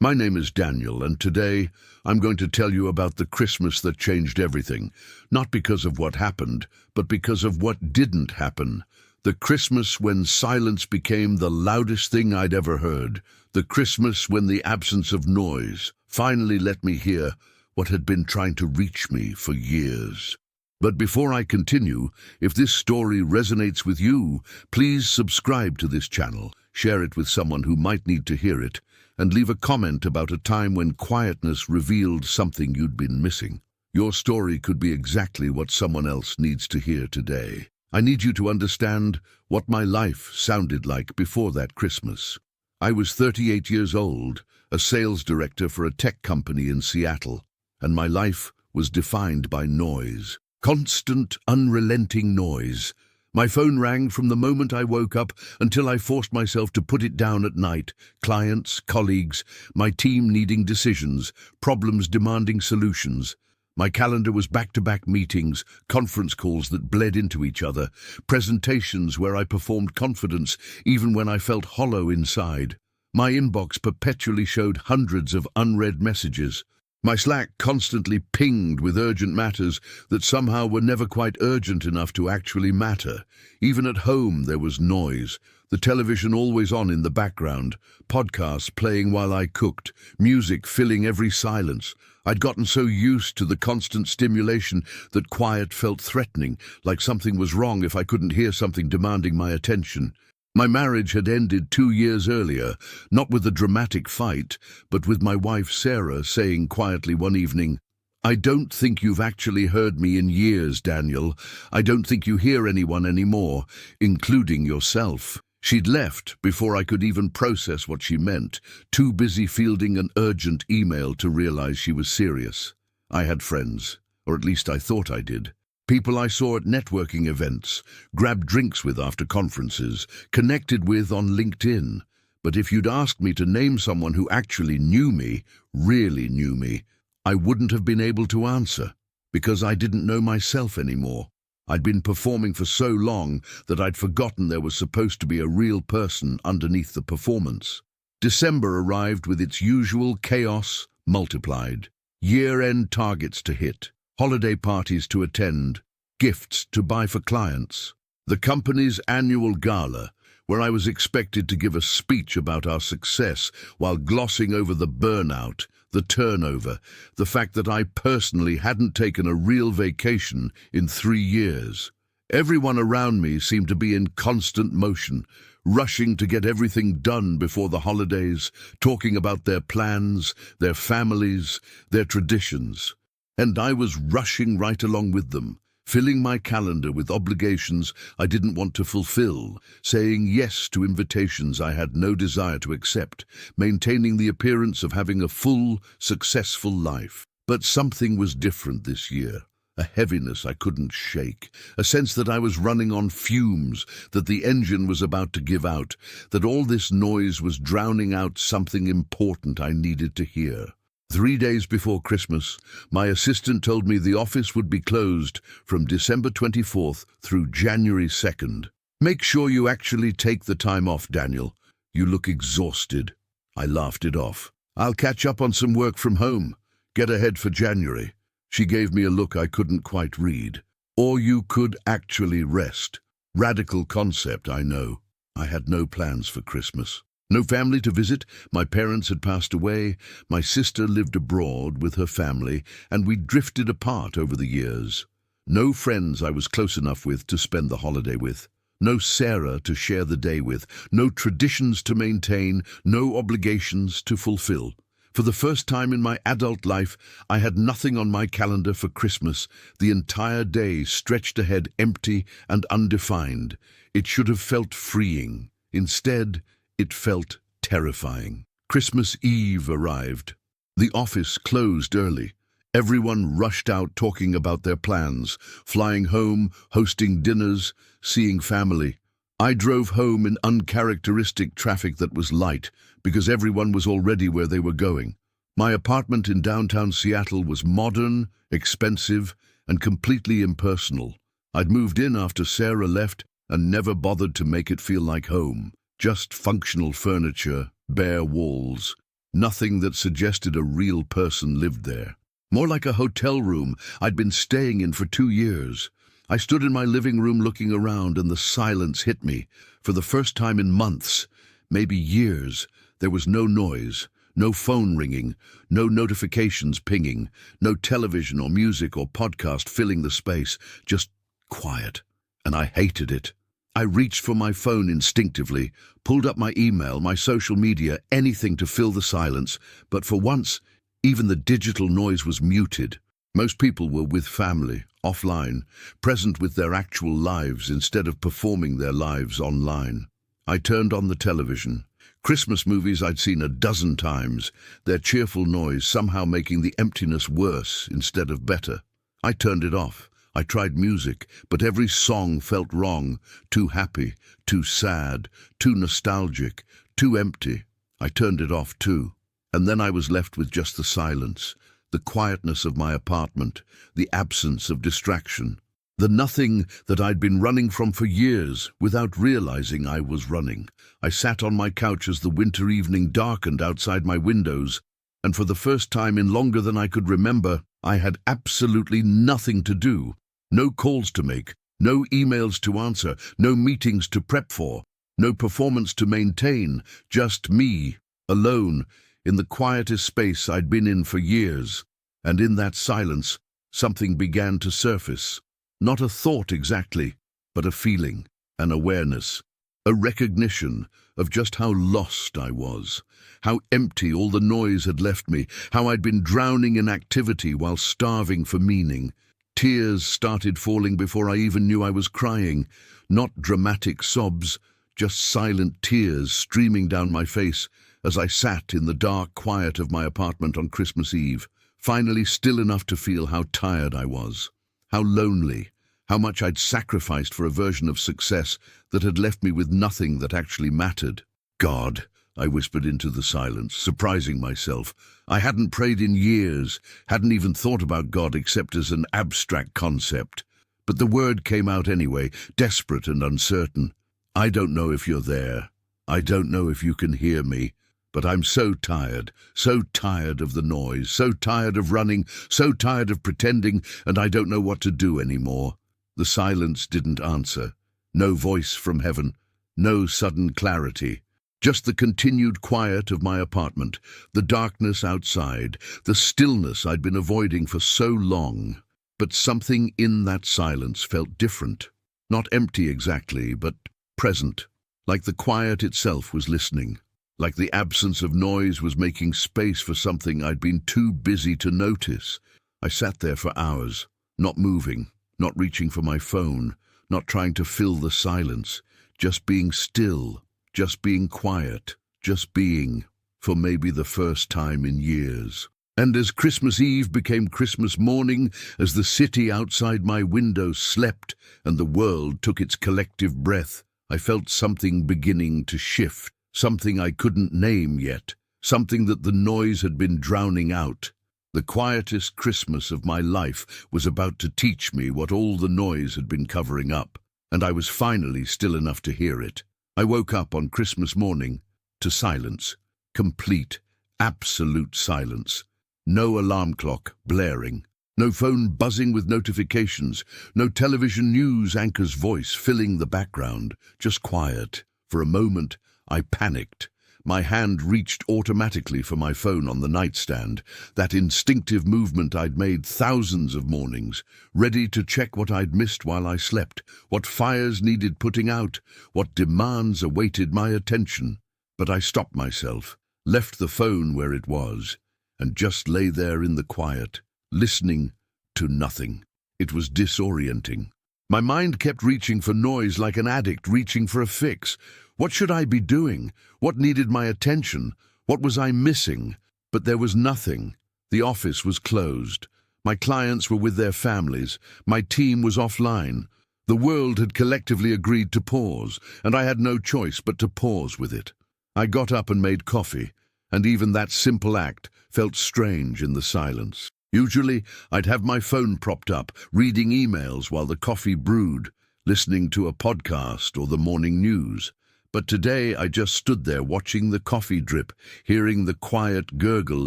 My name is Daniel, and today I'm going to tell you about the Christmas that changed everything, not because of what happened, but because of what didn't happen. The Christmas when silence became the loudest thing I'd ever heard. The Christmas when the absence of noise finally let me hear what had been trying to reach me for years. But before I continue, if this story resonates with you, please subscribe to this channel, share it with someone who might need to hear it, and leave a comment about a time when quietness revealed something you'd been missing. Your story could be exactly what someone else needs to hear today. I need you to understand what my life sounded like before that Christmas. I was 38 years old, a sales director for a tech company in Seattle, and my life was defined by noise. Constant, unrelenting noise. My phone rang from the moment I woke up until I forced myself to put it down at night. Clients, colleagues, my team needing decisions, problems demanding solutions. My calendar was back-to-back meetings, conference calls that bled into each other, presentations where I performed confidence even when I felt hollow inside. My inbox perpetually showed hundreds of unread messages. My Slack constantly pinged with urgent matters that somehow were never quite urgent enough to actually matter. Even at home there was noise, the television always on in the background, podcasts playing while I cooked, music filling every silence. I'd gotten so used to the constant stimulation that quiet felt threatening, like something was wrong if I couldn't hear something demanding my attention. My marriage had ended 2 years earlier, not with a dramatic fight, but with my wife Sarah saying quietly one evening, "I don't think you've actually heard me in years, Daniel. I don't think you hear anyone anymore, including yourself." She'd left before I could even process what she meant, too busy fielding an urgent email to realize she was serious. I had friends, or at least I thought I did. People I saw at networking events, grabbed drinks with after conferences, connected with on LinkedIn. But if you'd asked me to name someone who actually knew me, really knew me, I wouldn't have been able to answer, because I didn't know myself anymore. I'd been performing for so long that I'd forgotten there was supposed to be a real person underneath the performance. December arrived with its usual chaos multiplied. Year-end targets to hit, holiday parties to attend, gifts to buy for clients. The company's annual gala, where I was expected to give a speech about our success while glossing over the burnout, the turnover, the fact that I personally hadn't taken a real vacation in 3 years. Everyone around me seemed to be in constant motion, rushing to get everything done before the holidays, talking about their plans, their families, their traditions. And I was rushing right along with them, filling my calendar with obligations I didn't want to fulfill, saying yes to invitations I had no desire to accept, maintaining the appearance of having a full, successful life. But something was different this year. A heaviness I couldn't shake, a sense that I was running on fumes, that the engine was about to give out, that all this noise was drowning out something important I needed to hear. 3 days before Christmas, my assistant told me the office would be closed from December 24th through January 2nd. "Make sure you actually take the time off, Daniel. You look exhausted." I laughed it off. "I'll catch up on some work from home. Get ahead for January." She gave me a look I couldn't quite read. "Or you could actually rest." Radical concept, I know. I had no plans for Christmas. No family to visit, my parents had passed away, my sister lived abroad with her family, and we drifted apart over the years. No friends I was close enough with to spend the holiday with. No Sarah to share the day with. No traditions to maintain, no obligations to fulfill. For the first time in my adult life, I had nothing on my calendar for Christmas. The entire day stretched ahead empty and undefined. It should have felt freeing. Instead, it felt terrifying. Christmas Eve arrived. The office closed early. Everyone rushed out talking about their plans, flying home, hosting dinners, seeing family. I drove home in uncharacteristic traffic that was light, because everyone was already where they were going. My apartment in downtown Seattle was modern, expensive, and completely impersonal. I'd moved in after Sarah left and never bothered to make it feel like home. Just functional furniture, bare walls. Nothing that suggested a real person lived there. More like a hotel room I'd been staying in for 2 years. I stood in my living room looking around, and the silence hit me. For the first time in months, maybe years, there was no noise, no phone ringing, no notifications pinging, no television or music or podcast filling the space, just quiet. And I hated it. I reached for my phone instinctively, pulled up my email, my social media, anything to fill the silence, but for once, even the digital noise was muted. Most people were with family, offline, present with their actual lives instead of performing their lives online. I turned on the television. Christmas movies I'd seen a dozen times, their cheerful noise somehow making the emptiness worse instead of better. I turned it off. I tried music, but every song felt wrong, too happy, too sad, too nostalgic, too empty. I turned it off too. And then I was left with just the silence, the quietness of my apartment, the absence of distraction, the nothing that I'd been running from for years without realizing I was running. I sat on my couch as the winter evening darkened outside my windows, and for the first time in longer than I could remember, I had absolutely nothing to do. No calls to make, no emails to answer, no meetings to prep for, no performance to maintain, just me, alone, in the quietest space I'd been in for years. And in that silence, something began to surface. Not a thought exactly, but a feeling, an awareness, a recognition of just how lost I was, how empty all the noise had left me, how I'd been drowning in activity while starving for meaning. Tears started falling before I even knew I was crying. Not dramatic sobs, just silent tears streaming down my face as I sat in the dark quiet of my apartment on Christmas Eve, finally still enough to feel how tired I was, how lonely, how much I'd sacrificed for a version of success that had left me with nothing that actually mattered. God, I whispered into the silence, surprising myself. I hadn't prayed in years, hadn't even thought about God except as an abstract concept. But the word came out anyway, desperate and uncertain. I don't know if you're there. I don't know if you can hear me. But I'm so tired of the noise, so tired of running, so tired of pretending, and I don't know what to do anymore. The silence didn't answer. No voice from heaven, no sudden clarity. Just the continued quiet of my apartment, the darkness outside, the stillness I'd been avoiding for so long. But something in that silence felt different. Not empty exactly, but present. Like the quiet itself was listening. Like the absence of noise was making space for something I'd been too busy to notice. I sat there for hours, not moving, not reaching for my phone, not trying to fill the silence, just being still. Just being quiet, just being, for maybe the first time in years. And as Christmas Eve became Christmas morning, as the city outside my window slept and the world took its collective breath, I felt something beginning to shift, something I couldn't name yet, something that the noise had been drowning out. The quietest Christmas of my life was about to teach me what all the noise had been covering up, and I was finally still enough to hear it. I woke up on Christmas morning to silence, complete, absolute silence. No alarm clock blaring, no phone buzzing with notifications, no television news anchor's voice filling the background, just quiet. For a moment, I panicked. My hand reached automatically for my phone on the nightstand, that instinctive movement I'd made thousands of mornings, ready to check what I'd missed while I slept, what fires needed putting out, what demands awaited my attention. But I stopped myself, left the phone where it was, and just lay there in the quiet, listening to nothing. It was disorienting. My mind kept reaching for noise like an addict reaching for a fix. What should I be doing? What needed my attention? What was I missing? But there was nothing. The office was closed. My clients were with their families. My team was offline. The world had collectively agreed to pause, and I had no choice but to pause with it. I got up and made coffee, and even that simple act felt strange in the silence. Usually, I'd have my phone propped up, reading emails while the coffee brewed, listening to a podcast or the morning news. But today I just stood there watching the coffee drip, hearing the quiet gurgle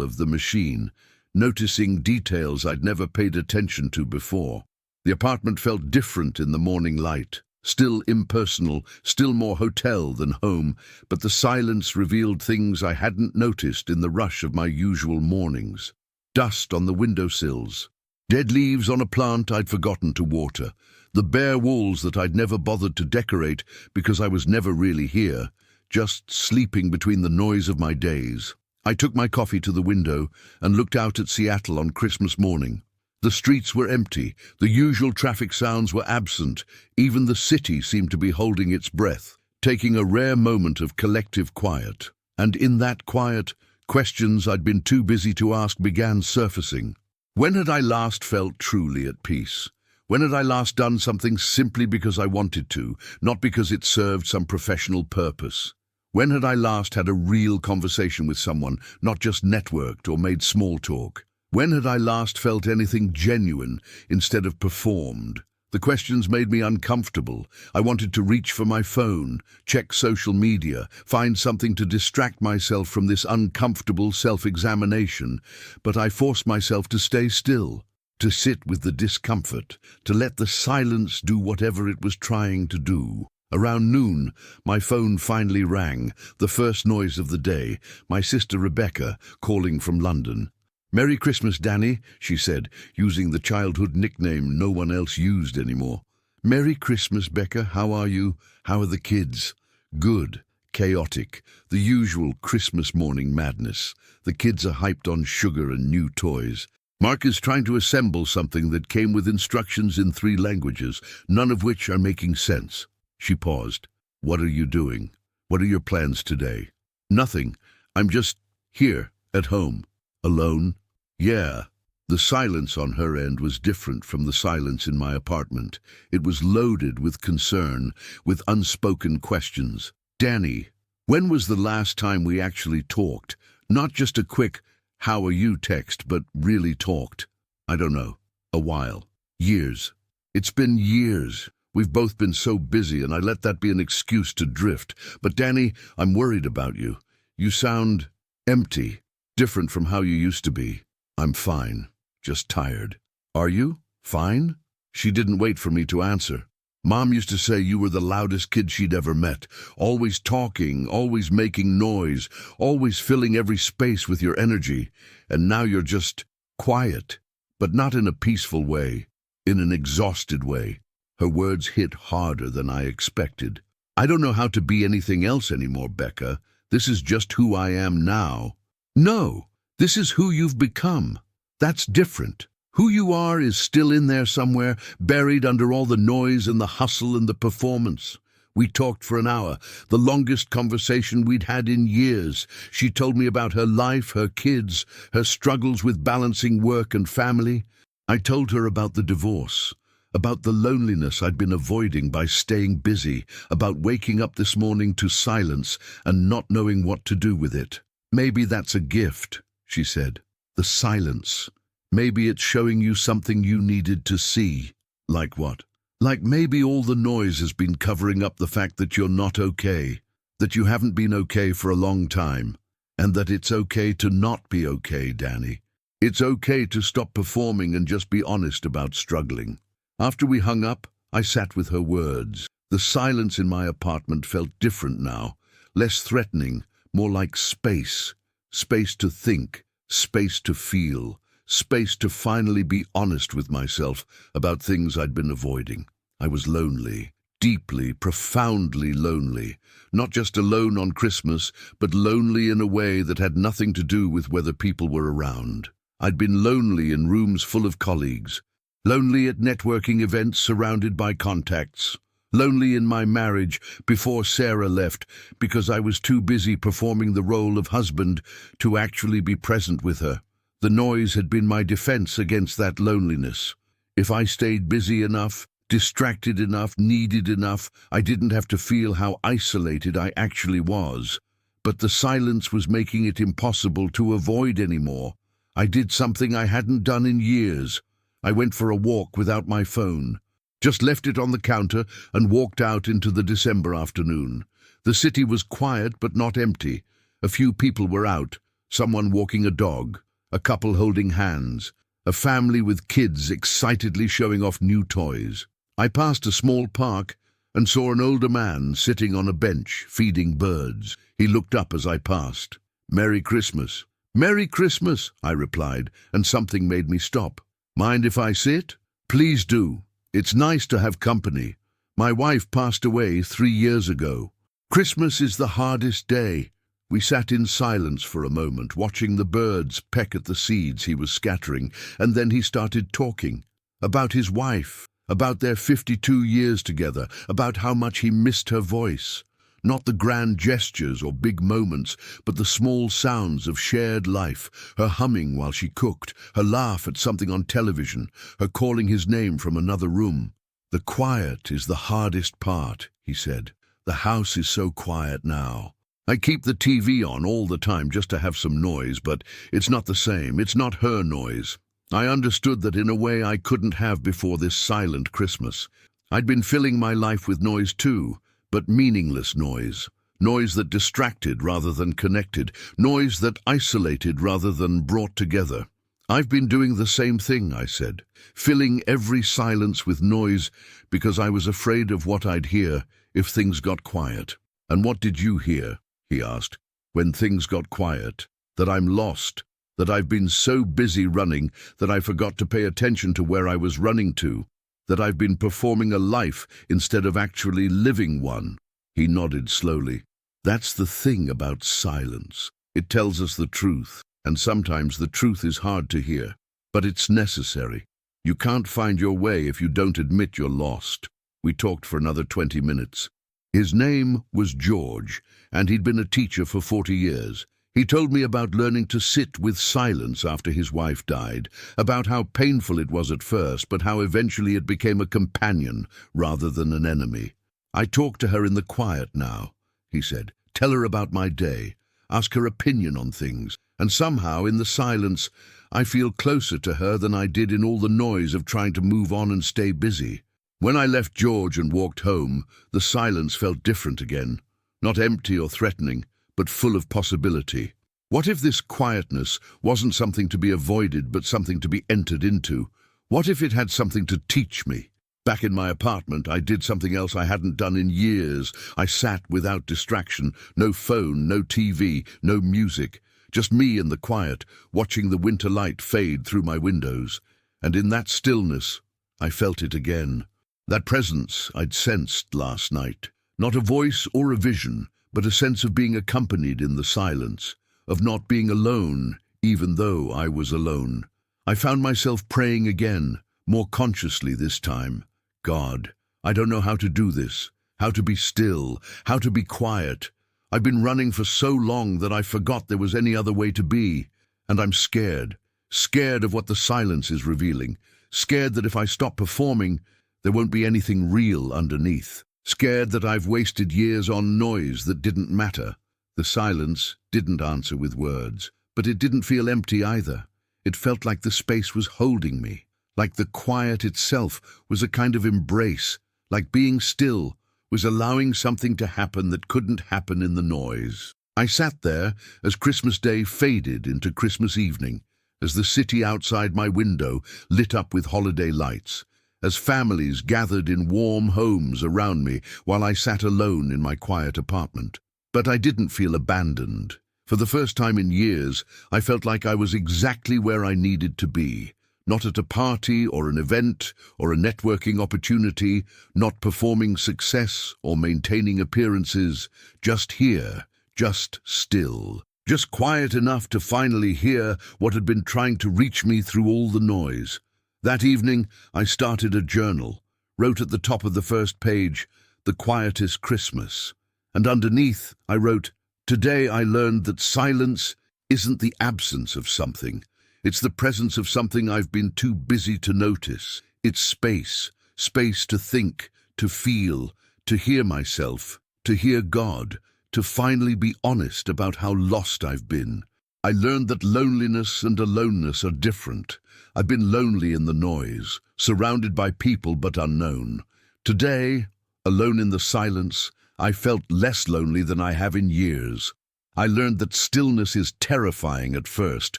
of the machine, noticing details I'd never paid attention to before. The apartment felt different in the morning light, still impersonal, still more hotel than home, but the silence revealed things I hadn't noticed in the rush of my usual mornings. Dust on the windowsills, dead leaves on a plant I'd forgotten to water, the bare walls that I'd never bothered to decorate because I was never really here, just sleeping between the noise of my days. I took my coffee to the window and looked out at Seattle on Christmas morning. The streets were empty, the usual traffic sounds were absent, even the city seemed to be holding its breath, taking a rare moment of collective quiet. And in that quiet, questions I'd been too busy to ask began surfacing. When had I last felt truly at peace? When had I last done something simply because I wanted to, not because it served some professional purpose? When had I last had a real conversation with someone, not just networked or made small talk? When had I last felt anything genuine instead of performed? The questions made me uncomfortable. I wanted to reach for my phone, check social media, find something to distract myself from this uncomfortable self-examination, but I forced myself to stay still, to sit with the discomfort, to let the silence do whatever it was trying to do. Around noon, my phone finally rang, the first noise of the day, my sister Rebecca calling from London. "Merry Christmas, Danny," she said, using the childhood nickname no one else used anymore. "Merry Christmas, Becca. How are you? How are the kids?" "Good. Chaotic. The usual Christmas morning madness. The kids are hyped on sugar and new toys. Mark is trying to assemble something that came with instructions in 3 languages, none of which are making sense." She paused. "What are you doing? What are your plans today?" "Nothing. I'm just here, at home." "Alone?" "Yeah." The silence on her end was different from the silence in my apartment. It was loaded with concern, with unspoken questions. "Danny, when was the last time we actually talked? Not just a quick, 'How are you?' text, but really talked." "I don't know. A while. Years. It's been years. We've both been so busy, and I let that be an excuse to drift. But Danny, I'm worried about you. You sound empty. Different from how you used to be." "I'm fine, just tired." "Are you? Fine?" She didn't wait for me to answer. "Mom used to say you were the loudest kid she'd ever met, always talking, always making noise, always filling every space with your energy. And now you're just quiet, but not in a peaceful way, in an exhausted way." Her words hit harder than I expected. "I don't know how to be anything else anymore, Becca. This is just who I am now." "No, this is who you've become. That's different. Who you are is still in there somewhere, buried under all the noise and the hustle and the performance." We talked for an hour, the longest conversation we'd had in years. She told me about her life, her kids, her struggles with balancing work and family. I told her about the divorce, about the loneliness I'd been avoiding by staying busy, about waking up this morning to silence and not knowing what to do with it. "Maybe that's a gift," she said. "The silence. Maybe it's showing you something you needed to see." "Like what?" "Like maybe all the noise has been covering up the fact that you're not okay, that you haven't been okay for a long time, and that it's okay to not be okay, Danny. It's okay to stop performing and just be honest about struggling." After we hung up, I sat with her words. The silence in my apartment felt different now, less threatening, more like space. Space to think, space to feel, space to finally be honest with myself about things I'd been avoiding. I was lonely, deeply, profoundly lonely. Not just alone on Christmas, but lonely in a way that had nothing to do with whether people were around. I'd been lonely in rooms full of colleagues, lonely at networking events surrounded by contacts, lonely in my marriage before Sarah left because I was too busy performing the role of husband to actually be present with her. The noise had been my defense against that loneliness. If I stayed busy enough, distracted enough, needed enough, I didn't have to feel how isolated I actually was. But the silence was making it impossible to avoid anymore. I did something I hadn't done in years. I went for a walk without my phone. Just left it on the counter and walked out into the December afternoon. The city was quiet but not empty. A few people were out, someone walking a dog, a couple holding hands, a family with kids excitedly showing off new toys. I passed a small park and saw an older man sitting on a bench feeding birds. He looked up as I passed. "Merry Christmas." "Merry Christmas," I replied, and something made me stop. "Mind if I sit?" "Please do. It's nice to have company. My wife passed away 3 years ago." Christmas is the hardest day. We sat in silence for a moment, watching the birds peck at the seeds he was scattering, and then he started talking. About his wife, about their 52 years together, about how much he missed her voice. Not the grand gestures or big moments, but the small sounds of shared life, her humming while she cooked, her laugh at something on television, her calling his name from another room. "The quiet is the hardest part," he said. "The house is so quiet now. I keep the TV on all the time just to have some noise, but it's not the same. It's not her noise." I understood that in a way I couldn't have before this silent Christmas. I'd been filling my life with noise too, but meaningless noise. Noise that distracted rather than connected. Noise that isolated rather than brought together. "I've been doing the same thing," I said, filling every silence with noise because I was afraid of what I'd hear if things got quiet. "And what did you hear?" he asked. "When things got quiet? That I'm lost, that I've been so busy running that I forgot to pay attention to where I was running to, that I've been performing a life instead of actually living one." He nodded slowly. "That's the thing about silence. It tells us the truth, and sometimes the truth is hard to hear, but it's necessary. You can't find your way if you don't admit you're lost." We talked for another 20 minutes. His name was George, and he'd been a teacher for 40 years. He told me about learning to sit with silence after his wife died, about how painful it was at first, but how eventually it became a companion rather than an enemy. "I talk to her in the quiet now," he said. "Tell her about my day, ask her opinion on things, and somehow, in the silence, I feel closer to her than I did in all the noise of trying to move on and stay busy." When I left George and walked home, the silence felt different again. Not empty or threatening, but full of possibility. What if this quietness wasn't something to be avoided, but something to be entered into? What if it had something to teach me? Back in my apartment, I did something else I hadn't done in years. I sat without distraction, no phone, no TV, no music, just me and the quiet, watching the winter light fade through my windows. And in that stillness, I felt it again. That presence I'd sensed last night. Not a voice or a vision, but a sense of being accompanied in the silence, of not being alone, even though I was alone. I found myself praying again, more consciously this time. "God, I don't know how to do this, how to be still, how to be quiet. I've been running for so long that I forgot there was any other way to be. And I'm scared, scared of what the silence is revealing, scared that if I stop performing, there won't be anything real underneath. Scared that I've wasted years on noise that didn't matter." The silence didn't answer with words, but it didn't feel empty either. It felt like the space was holding me, like the quiet itself was a kind of embrace, like being still was allowing something to happen that couldn't happen in the noise. I sat there as Christmas Day faded into Christmas evening, as the city outside my window lit up with holiday lights, as families gathered in warm homes around me while I sat alone in my quiet apartment. But I didn't feel abandoned. For the first time in years, I felt like I was exactly where I needed to be. Not at a party or an event or a networking opportunity, not performing success or maintaining appearances, just here, just still. Just quiet enough to finally hear what had been trying to reach me through all the noise. That evening, I started a journal, wrote at the top of the first page, "The Quietest Christmas." And underneath, I wrote, "Today I learned that silence isn't the absence of something. It's the presence of something I've been too busy to notice. It's space, space to think, to feel, to hear myself, to hear God, to finally be honest about how lost I've been. I learned that loneliness and aloneness are different. I've been lonely in the noise, surrounded by people but unknown. Today, alone in the silence, I felt less lonely than I have in years. I learned that stillness is terrifying at first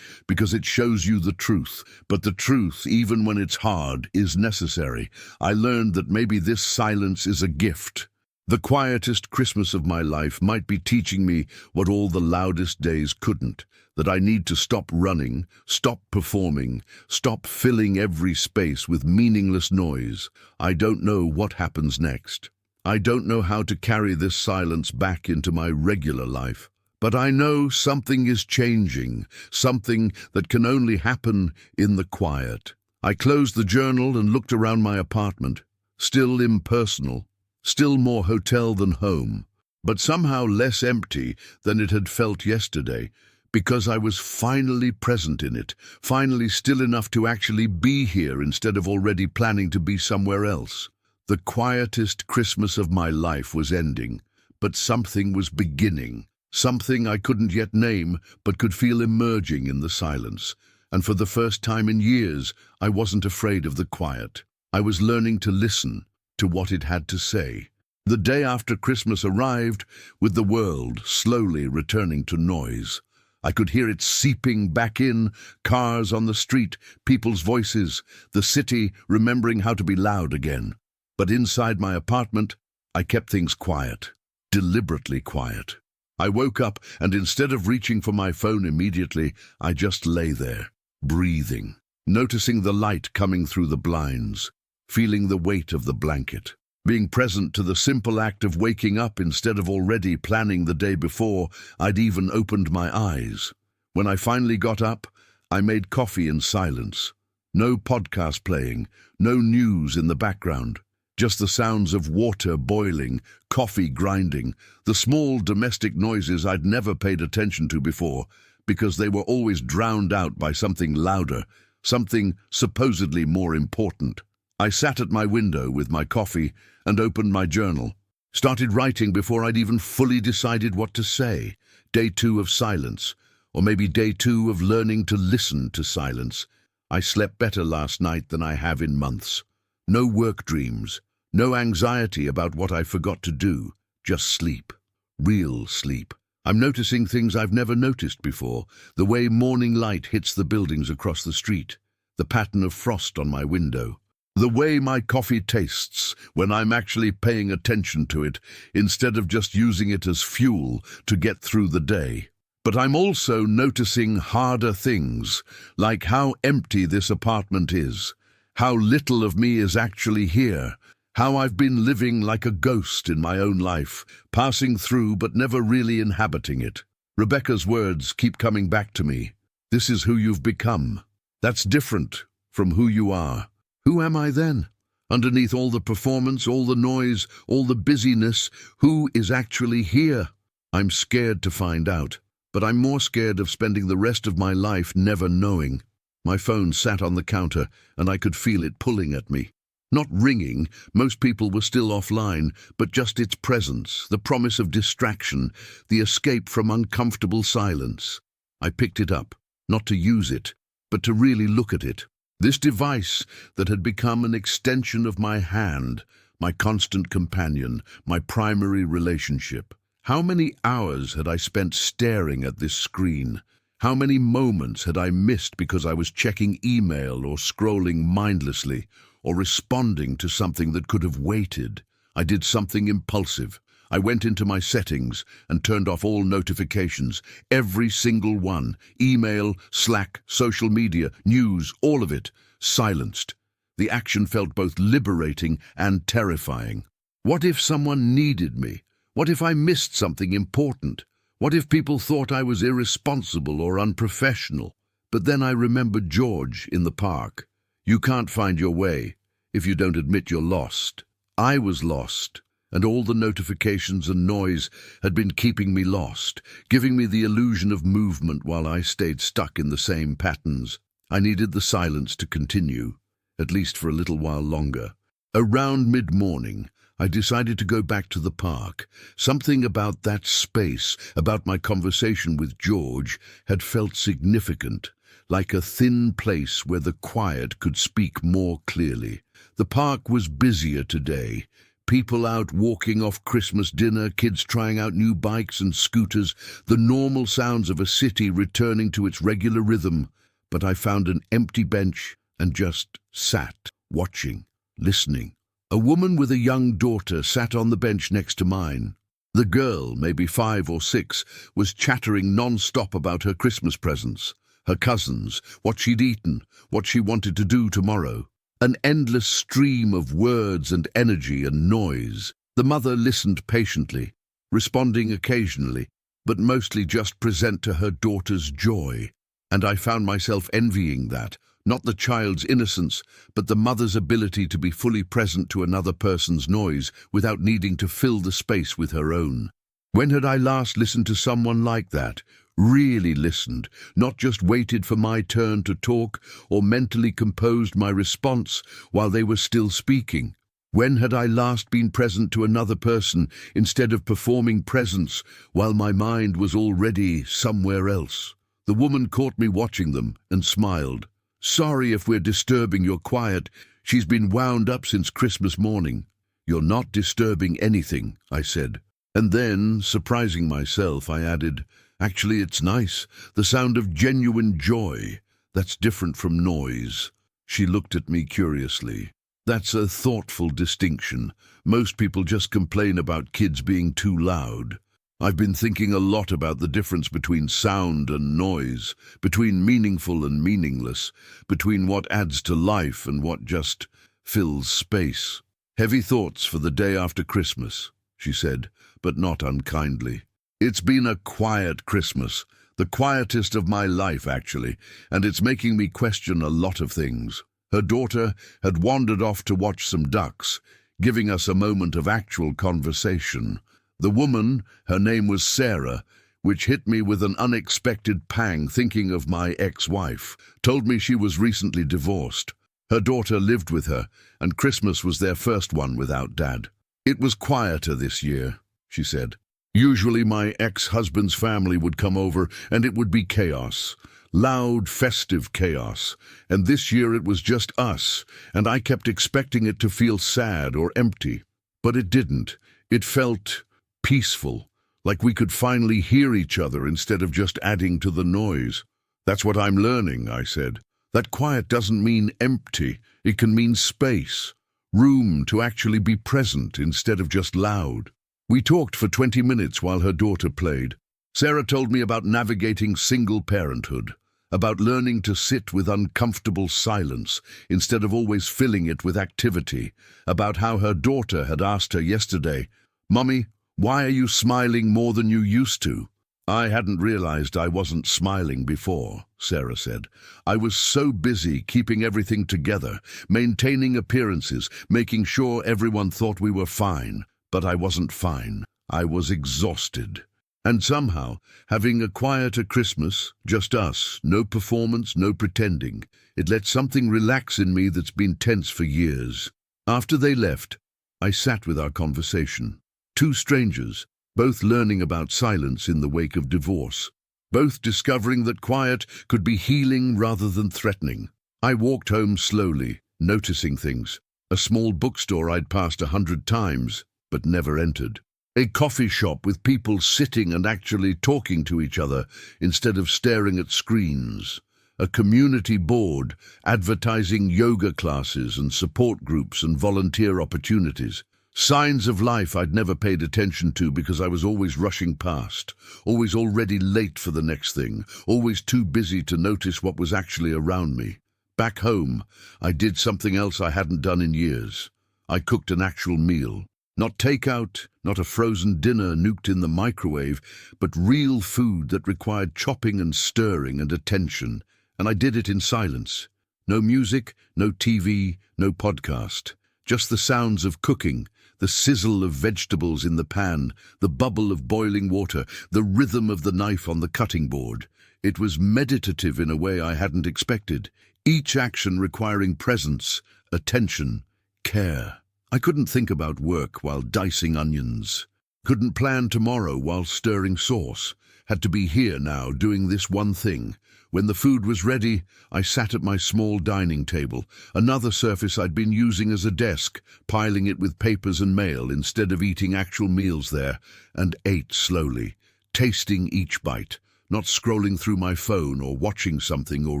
because it shows you the truth, but the truth, even when it's hard, is necessary. I learned that maybe this silence is a gift. The quietest Christmas of my life might be teaching me what all the loudest days couldn't, that I need to stop running, stop performing, stop filling every space with meaningless noise. I don't know what happens next. I don't know how to carry this silence back into my regular life. But I know something is changing, something that can only happen in the quiet. I closed the journal and looked around my apartment. Still impersonal, still more hotel than home, but somehow less empty than it had felt yesterday, because I was finally present in it, finally still enough to actually be here instead of already planning to be somewhere else. The quietest Christmas of my life was ending, but something was beginning. Something I couldn't yet name, but could feel emerging in the silence. And for the first time in years, I wasn't afraid of the quiet. I was learning to listen to what it had to say. The day after Christmas arrived, with the world slowly returning to noise. I could hear it seeping back in, cars on the street, people's voices, the city remembering how to be loud again. But inside my apartment, I kept things quiet, deliberately quiet. I woke up, and instead of reaching for my phone immediately, I just lay there, breathing, noticing the light coming through the blinds, feeling the weight of the blanket, being present to the simple act of waking up instead of already planning the day before I'd even opened my eyes. When I finally got up, I made coffee in silence. No podcast playing, no news in the background. Just the sounds of water boiling, coffee grinding, the small domestic noises I'd never paid attention to before, because they were always drowned out by something louder, something supposedly more important. I sat at my window with my coffee and opened my journal. Started writing before I'd even fully decided what to say. Day 2 of silence, or maybe day 2 of learning to listen to silence. I slept better last night than I have in months. No work dreams, no anxiety about what I forgot to do, just sleep. Real sleep. I'm noticing things I've never noticed before, the way morning light hits the buildings across the street, the pattern of frost on my window, the way my coffee tastes when I'm actually paying attention to it instead of just using it as fuel to get through the day. But I'm also noticing harder things, like how empty this apartment is, how little of me is actually here, how I've been living like a ghost in my own life, passing through but never really inhabiting it. Rebecca's words keep coming back to me. This is who you've become. That's different from who you are. Who am I then? Underneath all the performance, all the noise, all the busyness, who is actually here? I'm scared to find out, but I'm more scared of spending the rest of my life never knowing. My phone sat on the counter, and I could feel it pulling at me. Not ringing, most people were still offline, but just its presence, the promise of distraction, the escape from uncomfortable silence. I picked it up, not to use it, but to really look at it. This device that had become an extension of my hand, my constant companion, my primary relationship. How many hours had I spent staring at this screen? How many moments had I missed because I was checking email or scrolling mindlessly or responding to something that could have waited? I did something impulsive. I went into my settings and turned off all notifications, every single one, email, Slack, social media, news, all of it, silenced. The action felt both liberating and terrifying. What if someone needed me? What if I missed something important? What if people thought I was irresponsible or unprofessional? But then I remembered George in the park. You can't find your way if you don't admit you're lost. I was lost, and all the notifications and noise had been keeping me lost, giving me the illusion of movement while I stayed stuck in the same patterns. I needed the silence to continue, at least for a little while longer. Around mid-morning, I decided to go back to the park. Something about that space, about my conversation with George, had felt significant, like a thin place where the quiet could speak more clearly. The park was busier today. People out walking off Christmas dinner, kids trying out new bikes and scooters, the normal sounds of a city returning to its regular rhythm. But I found an empty bench and just sat, watching, listening. A woman with a young daughter sat on the bench next to mine. The girl, maybe 5 or 6, was chattering non-stop about her Christmas presents, her cousins, what she'd eaten, what she wanted to do tomorrow. An endless stream of words and energy and noise. The mother listened patiently, responding occasionally, but mostly just present to her daughter's joy. And I found myself envying that, not the child's innocence, but the mother's ability to be fully present to another person's noise without needing to fill the space with her own. When had I last listened to someone like that? Really listened, not just waited for my turn to talk or mentally composed my response while they were still speaking? When had I last been present to another person instead of performing presence while my mind was already somewhere else? The woman caught me watching them and smiled. "Sorry if we're disturbing your quiet. She's been wound up since Christmas morning." "You're not disturbing anything," I said. And then, surprising myself, I added, "Actually, it's nice. The sound of genuine joy. That's different from noise." She looked at me curiously. "That's a thoughtful distinction. Most people just complain about kids being too loud." I've been thinking a lot about the difference between sound and noise, between meaningful and meaningless, between what adds to life and what just fills space. "Heavy thoughts for the day after Christmas," she said, but not unkindly. "It's been a quiet Christmas, the quietest of my life, actually, and it's making me question a lot of things." Her daughter had wandered off to watch some ducks, giving us a moment of actual conversation. The woman, her name was Sarah, which hit me with an unexpected pang thinking of my ex-wife, told me she was recently divorced. Her daughter lived with her, and Christmas was their first one without Dad. "It was quieter this year," she said. "Usually my ex-husband's family would come over and it would be chaos. Loud, festive chaos. And this year it was just us, and I kept expecting it to feel sad or empty. But it didn't. It felt peaceful, like we could finally hear each other instead of just adding to the noise." "That's what I'm learning," I said. "That quiet doesn't mean empty. It can mean space. Room to actually be present instead of just loud." We talked for 20 minutes while her daughter played. Sarah told me about navigating single parenthood, about learning to sit with uncomfortable silence instead of always filling it with activity, about how her daughter had asked her yesterday, "Mummy, why are you smiling more than you used to?" "I hadn't realized I wasn't smiling before," Sarah said. "I was so busy keeping everything together, maintaining appearances, making sure everyone thought we were fine. But I wasn't fine. I was exhausted." And somehow, having a quieter Christmas, just us, no performance, no pretending, it let something relax in me that's been tense for years. After they left, I sat with our conversation. Two strangers, both learning about silence in the wake of divorce, both discovering that quiet could be healing rather than threatening. I walked home slowly, noticing things. A small bookstore I'd passed 100 times, but never entered. A coffee shop with people sitting and actually talking to each other instead of staring at screens. A community board advertising yoga classes and support groups and volunteer opportunities. Signs of life I'd never paid attention to because I was always rushing past, always already late for the next thing, always too busy to notice what was actually around me. Back home, I did something else I hadn't done in years. I cooked an actual meal. Not takeout, not a frozen dinner nuked in the microwave, but real food that required chopping and stirring and attention, and I did it in silence. No music, no TV, no podcast. Just the sounds of cooking, the sizzle of vegetables in the pan, the bubble of boiling water, the rhythm of the knife on the cutting board. It was meditative in a way I hadn't expected, each action requiring presence, attention, care. I couldn't think about work while dicing onions. Couldn't plan tomorrow while stirring sauce. Had to be here now, doing this one thing. When the food was ready, I sat at my small dining table, another surface I'd been using as a desk, piling it with papers and mail instead of eating actual meals there, and ate slowly, tasting each bite, not scrolling through my phone or watching something or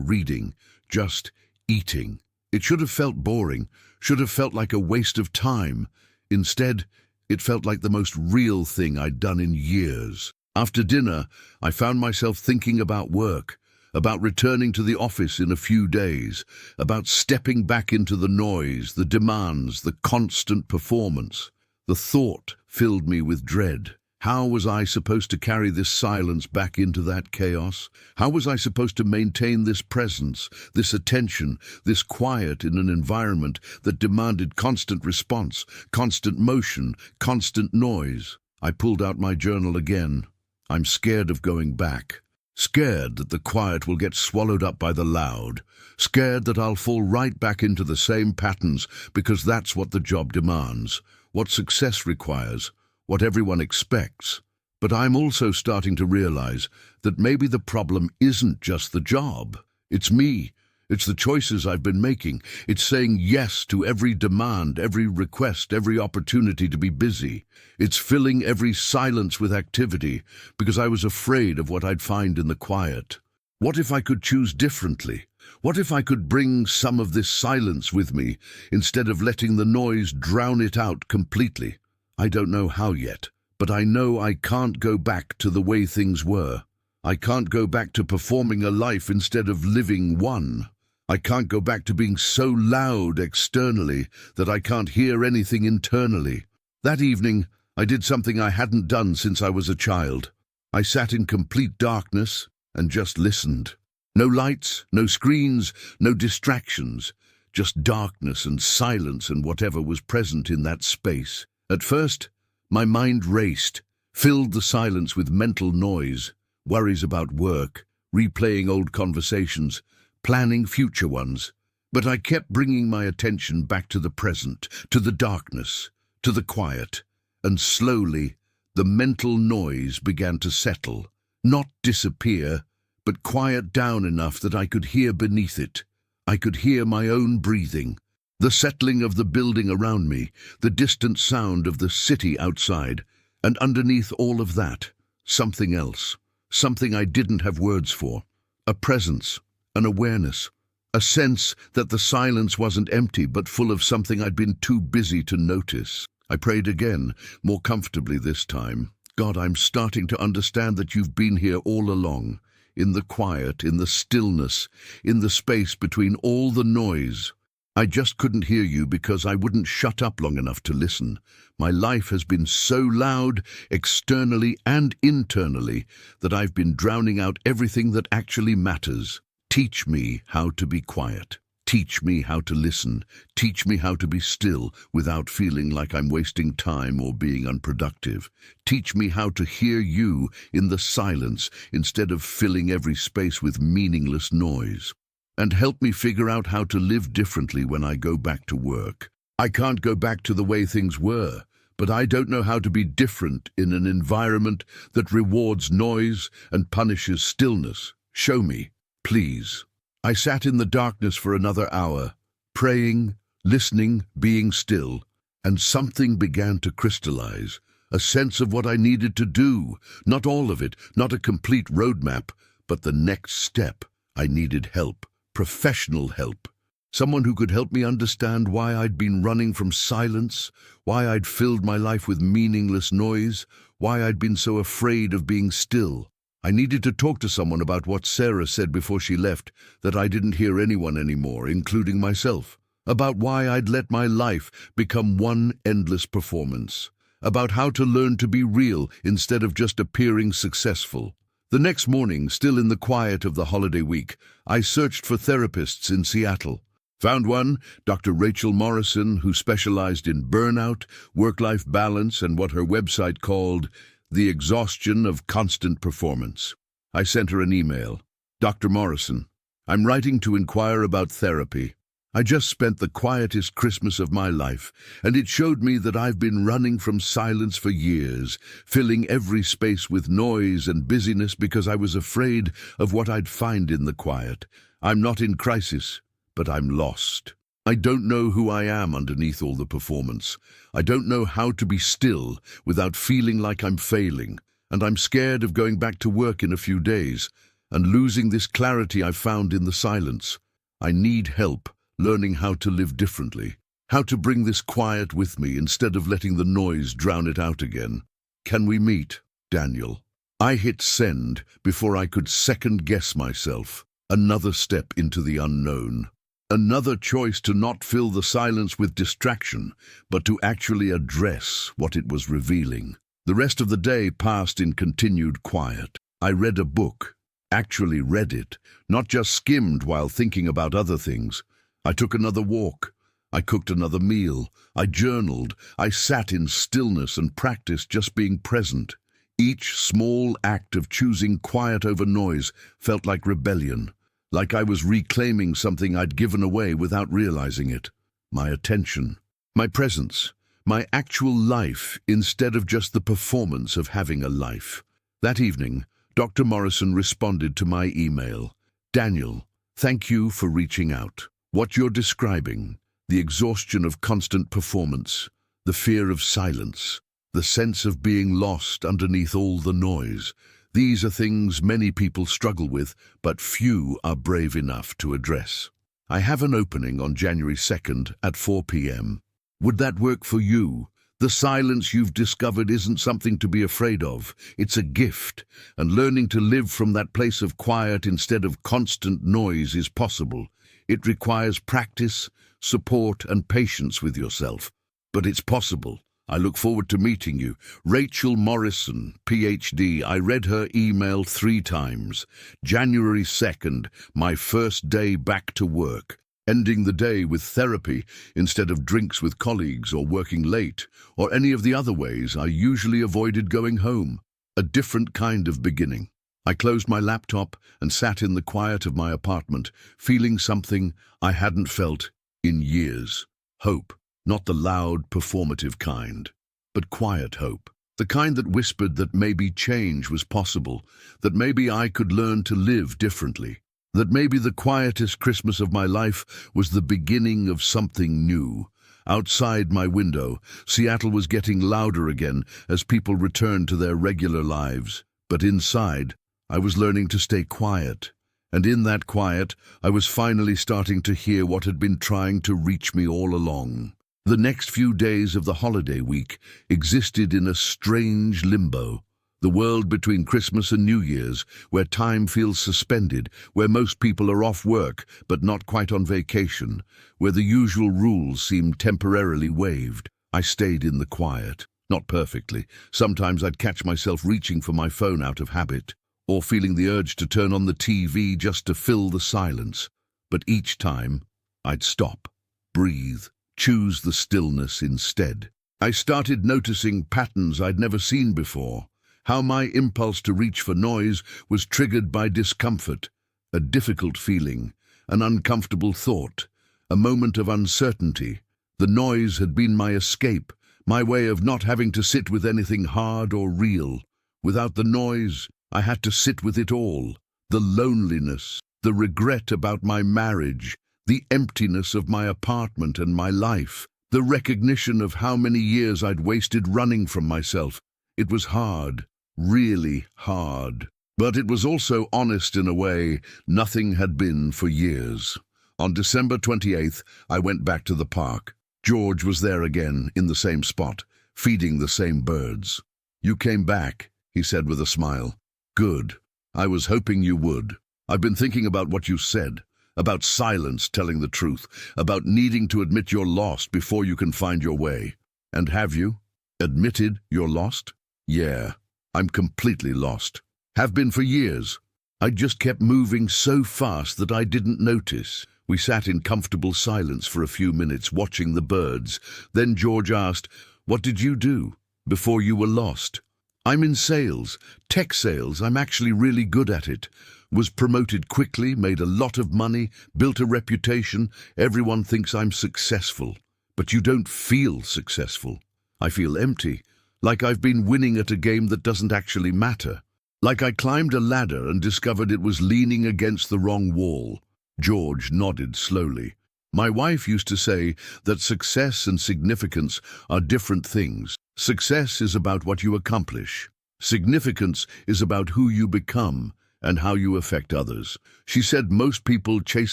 reading, just eating. It should have felt boring, should have felt like a waste of time. Instead, it felt like the most real thing I'd done in years. After dinner, I found myself thinking about work, about returning to the office in a few days, about stepping back into the noise, the demands, the constant performance. The thought filled me with dread. How was I supposed to carry this silence back into that chaos? How was I supposed to maintain this presence, this attention, this quiet in an environment that demanded constant response, constant motion, constant noise? I pulled out my journal again. I'm scared of going back. Scared that the quiet will get swallowed up by the loud. Scared that I'll fall right back into the same patterns because that's what the job demands, what success requires, what everyone expects. But I'm also starting to realize that maybe the problem isn't just the job. It's me. It's the choices I've been making. It's saying yes to every demand, every request, every opportunity to be busy. It's filling every silence with activity because I was afraid of what I'd find in the quiet. What if I could choose differently? What if I could bring some of this silence with me instead of letting the noise drown it out completely? I don't know how yet, but I know I can't go back to the way things were. I can't go back to performing a life instead of living one. I can't go back to being so loud externally that I can't hear anything internally. That evening, I did something I hadn't done since I was a child. I sat in complete darkness and just listened. No lights, no screens, no distractions, just darkness and silence and whatever was present in that space. At first, my mind raced, filled the silence with mental noise, worries about work, replaying old conversations, planning future ones. But I kept bringing my attention back to the present, to the darkness, to the quiet, and slowly the mental noise began to settle, not disappear, but quiet down enough that I could hear beneath it. I could hear my own breathing, the settling of the building around me, the distant sound of the city outside, and underneath all of that, something else, something I didn't have words for, a presence, an awareness, a sense that the silence wasn't empty but full of something I'd been too busy to notice. I prayed again, more comfortably this time. God, I'm starting to understand that you've been here all along, in the quiet, in the stillness, in the space between all the noise. I just couldn't hear you because I wouldn't shut up long enough to listen. My life has been so loud, externally and internally, that I've been drowning out everything that actually matters. Teach me how to be quiet. Teach me how to listen. Teach me how to be still without feeling like I'm wasting time or being unproductive. Teach me how to hear you in the silence instead of filling every space with meaningless noise. And help me figure out how to live differently when I go back to work. I can't go back to the way things were, but I don't know how to be different in an environment that rewards noise and punishes stillness. Show me. Please. I sat in the darkness for another hour, praying, listening, being still, and something began to crystallize, a sense of what I needed to do, not all of it, not a complete roadmap, but the next step. I needed help, professional help, someone who could help me understand why I'd been running from silence, why I'd filled my life with meaningless noise, why I'd been so afraid of being still. I needed to talk to someone about what Sarah said before she left, that I didn't hear anyone anymore, including myself, about why I'd let my life become one endless performance, about how to learn to be real instead of just appearing successful. The next morning, still in the quiet of the holiday week, I searched for therapists in Seattle. Found one, Dr. Rachel Morrison, who specialized in burnout, work-life balance, and what her website called the exhaustion of constant performance. I sent her an email. Dr. Morrison, I'm writing to inquire about therapy. I just spent the quietest Christmas of my life, and it showed me that I've been running from silence for years, filling every space with noise and busyness because I was afraid of what I'd find in the quiet. I'm not in crisis, but I'm lost. I don't know who I am underneath all the performance. I don't know how to be still without feeling like I'm failing, and I'm scared of going back to work in a few days and losing this clarity I've found in the silence. I need help learning how to live differently, how to bring this quiet with me instead of letting the noise drown it out again. Can we meet, Daniel? I hit send before I could second-guess myself. Another step into the unknown. Another choice to not fill the silence with distraction, but to actually address what it was revealing. The rest of the day passed in continued quiet. I read a book, actually read it, not just skimmed while thinking about other things. I took another walk. I cooked another meal. I journaled. I sat in stillness and practiced just being present. Each small act of choosing quiet over noise felt like rebellion, like I was reclaiming something I'd given away without realizing it. My attention, my presence, my actual life instead of just the performance of having a life. That evening, Dr. Morrison responded to my email. Daniel, thank you for reaching out. What you're describing, the exhaustion of constant performance, the fear of silence, the sense of being lost underneath all the noise, these are things many people struggle with, but few are brave enough to address. I have an opening on January 2nd at 4 p.m. Would that work for you? The silence you've discovered isn't something to be afraid of. It's a gift, and learning to live from that place of quiet instead of constant noise is possible. It requires practice, support, and patience with yourself. But it's possible. I look forward to meeting you. Rachel Morrison, PhD. I read her email 3 times. January 2nd, my first day back to work. Ending the day with therapy instead of drinks with colleagues or working late, or any of the other ways I usually avoided going home. A different kind of beginning. I closed my laptop and sat in the quiet of my apartment, feeling something I hadn't felt in years. Hope, not the loud, performative kind, but quiet hope. The kind that whispered that maybe change was possible, that maybe I could learn to live differently, that maybe the quietest Christmas of my life was the beginning of something new. Outside my window, Seattle was getting louder again as people returned to their regular lives. But inside, I was learning to stay quiet. And in that quiet, I was finally starting to hear what had been trying to reach me all along. The next few days of the holiday week existed in a strange limbo. The world between Christmas and New Year's, where time feels suspended, where most people are off work but not quite on vacation, where the usual rules seem temporarily waived. I stayed in the quiet. Not perfectly. Sometimes I'd catch myself reaching for my phone out of habit, or feeling the urge to turn on the TV just to fill the silence. But each time, I'd stop, breathe, choose the stillness instead. I started noticing patterns I'd never seen before. How my impulse to reach for noise was triggered by discomfort, a difficult feeling, an uncomfortable thought, a moment of uncertainty. The noise had been my escape, my way of not having to sit with anything hard or real. Without the noise, I had to sit with it all. The loneliness, the regret about my marriage, the emptiness of my apartment and my life, the recognition of how many years I'd wasted running from myself. It was hard. Really hard. But it was also honest in a way nothing had been for years. On December 28th, I went back to the park. George was there again, in the same spot, feeding the same birds. "You came back," he said with a smile. "Good. I was hoping you would. I've been thinking about what you said, about silence telling the truth, about needing to admit you're lost before you can find your way. And have you? Admitted you're lost?" "Yeah. I'm completely lost. Have been for years. I just kept moving so fast that I didn't notice." We sat in comfortable silence for a few minutes, watching the birds. Then George asked, "What did you do before you were lost?" "I'm in sales, tech sales. I'm actually really good at it. Was promoted quickly, made a lot of money, built a reputation. Everyone thinks I'm successful. But you don't feel successful. I feel empty, like I've been winning at a game that doesn't actually matter. Like I climbed a ladder and discovered it was leaning against the wrong wall. George nodded slowly. My wife used to say that success and significance are different things. Success is about what you accomplish. Significance is about who you become and how you affect others. She said most people chase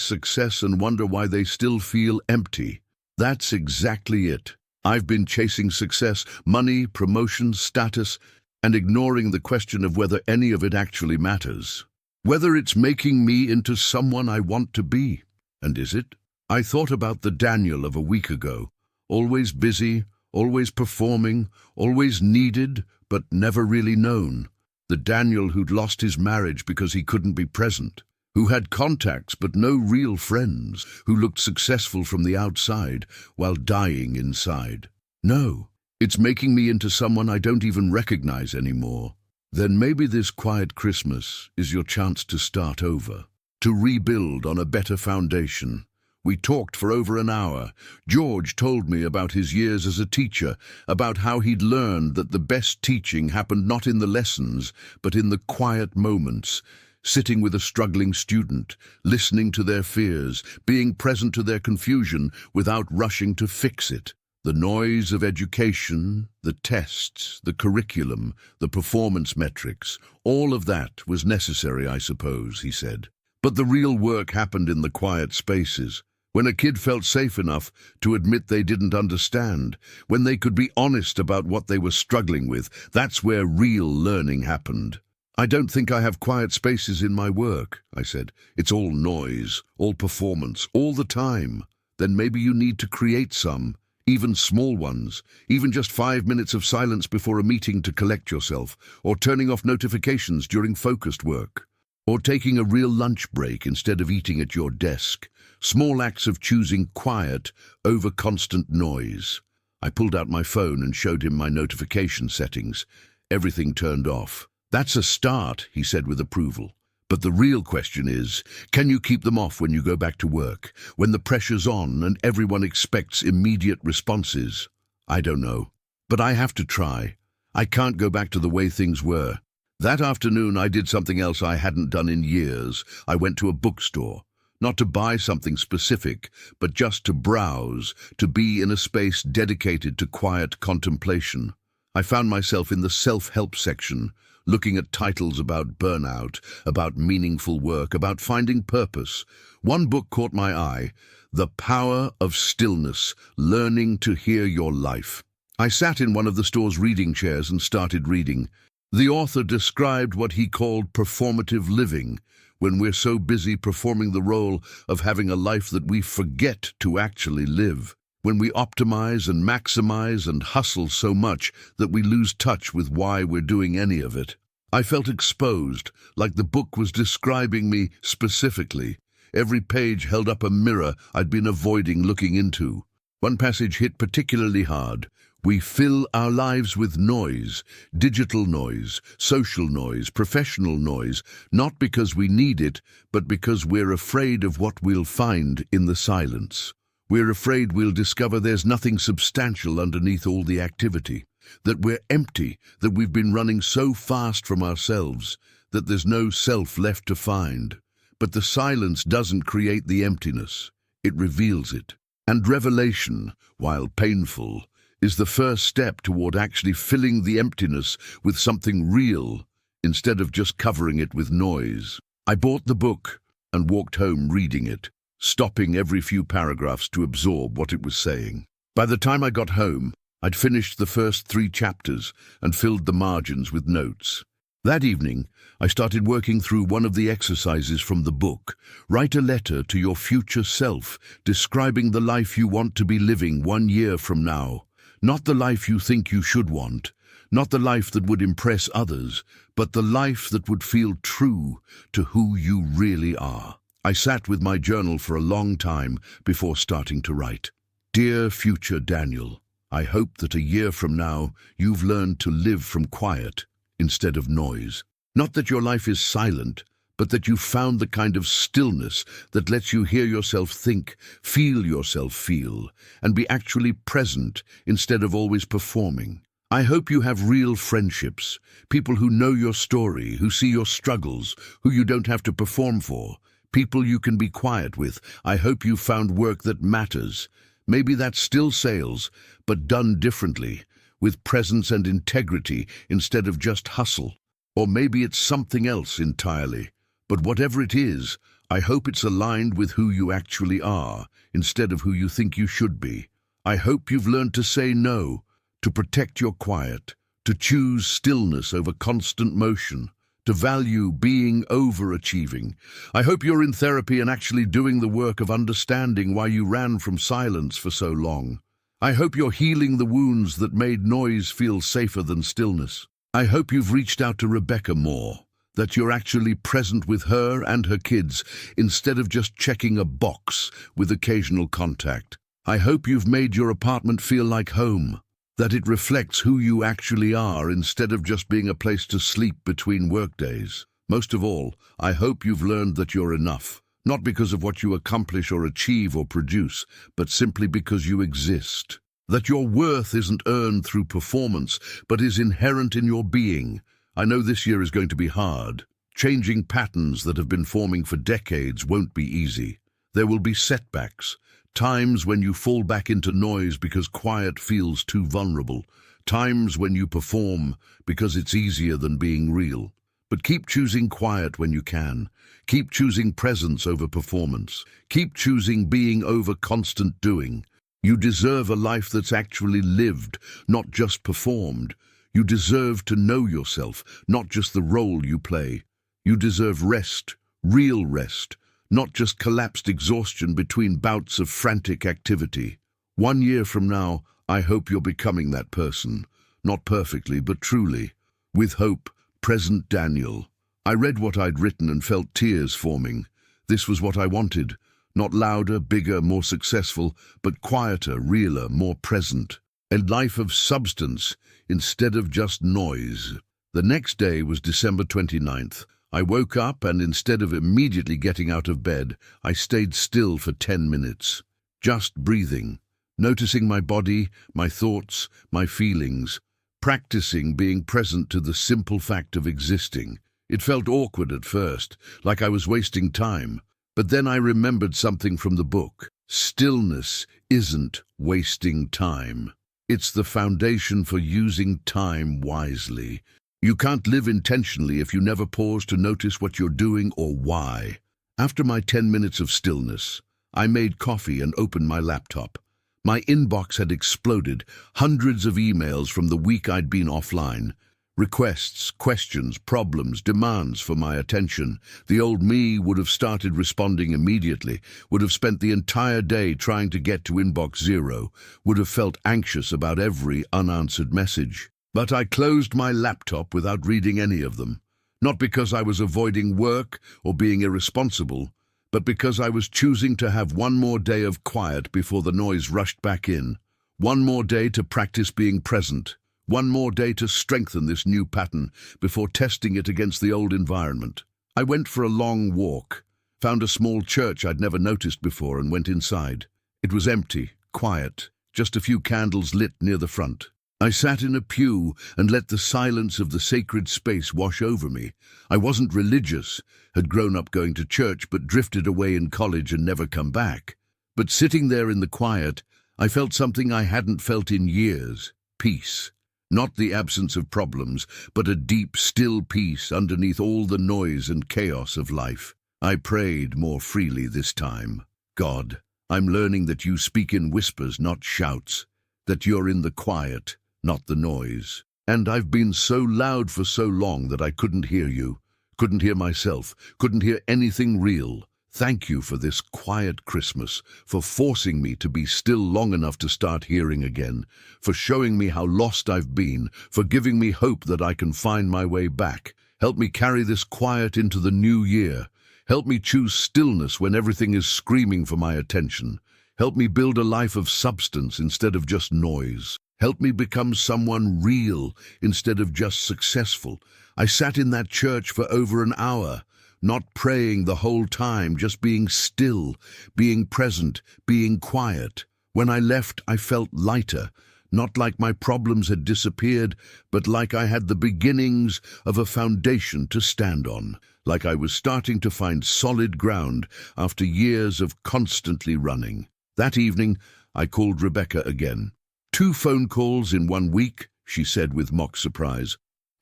success and wonder why they still feel empty. That's exactly it. I've been chasing success, money, promotion, status, and ignoring the question of whether any of it actually matters. Whether it's making me into someone I want to be. And is it? I thought about the Daniel of a week ago. Always busy, always performing, always needed, but never really known. The Daniel who'd lost his marriage because he couldn't be present. Who had contacts but no real friends. Who looked successful from the outside while dying inside. No, it's making me into someone I don't even recognize anymore. Then maybe this quiet Christmas is your chance to start over. To rebuild on a better foundation. We talked for over an hour. George told me about his years as a teacher, about how he'd learned that the best teaching happened not in the lessons, but in the quiet moments, sitting with a struggling student, listening to their fears, being present to their confusion without rushing to fix it. The noise of education, the tests, the curriculum, the performance metrics, all of that was necessary, I suppose, he said. But the real work happened in the quiet spaces. When a kid felt safe enough to admit they didn't understand, when they could be honest about what they were struggling with, that's where real learning happened. I don't think I have quiet spaces in my work, I said. It's all noise, all performance, all the time. Then maybe you need to create some, even small ones, even just 5 minutes of silence before a meeting to collect yourself, or turning off notifications during focused work, or taking a real lunch break instead of eating at your desk. Small acts of choosing quiet over constant noise. I pulled out my phone and showed him my notification settings. Everything turned off. That's a start, he said with approval. But the real question is, can you keep them off when you go back to work, when the pressure's on and everyone expects immediate responses? I don't know, but I have to try. I can't go back to the way things were. That afternoon I did something else I hadn't done in years. I went to a bookstore. Not to buy something specific, but just to browse, to be in a space dedicated to quiet contemplation. I found myself in the self-help section, looking at titles about burnout, about meaningful work, about finding purpose. One book caught my eye, The Power of Stillness, Learning to Hear Your Life. I sat in one of the store's reading chairs and started reading. The author described what he called performative living, when we're so busy performing the role of having a life that we forget to actually live, when we optimize and maximize and hustle so much that we lose touch with why we're doing any of it. I felt exposed, like the book was describing me specifically. Every page held up a mirror I'd been avoiding looking into. One passage hit particularly hard. We fill our lives with noise, digital noise, social noise, professional noise, not because we need it, but because we're afraid of what we'll find in the silence. We're afraid we'll discover there's nothing substantial underneath all the activity, that we're empty, that we've been running so fast from ourselves, that there's no self left to find. But the silence doesn't create the emptiness, it reveals it. And revelation, while painful, is the first step toward actually filling the emptiness with something real, instead of just covering it with noise. I bought the book and walked home reading it, stopping every few paragraphs to absorb what it was saying. By the time I got home, I'd finished the first 3 chapters and filled the margins with notes. That evening, I started working through one of the exercises from the book. Write a letter to your future self, describing the life you want to be living 1 year from now. Not the life you think you should want, not the life that would impress others, but the life that would feel true to who you really are. I sat with my journal for a long time before starting to write. Dear future Daniel, I hope that a year from now you've learned to live from quiet instead of noise. Not that your life is silent, but that you found the kind of stillness that lets you hear yourself think, feel yourself feel, and be actually present instead of always performing. I hope you have real friendships, people who know your story, who see your struggles, who you don't have to perform for, people you can be quiet with. I hope you found work that matters. Maybe that's still sales, but done differently, with presence and integrity instead of just hustle. Or maybe it's something else entirely. But whatever it is, I hope it's aligned with who you actually are, instead of who you think you should be. I hope you've learned to say no, to protect your quiet, to choose stillness over constant motion, to value being over achieving. I hope you're in therapy and actually doing the work of understanding why you ran from silence for so long. I hope you're healing the wounds that made noise feel safer than stillness. I hope you've reached out to Rebecca more, that you're actually present with her and her kids instead of just checking a box with occasional contact. I hope you've made your apartment feel like home, that it reflects who you actually are instead of just being a place to sleep between workdays. Most of all, I hope you've learned that you're enough, not because of what you accomplish or achieve or produce, but simply because you exist. That your worth isn't earned through performance, but is inherent in your being. I know this year is going to be hard. Changing patterns that have been forming for decades won't be easy. There will be setbacks. Times when you fall back into noise because quiet feels too vulnerable. Times when you perform because it's easier than being real. But keep choosing quiet when you can. Keep choosing presence over performance. Keep choosing being over constant doing. You deserve a life that's actually lived, not just performed. You deserve to know yourself, not just the role you play. You deserve rest, real rest, not just collapsed exhaustion between bouts of frantic activity. 1 year from now, I hope you're becoming that person. Not perfectly, but truly. With hope, present Daniel. I read what I'd written and felt tears forming. This was what I wanted. Not louder, bigger, more successful, but quieter, realer, more present. A life of substance instead of just noise. The next day was December 29th. I woke up and instead of immediately getting out of bed, I stayed still for 10 minutes. Just breathing, noticing my body, my thoughts, my feelings, practicing being present to the simple fact of existing. It felt awkward at first, like I was wasting time. But then I remembered something from the book. Stillness isn't wasting time. It's the foundation for using time wisely. You can't live intentionally if you never pause to notice what you're doing or why. After my 10 minutes of stillness, I made coffee and opened my laptop. My inbox had exploded, hundreds of emails from the week I'd been offline. Requests, questions, problems, demands for my attention. The old me would have started responding immediately, would have spent the entire day trying to get to inbox zero, would have felt anxious about every unanswered message. But I closed my laptop without reading any of them, not because I was avoiding work or being irresponsible, but because I was choosing to have one more day of quiet before the noise rushed back in, one more day to practice being present, one more day to strengthen this new pattern before testing it against the old environment. I went for a long walk, found a small church I'd never noticed before and went inside. It was empty, quiet, just a few candles lit near the front. I sat in a pew and let the silence of the sacred space wash over me. I wasn't religious, had grown up going to church but drifted away in college and never come back. But sitting there in the quiet, I felt something I hadn't felt in years. Peace. Not the absence of problems, but a deep, still peace underneath all the noise and chaos of life. I prayed more freely this time. God, I'm learning that you speak in whispers, not shouts. That you're in the quiet, not the noise. And I've been so loud for so long that I couldn't hear you, couldn't hear myself, couldn't hear anything real. Thank you for this quiet Christmas, for forcing me to be still long enough to start hearing again, for showing me how lost I've been, for giving me hope that I can find my way back. Help me carry this quiet into the new year. Help me choose stillness when everything is screaming for my attention. Help me build a life of substance instead of just noise. Help me become someone real instead of just successful. I sat in that church for over an hour, not praying the whole time, just being still, being present, being quiet. When I left, I felt lighter, not like my problems had disappeared, but like I had the beginnings of a foundation to stand on, like I was starting to find solid ground after years of constantly running. That evening, I called Rebecca again. 2 phone calls in 1 week, she said with mock surprise.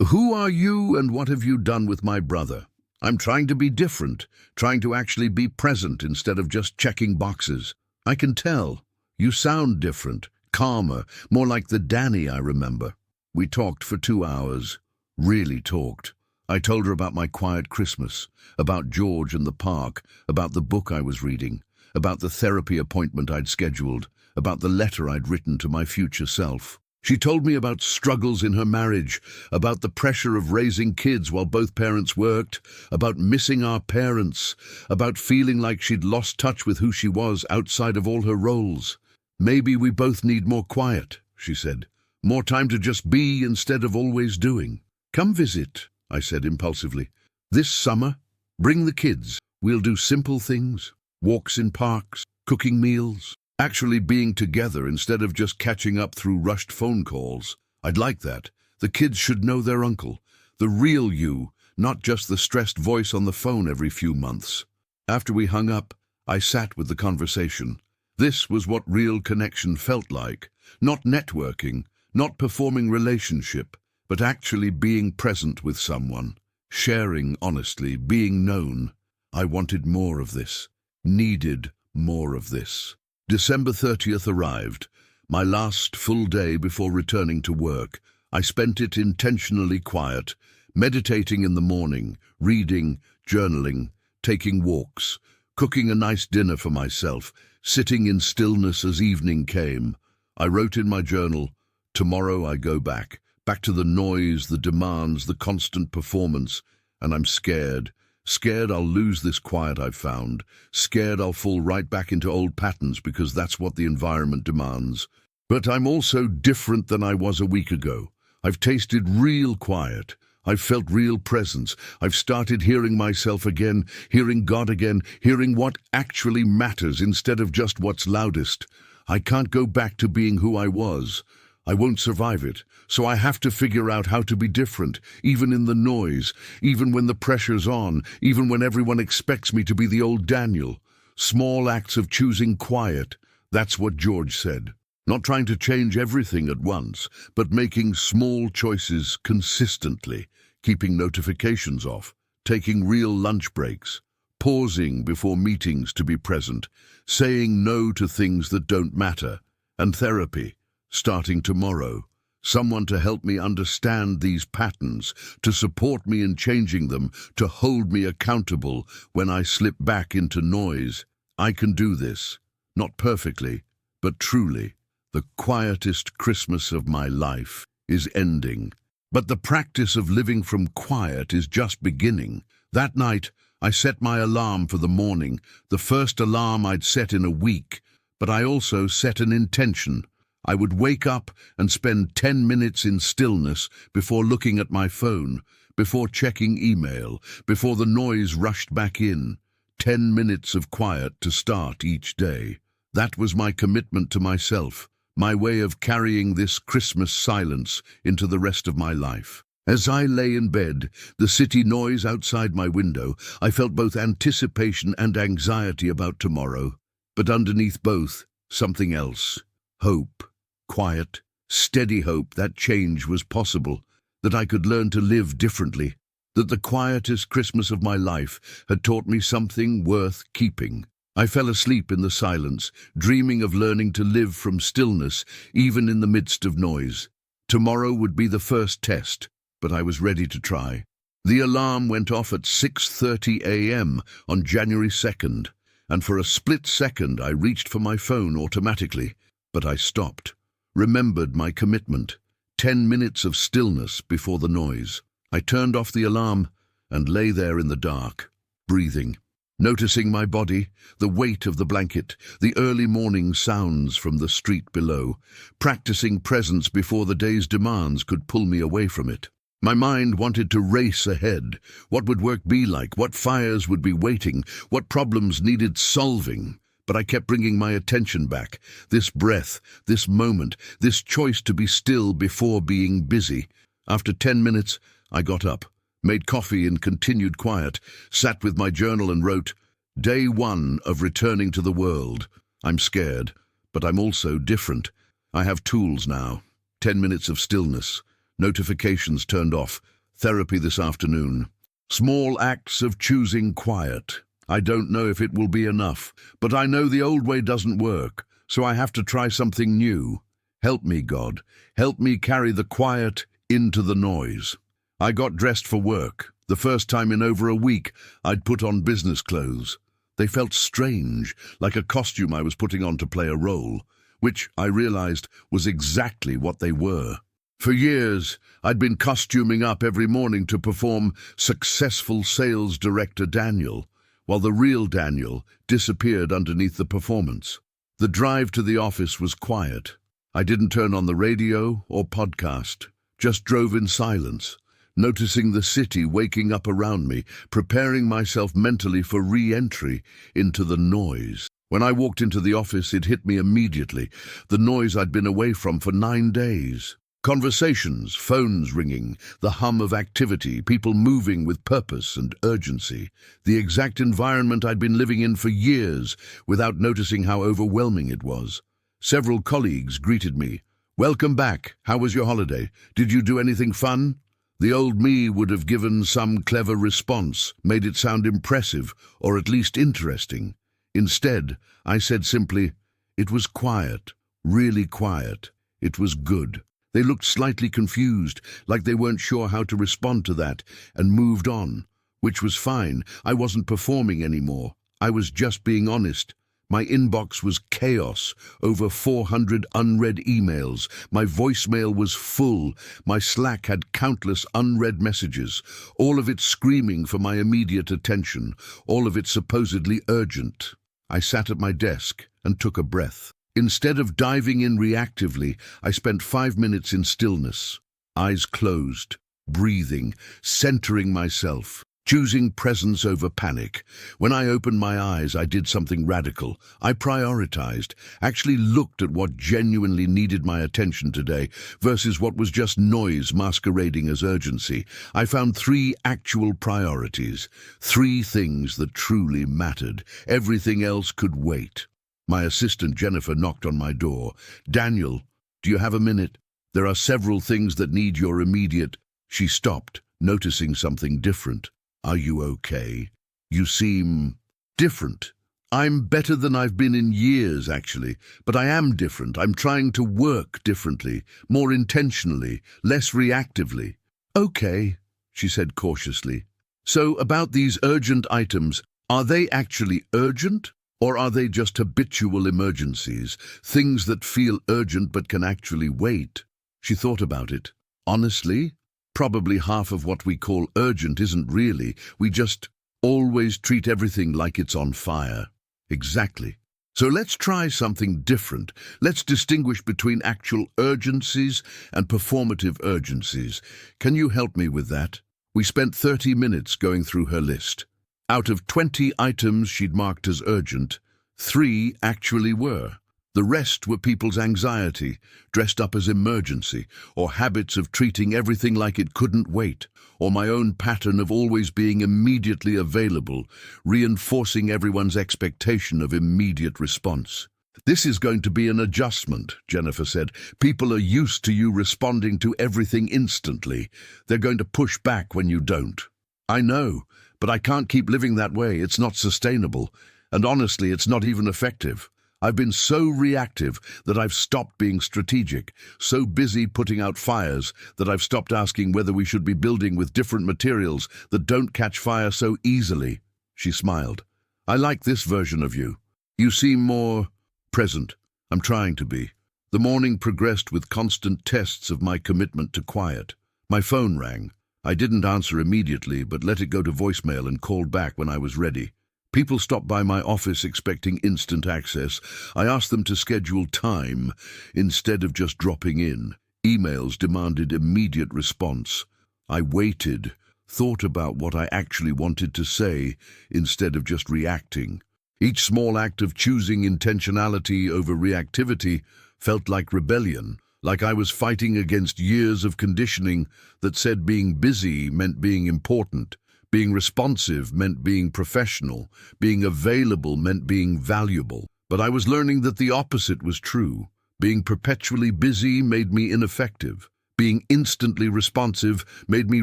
Who are you and what have you done with my brother? I'm trying to be different, trying to actually be present instead of just checking boxes. I can tell. You sound different, calmer, more like the Danny I remember. We talked for 2 hours. Really talked. I told her about my quiet Christmas, about George and the park, about the book I was reading, about the therapy appointment I'd scheduled, about the letter I'd written to my future self. She told me about struggles in her marriage, about the pressure of raising kids while both parents worked, about missing our parents, about feeling like she'd lost touch with who she was outside of all her roles. Maybe we both need more quiet, she said. More time to just be instead of always doing. Come visit, I said impulsively. This summer, bring the kids. We'll do simple things, walks in parks, cooking meals, actually being together instead of just catching up through rushed phone calls. I'd like that. The kids should know their uncle, the real you, not just the stressed voice on the phone every few months. After we hung up, I sat with the conversation. This was what real connection felt like. Not networking, not performing relationship, but actually being present with someone, sharing honestly, being known. I wanted more of this, needed more of this. December 30th arrived, my last full day before returning to work. I spent it intentionally quiet, meditating in the morning, reading, journaling, taking walks, cooking a nice dinner for myself, sitting in stillness as evening came. I wrote in my journal, tomorrow I go back to the noise, the demands, the constant performance, and I'm scared. Scared I'll lose this quiet I've found. Scared I'll fall right back into old patterns because that's what the environment demands. But I'm also different than I was a week ago. I've tasted real quiet. I've felt real presence. I've started hearing myself again, hearing God again, hearing what actually matters instead of just what's loudest. I can't go back to being who I was. I won't survive it, so I have to figure out how to be different, even in the noise, even when the pressure's on, even when everyone expects me to be the old Daniel. Small acts of choosing quiet, that's what George said. Not trying to change everything at once, but making small choices consistently, keeping notifications off, taking real lunch breaks, pausing before meetings to be present, saying no to things that don't matter, and therapy. Starting tomorrow, someone to help me understand these patterns, to support me in changing them, to hold me accountable when I slip back into noise. I can do this, not perfectly, but truly. The quietest Christmas of my life is ending, but the practice of living from quiet is just beginning. That night, I set my alarm for the morning, the first alarm I'd set in a week, but I also set an intention. I would wake up and spend 10 minutes in stillness before looking at my phone, before checking email, before the noise rushed back in. 10 minutes of quiet to start each day. That was my commitment to myself, my way of carrying this Christmas silence into the rest of my life. As I lay in bed, the city noise outside my window, I felt both anticipation and anxiety about tomorrow. But underneath both, something else. Hope. Quiet, steady hope that change was possible, that I could learn to live differently, that the quietest Christmas of my life had taught me something worth keeping. I fell asleep in the silence, dreaming of learning to live from stillness, even in the midst of noise. Tomorrow would be the first test, but I was ready to try. The alarm went off at 6:30 a.m. on January 2nd, and for a split second I reached for my phone automatically, but I stopped. Remembered my commitment, 10 minutes of stillness before the noise. I turned off the alarm and lay there in the dark, breathing, noticing my body, the weight of the blanket, the early morning sounds from the street below, practicing presence before the day's demands could pull me away from it. My mind wanted to race ahead. What would work be like? What fires would be waiting? What problems needed solving? But I kept bringing my attention back. This breath, this moment, this choice to be still before being busy. After 10 minutes, I got up, made coffee and continued quiet, sat with my journal and wrote, "Day 1 of returning to the world. I'm scared, but I'm also different. I have tools now. 10 minutes of stillness. Notifications turned off. Therapy this afternoon. Small acts of choosing quiet. I don't know if it will be enough, but I know the old way doesn't work, so I have to try something new. Help me, God. Help me carry the quiet into the noise." I got dressed for work. The first time in over a week, I'd put on business clothes. They felt strange, like a costume I was putting on to play a role, which I realized was exactly what they were. For years, I'd been costuming up every morning to perform successful sales director Daniel, while the real Daniel disappeared underneath the performance. The drive to the office was quiet. I didn't turn on the radio or podcast, just drove in silence, noticing the city waking up around me, preparing myself mentally for re-entry into the noise. When I walked into the office, it hit me immediately, the noise I'd been away from for 9 days. Conversations, phones ringing, the hum of activity, people moving with purpose and urgency. The exact environment I'd been living in for years without noticing how overwhelming it was. Several colleagues greeted me. "Welcome back. How was your holiday? Did you do anything fun?" The old me would have given some clever response, made it sound impressive, or at least interesting. Instead, I said simply, "It was quiet, really quiet. It was good." They looked slightly confused, like they weren't sure how to respond to that, and moved on, which was fine. I wasn't performing anymore. I was just being honest. My inbox was chaos, over 400 unread emails. My voicemail was full. My Slack had countless unread messages, all of it screaming for my immediate attention, all of it supposedly urgent. I sat at my desk and took a breath. Instead of diving in reactively, I spent 5 minutes in stillness, eyes closed, breathing, centering myself, choosing presence over panic. When I opened my eyes, I did something radical. I prioritized, actually looked at what genuinely needed my attention today versus what was just noise masquerading as urgency. I found 3 actual priorities, 3 things that truly mattered. Everything else could wait. My assistant Jennifer knocked on my door. "Daniel, do you have a minute? There are several things that need your immediate—" She stopped, noticing something different. "Are you okay? You seem different." "I'm better than I've been in years, actually, but I am different. I'm trying to work differently, more intentionally, less reactively." "Okay," she said cautiously. "So about these urgent items, are they actually urgent? Or are they just habitual emergencies, things that feel urgent but can actually wait?" She thought about it. "Honestly, probably half of what we call urgent isn't really. We just always treat everything like it's on fire." "Exactly. So let's try something different. Let's distinguish between actual urgencies and performative urgencies. Can you help me with that?" We spent 30 minutes going through her list. Out of 20 items she'd marked as urgent, 3 actually were. The rest were people's anxiety, dressed up as emergency, or habits of treating everything like it couldn't wait, or my own pattern of always being immediately available, reinforcing everyone's expectation of immediate response. "This is going to be an adjustment," Jennifer said. "People are used to you responding to everything instantly. They're going to push back when you don't." "I know. But I can't keep living that way. It's not sustainable. And honestly, it's not even effective. I've been so reactive that I've stopped being strategic, so busy putting out fires that I've stopped asking whether we should be building with different materials that don't catch fire so easily." She smiled. "I like this version of you. You seem more present." "I'm trying to be." The morning progressed with constant tests of my commitment to quiet. My phone rang. I didn't answer immediately, but let it go to voicemail and called back when I was ready. People stopped by my office expecting instant access. I asked them to schedule time instead of just dropping in. Emails demanded immediate response. I waited, thought about what I actually wanted to say instead of just reacting. Each small act of choosing intentionality over reactivity felt like rebellion, like I was fighting against years of conditioning that said being busy meant being important, being responsive meant being professional, being available meant being valuable. But I was learning that the opposite was true. Being perpetually busy made me ineffective. Being instantly responsive made me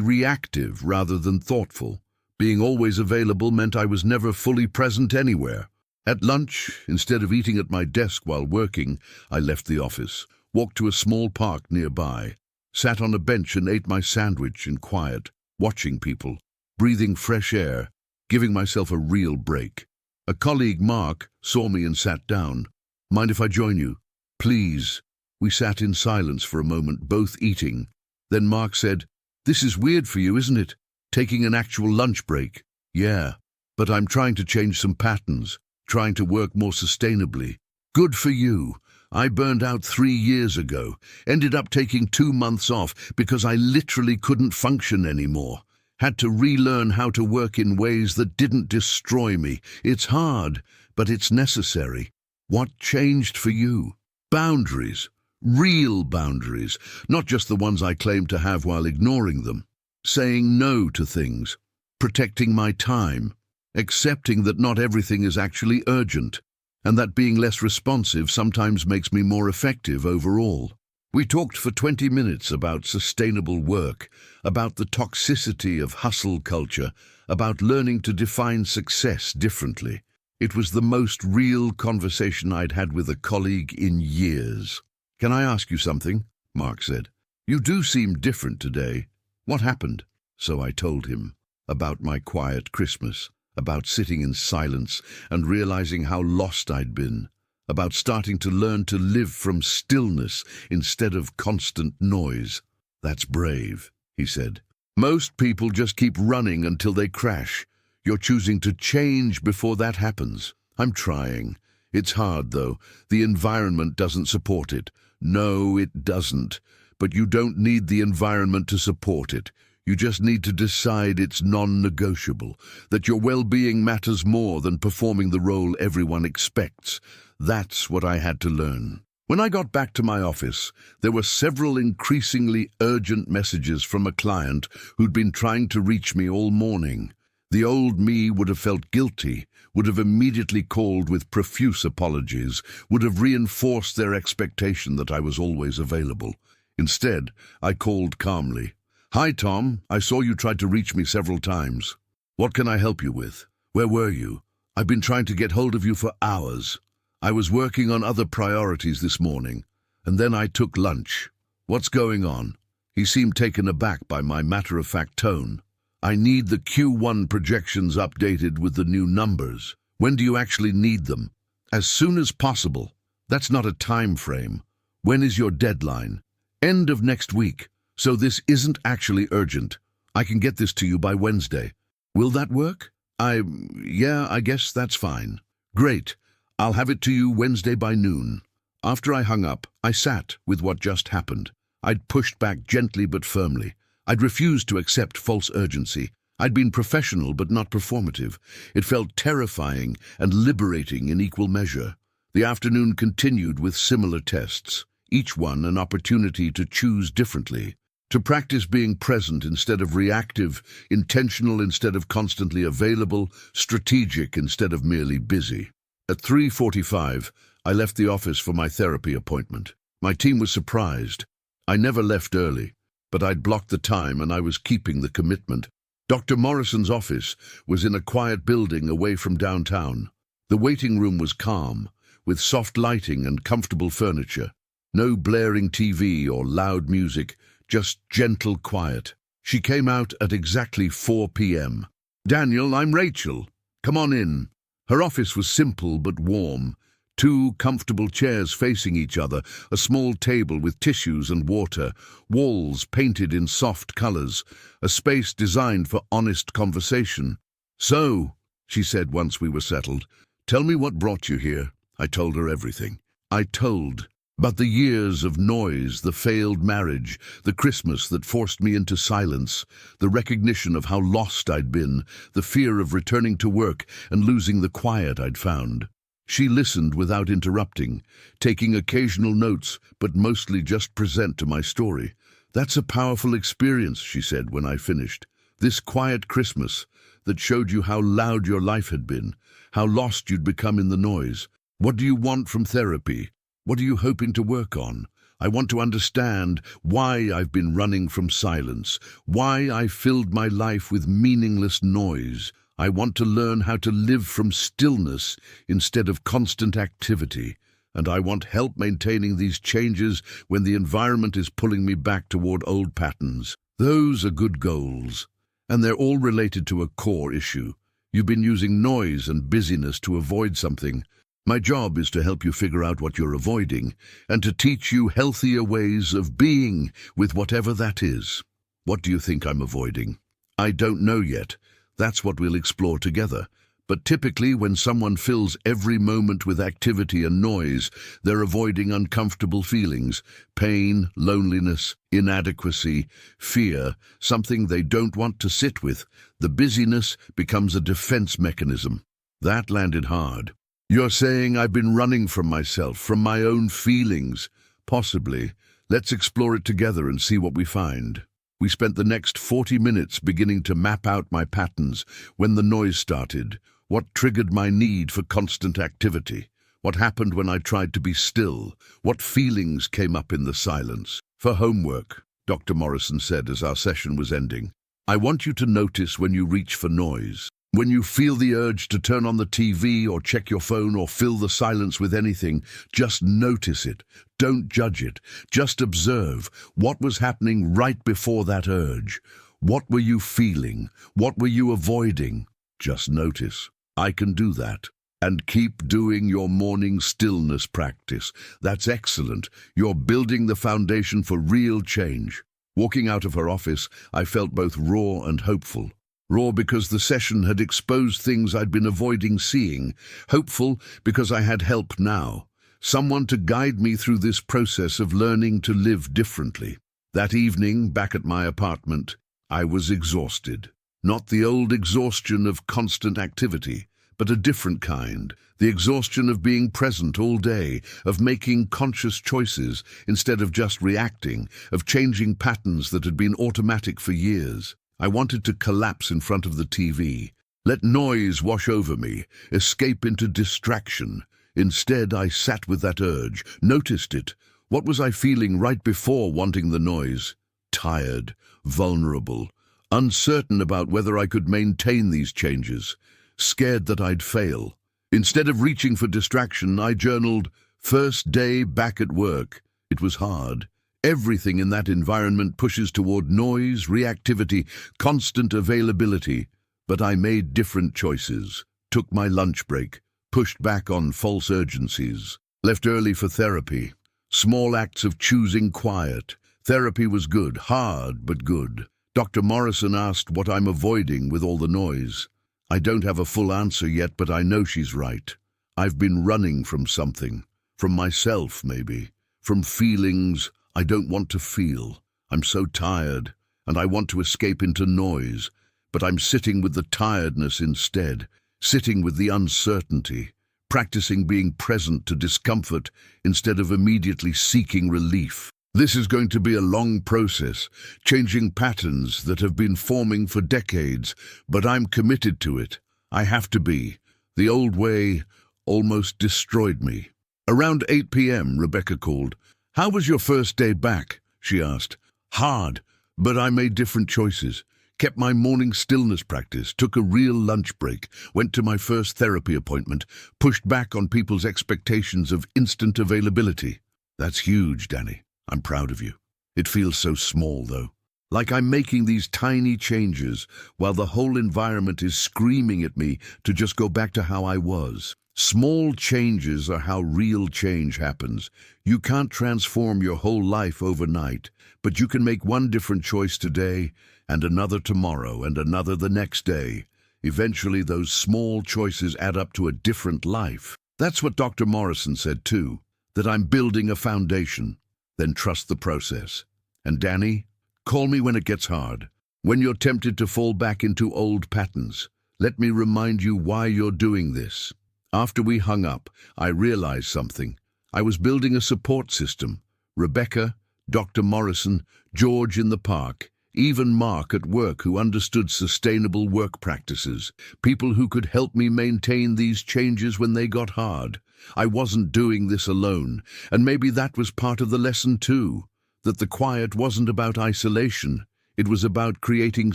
reactive rather than thoughtful. Being always available meant I was never fully present anywhere. At lunch, instead of eating at my desk while working, I left the office, walked to a small park nearby, sat on a bench and ate my sandwich in quiet, watching people, breathing fresh air, giving myself a real break. A colleague, Mark, saw me and sat down. "Mind if I join you?" "Please." We sat in silence for a moment, both eating. Then Mark said, "This is weird for you, isn't it? Taking an actual lunch break." "Yeah, but I'm trying to change some patterns, trying to work more sustainably." "Good for you. I burned out 3 years ago, ended up taking 2 months off because I literally couldn't function anymore. Had to relearn how to work in ways that didn't destroy me. It's hard, but it's necessary." "What changed for you?" "Boundaries. Real boundaries, not just the ones I claimed to have while ignoring them. Saying no to things, protecting my time, accepting that not everything is actually urgent, and that being less responsive sometimes makes me more effective overall." We talked for 20 minutes about sustainable work, about the toxicity of hustle culture, about learning to define success differently. It was the most real conversation I'd had with a colleague in years. "Can I ask you something?" Mark said. "You do seem different today. What happened?" So I told him about my quiet Christmas, about sitting in silence and realizing how lost I'd been, about starting to learn to live from stillness instead of constant noise. "That's brave," he said. "Most people just keep running until they crash. You're choosing to change before that happens." "I'm trying. It's hard, though. The environment doesn't support it." "No, it doesn't. But you don't need the environment to support it. You just need to decide it's non-negotiable, that your well-being matters more than performing the role everyone expects." That's what I had to learn. When I got back to my office, there were several increasingly urgent messages from a client who'd been trying to reach me all morning. The old me would have felt guilty, would have immediately called with profuse apologies, would have reinforced their expectation that I was always available. Instead, I called calmly. "Hi, Tom. I saw you tried to reach me several times. What can I help you with? Where were you? I've been trying to get hold of you for hours. I was working on other priorities this morning, and then I took lunch. What's going on?" He seemed taken aback by my matter-of-fact tone. "I need the Q1 projections updated with the new numbers. When do you actually need them?" "As soon as possible." "That's not a time frame. When is your deadline?" "End of next week. So this isn't actually urgent. I can get this to you by Wednesday." "Will that work?" Yeah, I guess that's fine." "Great. I'll have it to you Wednesday by noon." After I hung up, I sat with what just happened. I'd pushed back gently but firmly. I'd refused to accept false urgency. I'd been professional but not performative. It felt terrifying and liberating in equal measure. The afternoon continued with similar tests, each one an opportunity to choose differently, to practice being present instead of reactive, intentional instead of constantly available, strategic instead of merely busy. At 3:45, I left the office for my therapy appointment. My team was surprised. I never left early, but I'd blocked the time and I was keeping the commitment. Dr. Morrison's office was in a quiet building away from downtown. The waiting room was calm, with soft lighting and comfortable furniture. No blaring TV or loud music, just gentle quiet. She came out at exactly 4 p.m. "Daniel, I'm Rachel. Come on in." Her office was simple but warm. 2 comfortable chairs facing each other, a small table with tissues and water, walls painted in soft colors, a space designed for honest conversation. "So," she said once we were settled, "tell me what brought you here." I told her everything. I told About the years of noise, the failed marriage, the Christmas that forced me into silence, the recognition of how lost I'd been, the fear of returning to work and losing the quiet I'd found. She listened without interrupting, taking occasional notes, but mostly just present to my story. "That's a powerful experience," she said when I finished. "This quiet Christmas that showed you how loud your life had been, how lost you'd become in the noise. What do you want from therapy? What are you hoping to work on? I want to understand why I've been running from silence, why I filled my life with meaningless noise. I want to learn how to live from stillness instead of constant activity. And I want help maintaining these changes when the environment is pulling me back toward old patterns." Those are good goals, and they're all related to a core issue. You've been using noise and busyness to avoid something. My job is to help you figure out what you're avoiding and to teach you healthier ways of being with whatever that is. What do you think I'm avoiding? I don't know yet. That's what we'll explore together. But typically, when someone fills every moment with activity and noise, they're avoiding uncomfortable feelings, pain, loneliness, inadequacy, fear, something they don't want to sit with. The busyness becomes a defense mechanism. That landed hard. You're saying I've been running from myself, from my own feelings? Possibly. Let's explore it together and see what we find. We spent the next 40 minutes beginning to map out my patterns when the noise started. What triggered my need for constant activity? What happened when I tried to be still? What feelings came up in the silence? "For homework," Dr. Morrison said as our session was ending, "I want you to notice when you reach for noise. When you feel the urge to turn on the TV or check your phone or fill the silence with anything, just notice it. Don't judge it. Just observe what was happening right before that urge. What were you feeling? What were you avoiding? Just notice. I can do that. And keep doing your morning stillness practice. That's excellent. You're building the foundation for real change." Walking out of her office, I felt both raw and hopeful. Raw because the session had exposed things I'd been avoiding seeing. Hopeful because I had help now. Someone to guide me through this process of learning to live differently. That evening, back at my apartment, I was exhausted. Not the old exhaustion of constant activity, but a different kind. The exhaustion of being present all day, of making conscious choices instead of just reacting, of changing patterns that had been automatic for years. I wanted to collapse in front of the TV, let noise wash over me, escape into distraction. Instead, I sat with that urge, noticed it. What was I feeling right before wanting the noise? Tired, vulnerable, uncertain about whether I could maintain these changes, scared that I'd fail. Instead of reaching for distraction, I journaled, "First day back at work." It was hard. Everything in that environment pushes toward noise, reactivity, constant availability. But I made different choices, took my lunch break, pushed back on false urgencies, left early for therapy. Small acts of choosing quiet. Therapy was good, hard but good. Dr. Morrison asked what I'm avoiding with all the noise. I don't have a full answer yet, but I know she's right. I've been running from something. From myself, maybe. From feelings I don't want to feel. I'm so tired, and I want to escape into noise, but I'm sitting with the tiredness instead, sitting with the uncertainty, practicing being present to discomfort instead of immediately seeking relief. This is going to be a long process, changing patterns that have been forming for decades, but I'm committed to it. I have to be. The old way almost destroyed me. Around 8 p.m., Rebecca called. "How was your first day back?" she asked. "Hard, but I made different choices. Kept my morning stillness practice, took a real lunch break, went to my first therapy appointment, pushed back on people's expectations of instant availability." That's huge, Danny. I'm proud of you. It feels so small, though. Like I'm making these tiny changes while the whole environment is screaming at me to just go back to how I was. Small changes are how real change happens. You can't transform your whole life overnight, but you can make one different choice today and another tomorrow and another the next day. Eventually, those small choices add up to a different life. That's what Dr. Morrison said too. that I'm building a foundation. Then trust the process. And Danny, call me when it gets hard. When you're tempted to fall back into old patterns, let me remind you why you're doing this. After we hung up, I realized something. I was building a support system. Rebecca, Dr. Morrison, George in the park, even Mark at work, who understood sustainable work practices. People who could help me maintain these changes when they got hard. I wasn't doing this alone, and maybe that was part of the lesson too, that the quiet wasn't about isolation. It was about creating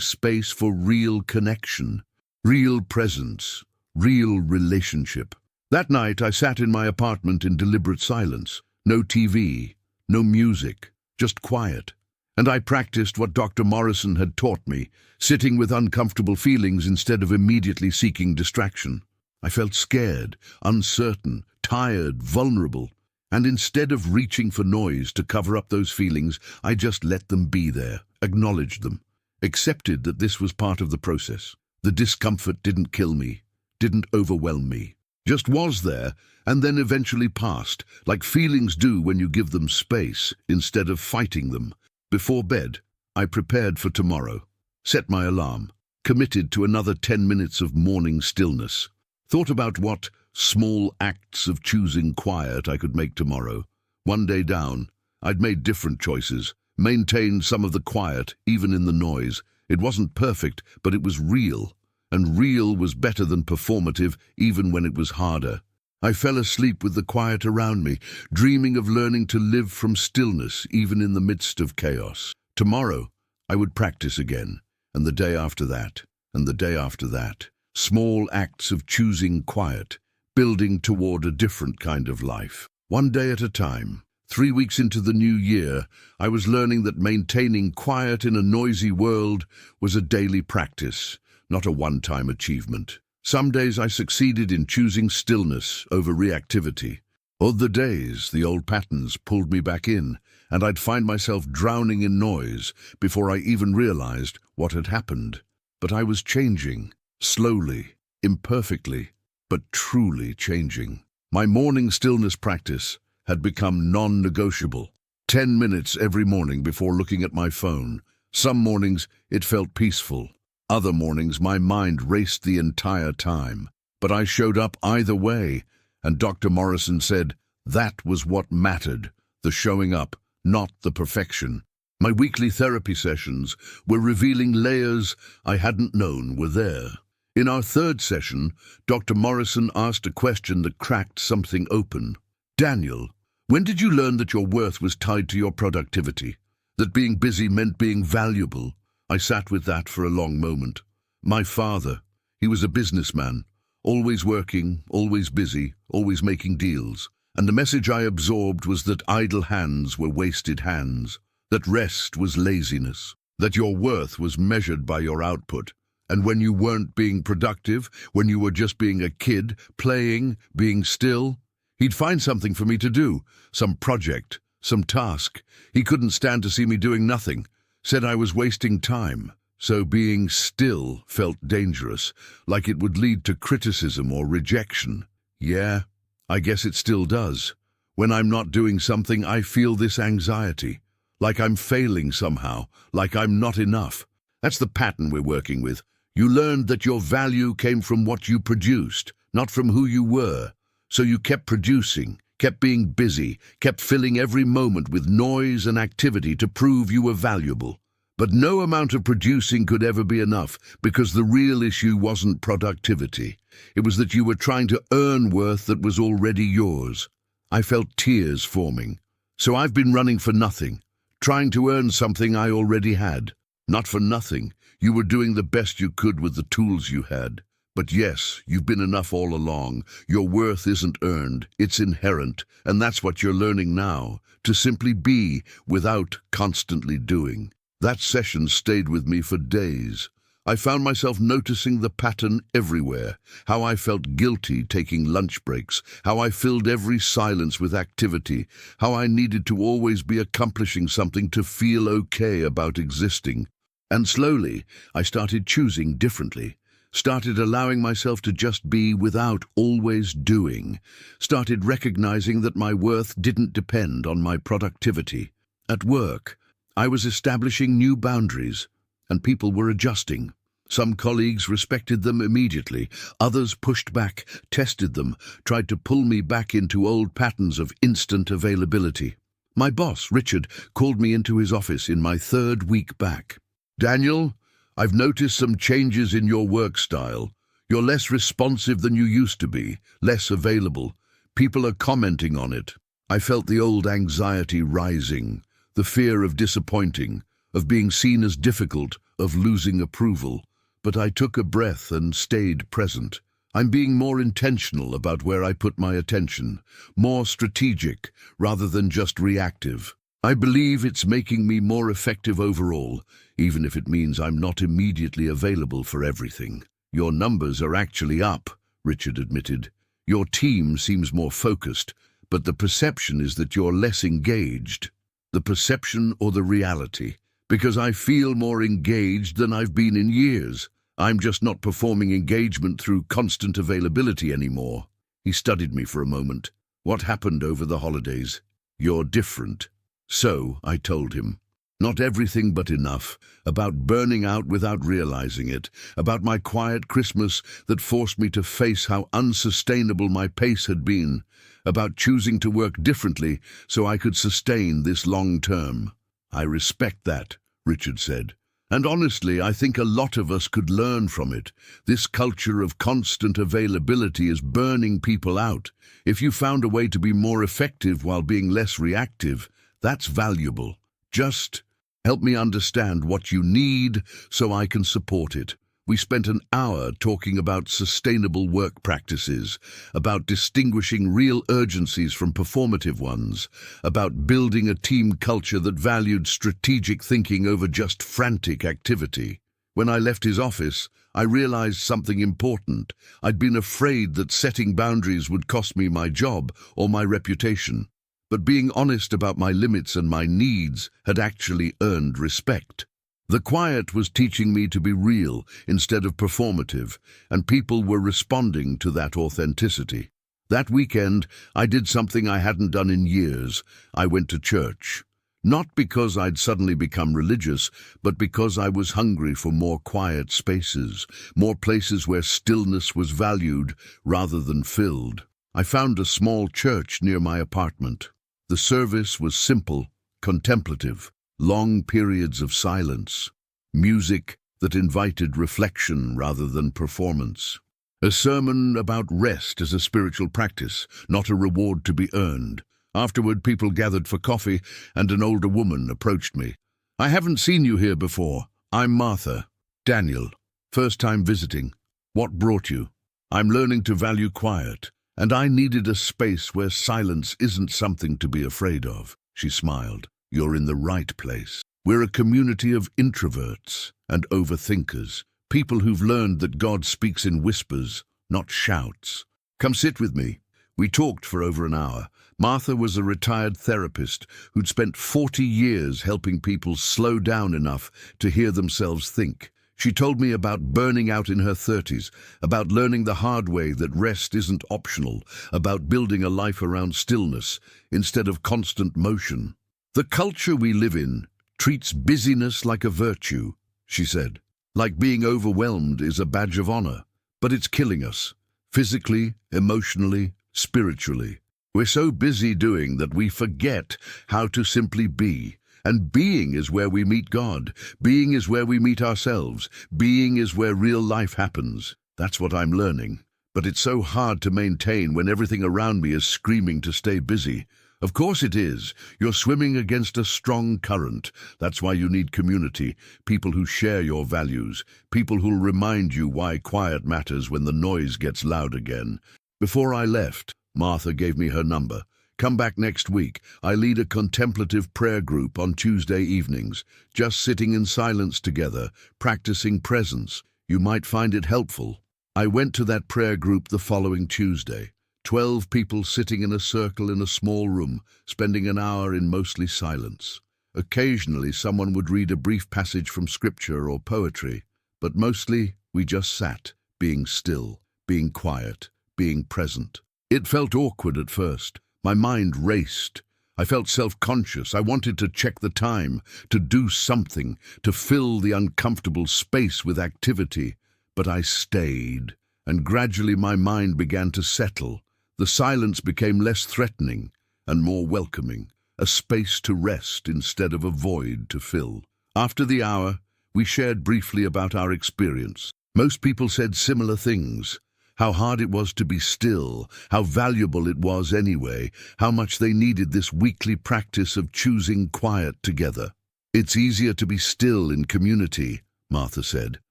space for real connection, real presence, real relationship. That night I sat in my apartment in deliberate silence. No TV, no music, just quiet. And I practiced what Dr. Morrison had taught me, sitting with uncomfortable feelings instead of immediately seeking distraction. I felt scared, uncertain, tired, vulnerable. And instead of reaching for noise to cover up those feelings, I just let them be there, acknowledged them, accepted that this was part of the process. The discomfort didn't kill me, didn't overwhelm me, just was there and then eventually passed, like feelings do when you give them space instead of fighting them. Before bed, I prepared for tomorrow, set my alarm, committed to another 10 minutes of morning stillness, thought about what small acts of choosing quiet I could make tomorrow. One day down, I'd made different choices, maintained some of the quiet, even in the noise. It wasn't perfect, but it was real, and real was better than performative, even when it was harder. I fell asleep with the quiet around me, dreaming of learning to live from stillness, even in the midst of chaos. Tomorrow, I would practice again, and the day after that, and the day after that. Small acts of choosing quiet, building toward a different kind of life. One day at a time. 3 weeks into the new year, I was learning that maintaining quiet in a noisy world was a daily practice, not a one-time achievement. Some days I succeeded in choosing stillness over reactivity. Other days, the old patterns pulled me back in, and I'd find myself drowning in noise before I even realized what had happened. But I was changing, slowly, imperfectly, but truly changing. My morning stillness practice had become non-negotiable. 10 minutes every morning before looking at my phone. Some mornings it felt peaceful. Other mornings my mind raced the entire time. But I showed up either way, and Dr. Morrison said that was what mattered, the showing up, not the perfection. My weekly therapy sessions were revealing layers I hadn't known were there. In our third session, Dr. Morrison asked a question that cracked something open. Daniel, when did you learn that your worth was tied to your productivity? That being busy meant being valuable? I sat with that for a long moment. My father, he was a businessman, always working, always busy, always making deals. And the message I absorbed was that idle hands were wasted hands, that rest was laziness, that your worth was measured by your output. And when you weren't being productive, when you were just being a kid, playing, being still, he'd find something for me to do, some project, some task. He couldn't stand to see me doing nothing, said I was wasting time. So being still felt dangerous, like it would lead to criticism or rejection. Yeah, I guess it still does. When I'm not doing something, I feel this anxiety, like I'm failing somehow, like I'm not enough. That's the pattern we're working with. You learned that your value came from what you produced, not from who you were. So you kept producing, kept being busy, kept filling every moment with noise and activity to prove you were valuable. But no amount of producing could ever be enough, because the real issue wasn't productivity. It was that you were trying to earn worth that was already yours. I felt tears forming. So I've been running for nothing, trying to earn something I already had. Not for nothing. You were doing the best you could with the tools you had. But yes, you've been enough all along. Your worth isn't earned, it's inherent, and that's what you're learning now, to simply be without constantly doing. That session stayed with me for days. I found myself noticing the pattern everywhere, how I felt guilty taking lunch breaks, how I filled every silence with activity, how I needed to always be accomplishing something to feel okay about existing. And slowly, I started choosing differently. Started allowing myself to just be without always doing. Started recognizing that my worth didn't depend on my productivity. At work, I was establishing new boundaries, and people were adjusting. Some colleagues respected them immediately. Others pushed back, tested them, tried to pull me back into old patterns of instant availability. My boss, Richard, called me into his office in my 3rd week back. "Daniel, I've noticed some changes in your work style. You're less responsive than you used to be, less available. People are commenting on it." I felt the old anxiety rising, the fear of disappointing, of being seen as difficult, of losing approval. But I took a breath and stayed present. I'm being more intentional about where I put my attention, more strategic rather than just reactive. I believe it's making me more effective overall, even if it means I'm not immediately available for everything. "Your numbers are actually up," Richard admitted. "Your team seems more focused, but the perception is that you're less engaged." The perception or the reality? Because I feel more engaged than I've been in years. I'm just not performing engagement through constant availability anymore. He studied me for a moment. "What happened over the holidays?" "You're different." "So," I told him. Not everything but enough, about burning out without realizing it, about my quiet Christmas that forced me to face how unsustainable my pace had been, about choosing to work differently so I could sustain this long term. "I respect that," Richard said. "And honestly, I think a lot of us could learn from it. This culture of constant availability is burning people out. If you found a way to be more effective while being less reactive, that's valuable. Just help me understand what you need so I can support it." We spent an hour talking about sustainable work practices, about distinguishing real urgencies from performative ones, about building a team culture that valued strategic thinking over just frantic activity. When I left his office, I realized something important. I'd been afraid that setting boundaries would cost me my job or my reputation. But being honest about my limits and my needs had actually earned respect. The quiet was teaching me to be real instead of performative, and people were responding to that authenticity. That weekend, I did something I hadn't done in years. I went to church. Not because I'd suddenly become religious, but because I was hungry for more quiet spaces, more places where stillness was valued rather than filled. I found a small church near my apartment. The service was simple, contemplative. Long periods of silence, music that invited reflection rather than performance. A sermon about rest as a spiritual practice, not a reward to be earned. Afterward, people gathered for coffee, and an older woman approached me. "I haven't seen you here before. I'm Martha." "Daniel. First time visiting. What brought you?" "I'm learning to value quiet, and I needed a space where silence isn't something to be afraid of." She smiled. "You're in the right place. We're a community of introverts and overthinkers, people who've learned that God speaks in whispers, not shouts. Come sit with me." We talked for over an hour. Martha was a retired therapist who'd spent 40 years helping people slow down enough to hear themselves think. She told me about burning out in her 30s, about learning the hard way that rest isn't optional, about building a life around stillness instead of constant motion. "The culture we live in treats busyness like a virtue," she said. "Like being overwhelmed is a badge of honor. But it's killing us, physically, emotionally, spiritually. We're so busy doing that we forget how to simply be. And being is where we meet God. Being is where we meet ourselves. Being is where real life happens." That's what I'm learning. But it's so hard to maintain when everything around me is screaming to stay busy. Of course it is. You're swimming against a strong current. That's why you need community, people who share your values, people who'll remind you why quiet matters when the noise gets loud again. Before I left, Martha gave me her number. "Come back next week. I lead a contemplative prayer group on Tuesday evenings, just sitting in silence together, practicing presence. You might find it helpful." I went to that prayer group the following Tuesday. 12 people sitting in a circle in a small room, spending an hour in mostly silence. Occasionally someone would read a brief passage from scripture or poetry, but mostly we just sat, being still, being quiet, being present. It felt awkward at first. My mind raced. I felt self-conscious. I wanted to check the time, to do something, to fill the uncomfortable space with activity. But I stayed, and gradually my mind began to settle. The silence became less threatening and more welcoming, a space to rest instead of a void to fill. After the hour, we shared briefly about our experience. Most people said similar things. How hard it was to be still, how valuable it was anyway, how much they needed this weekly practice of choosing quiet together. It's easier to be still in community, Martha said,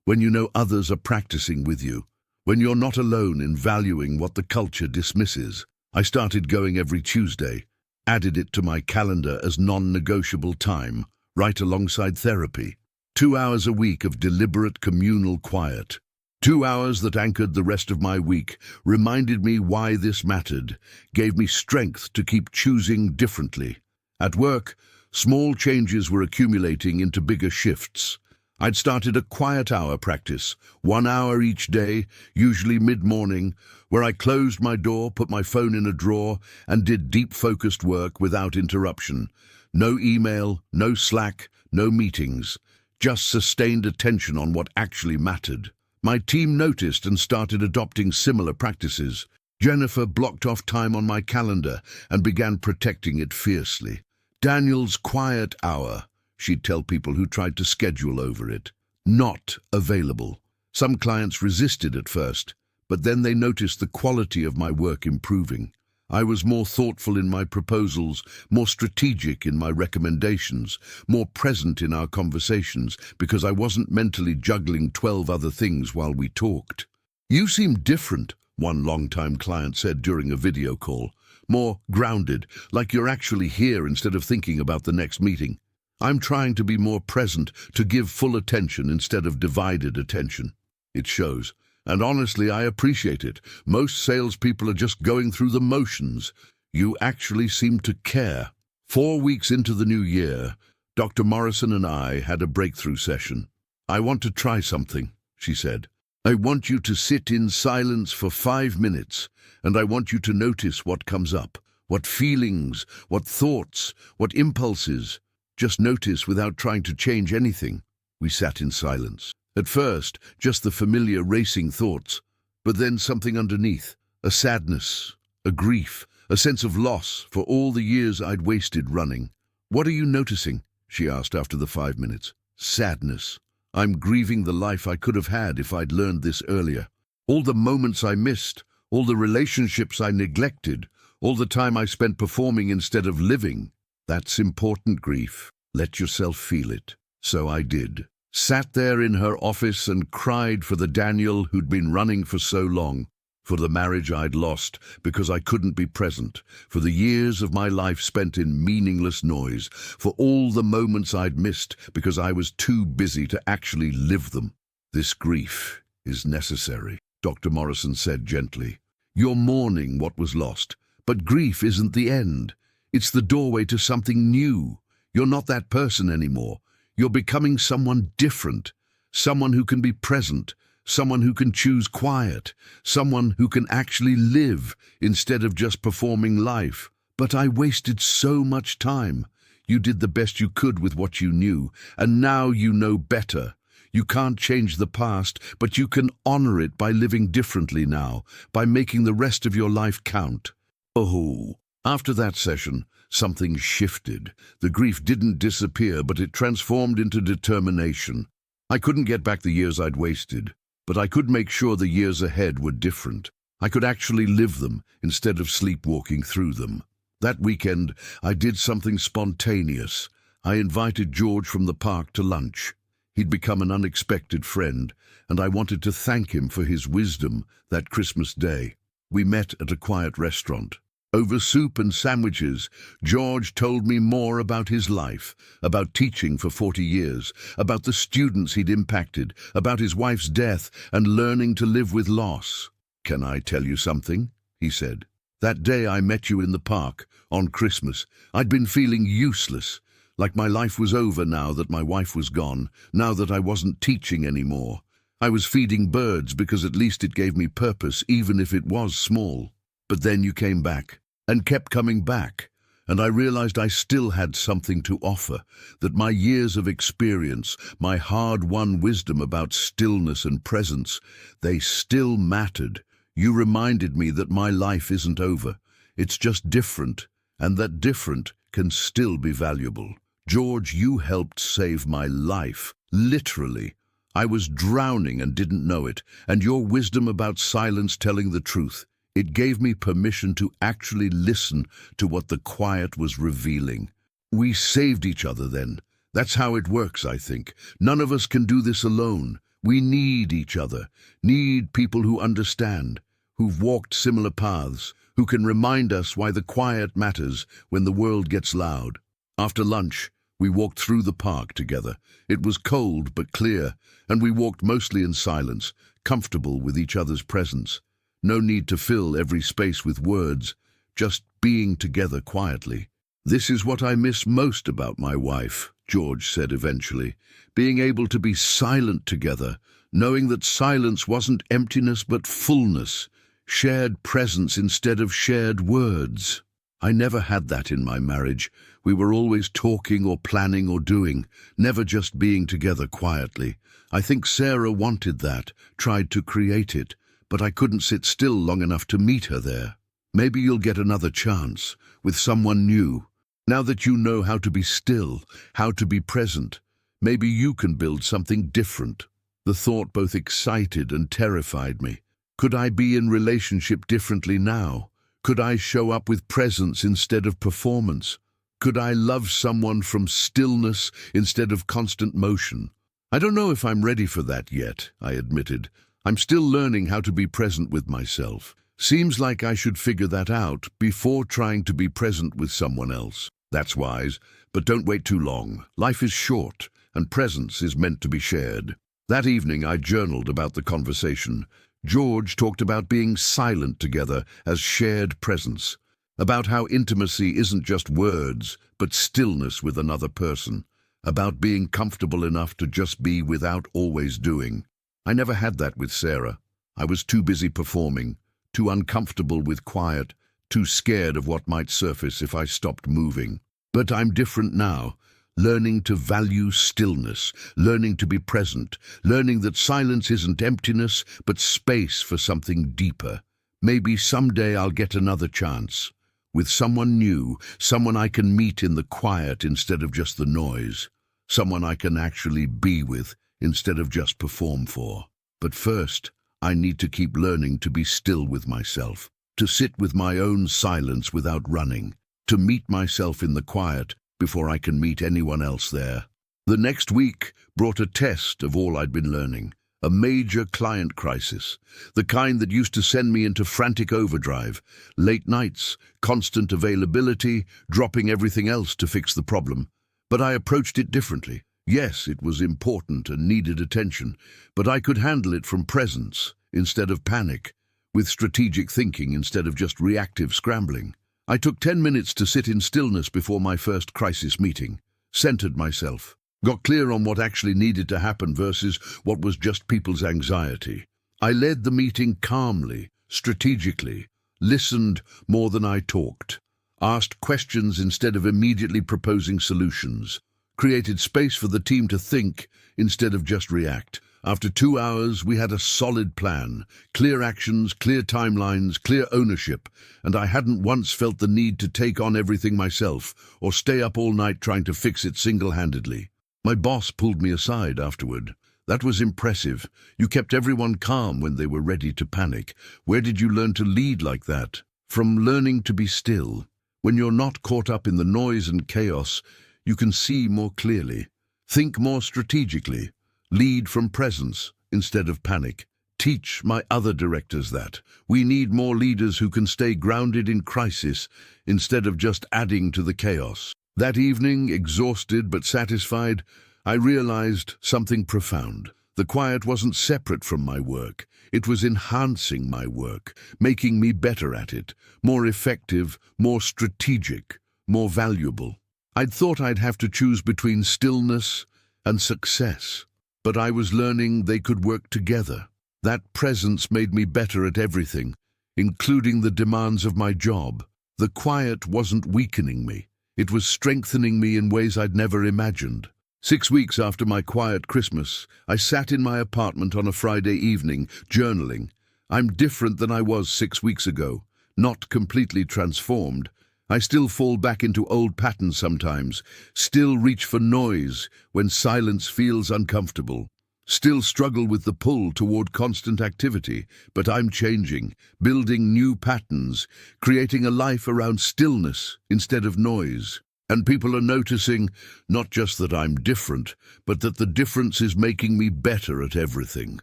when you know others are practicing with you, when you're not alone in valuing what the culture dismisses. I started going every Tuesday, added it to my calendar as non-negotiable time, right alongside therapy. 2 hours a week of deliberate communal quiet. 2 hours that anchored the rest of my week, reminded me why this mattered, gave me strength to keep choosing differently. At work, small changes were accumulating into bigger shifts. I'd started a quiet hour practice, 1 hour each day, usually mid-morning, where I closed my door, put my phone in a drawer, and did deep focused work without interruption. No email, no Slack, no meetings, just sustained attention on what actually mattered. My team noticed and started adopting similar practices. Jennifer blocked off time on my calendar and began protecting it fiercely. Daniel's quiet hour, she'd tell people who tried to schedule over it. Not available. Some clients resisted at first, but then they noticed the quality of my work improving. I was more thoughtful in my proposals, more strategic in my recommendations, more present in our conversations, because I wasn't mentally juggling 12 other things while we talked. "You seem different," one long-time client said during a video call. "More grounded, like you're actually here instead of thinking about the next meeting." "I'm trying to be more present, to give full attention instead of divided attention." It shows. And honestly, I appreciate it. Most salespeople are just going through the motions. You actually seem to care. 4 weeks into the new year, Dr. Morrison and I had a breakthrough session. "I want to try something," she said. "I want you to sit in silence for 5 minutes, and I want you to notice what comes up, what feelings, what thoughts, what impulses. Just notice without trying to change anything." We sat in silence. At first, just the familiar racing thoughts, but then something underneath, a sadness, a grief, a sense of loss for all the years I'd wasted running. "What are you noticing?" she asked after the 5 minutes. "Sadness. I'm grieving the life I could have had if I'd learned this earlier. All the moments I missed, all the relationships I neglected, all the time I spent performing instead of living. That's important grief. Let yourself feel it." So I did. Sat there in her office and cried for the Daniel who'd been running for so long, for the marriage I'd lost because I couldn't be present, for the years of my life spent in meaningless noise, for all the moments I'd missed because I was too busy to actually live them. "This grief is necessary," Dr. Morrison said gently. "You're mourning what was lost, but grief isn't the end. It's the doorway to something new. You're not that person anymore. You're becoming someone different, someone who can be present, someone who can choose quiet, someone who can actually live instead of just performing life. But I wasted so much time. You did the best you could with what you knew, and now you know better. You can't change the past, but you can honor it by living differently now, by making the rest of your life count." Oh, after that session, something shifted. The grief didn't disappear, but it transformed into determination. I couldn't get back the years I'd wasted, but I could make sure the years ahead were different. I could actually live them instead of sleepwalking through them. That weekend, I did something spontaneous. I invited George from the park to lunch. He'd become an unexpected friend, and I wanted to thank him for his wisdom that Christmas day. We met at a quiet restaurant. Over soup and sandwiches, George told me more about his life, about teaching for 40 years, about the students he'd impacted, about his wife's death and learning to live with loss. "Can I tell you something?" he said. "That day I met you in the park, on Christmas, I'd been feeling useless, like my life was over now that my wife was gone, now that I wasn't teaching anymore. I was feeding birds because at least it gave me purpose, even if it was small. But then you came back, and kept coming back, and I realized I still had something to offer, that my years of experience, my hard-won wisdom about stillness and presence, they still mattered. You reminded me that my life isn't over. It's just different, and that different can still be valuable. George, you helped save my life, literally. I was drowning and didn't know it, and your wisdom about silence, telling the truth, it gave me permission to actually listen to what the quiet was revealing. We saved each other then. That's how it works, I think. None of us can do this alone. We need each other, need people who understand, who've walked similar paths, who can remind us why the quiet matters when the world gets loud. After lunch, we walked through the park together. It was cold but clear, and we walked mostly in silence, comfortable with each other's presence. No need to fill every space with words, just being together quietly. "This is what I miss most about my wife," George said eventually, being able to be silent together, knowing that silence wasn't emptiness but fullness, shared presence instead of shared words. I never had that in my marriage. We were always talking or planning or doing, never just being together quietly. I think Sarah wanted that, tried to create it, but I couldn't sit still long enough to meet her there. Maybe you'll get another chance, with someone new. Now that you know how to be still, how to be present, maybe you can build something different. The thought both excited and terrified me. Could I be in relationship differently now? Could I show up with presence instead of performance? Could I love someone from stillness instead of constant motion? I don't know if I'm ready for that yet, I admitted. I'm still learning how to be present with myself. Seems like I should figure that out before trying to be present with someone else. That's wise, but don't wait too long. Life is short, and presence is meant to be shared. That evening I journaled about the conversation. George talked about being silent together as shared presence, about how intimacy isn't just words, but stillness with another person, about being comfortable enough to just be without always doing. I never had that with Sarah. I was too busy performing, too uncomfortable with quiet, too scared of what might surface if I stopped moving. But I'm different now, learning to value stillness, learning to be present, learning that silence isn't emptiness, but space for something deeper. Maybe someday I'll get another chance, with someone new, someone I can meet in the quiet instead of just the noise, someone I can actually be with instead of just perform for. But first, I need to keep learning to be still with myself, to sit with my own silence without running, to meet myself in the quiet before I can meet anyone else there. The next week brought a test of all I'd been learning, a major client crisis, the kind that used to send me into frantic overdrive, late nights, constant availability, dropping everything else to fix the problem. But I approached it differently. Yes, it was important and needed attention, but I could handle it from presence instead of panic, with strategic thinking instead of just reactive scrambling. I took 10 minutes to sit in stillness before my first crisis meeting, centered myself, got clear on what actually needed to happen versus what was just people's anxiety. I led the meeting calmly, strategically, listened more than I talked, asked questions instead of immediately proposing solutions, created space for the team to think instead of just react. After 2 hours, we had a solid plan, clear actions, clear timelines, clear ownership, and I hadn't once felt the need to take on everything myself or stay up all night trying to fix it single-handedly. My boss pulled me aside afterward. "That was impressive. You kept everyone calm when they were ready to panic. Where did you learn to lead like that?" "From learning to be still. When you're not caught up in the noise and chaos, you can see more clearly, think more strategically, lead from presence instead of panic. Teach my other directors that. We need more leaders who can stay grounded in crisis instead of just adding to the chaos." That evening, exhausted but satisfied, I realized something profound. The quiet wasn't separate from my work. It was enhancing my work, making me better at it, more effective, more strategic, more valuable. I'd thought I'd have to choose between stillness and success. but I was learning they could work together. That presence made me better at everything, including the demands of my job. The quiet wasn't weakening me. It was strengthening me in ways I'd never imagined. 6 weeks after my quiet Christmas, I sat in my apartment on a Friday evening, journaling. I'm different than I was 6 weeks ago, not completely transformed. I still fall back into old patterns sometimes, still reach for noise when silence feels uncomfortable, still struggle with the pull toward constant activity, but I'm changing, building new patterns, creating a life around stillness instead of noise. And people are noticing not just that I'm different, but that the difference is making me better at everything,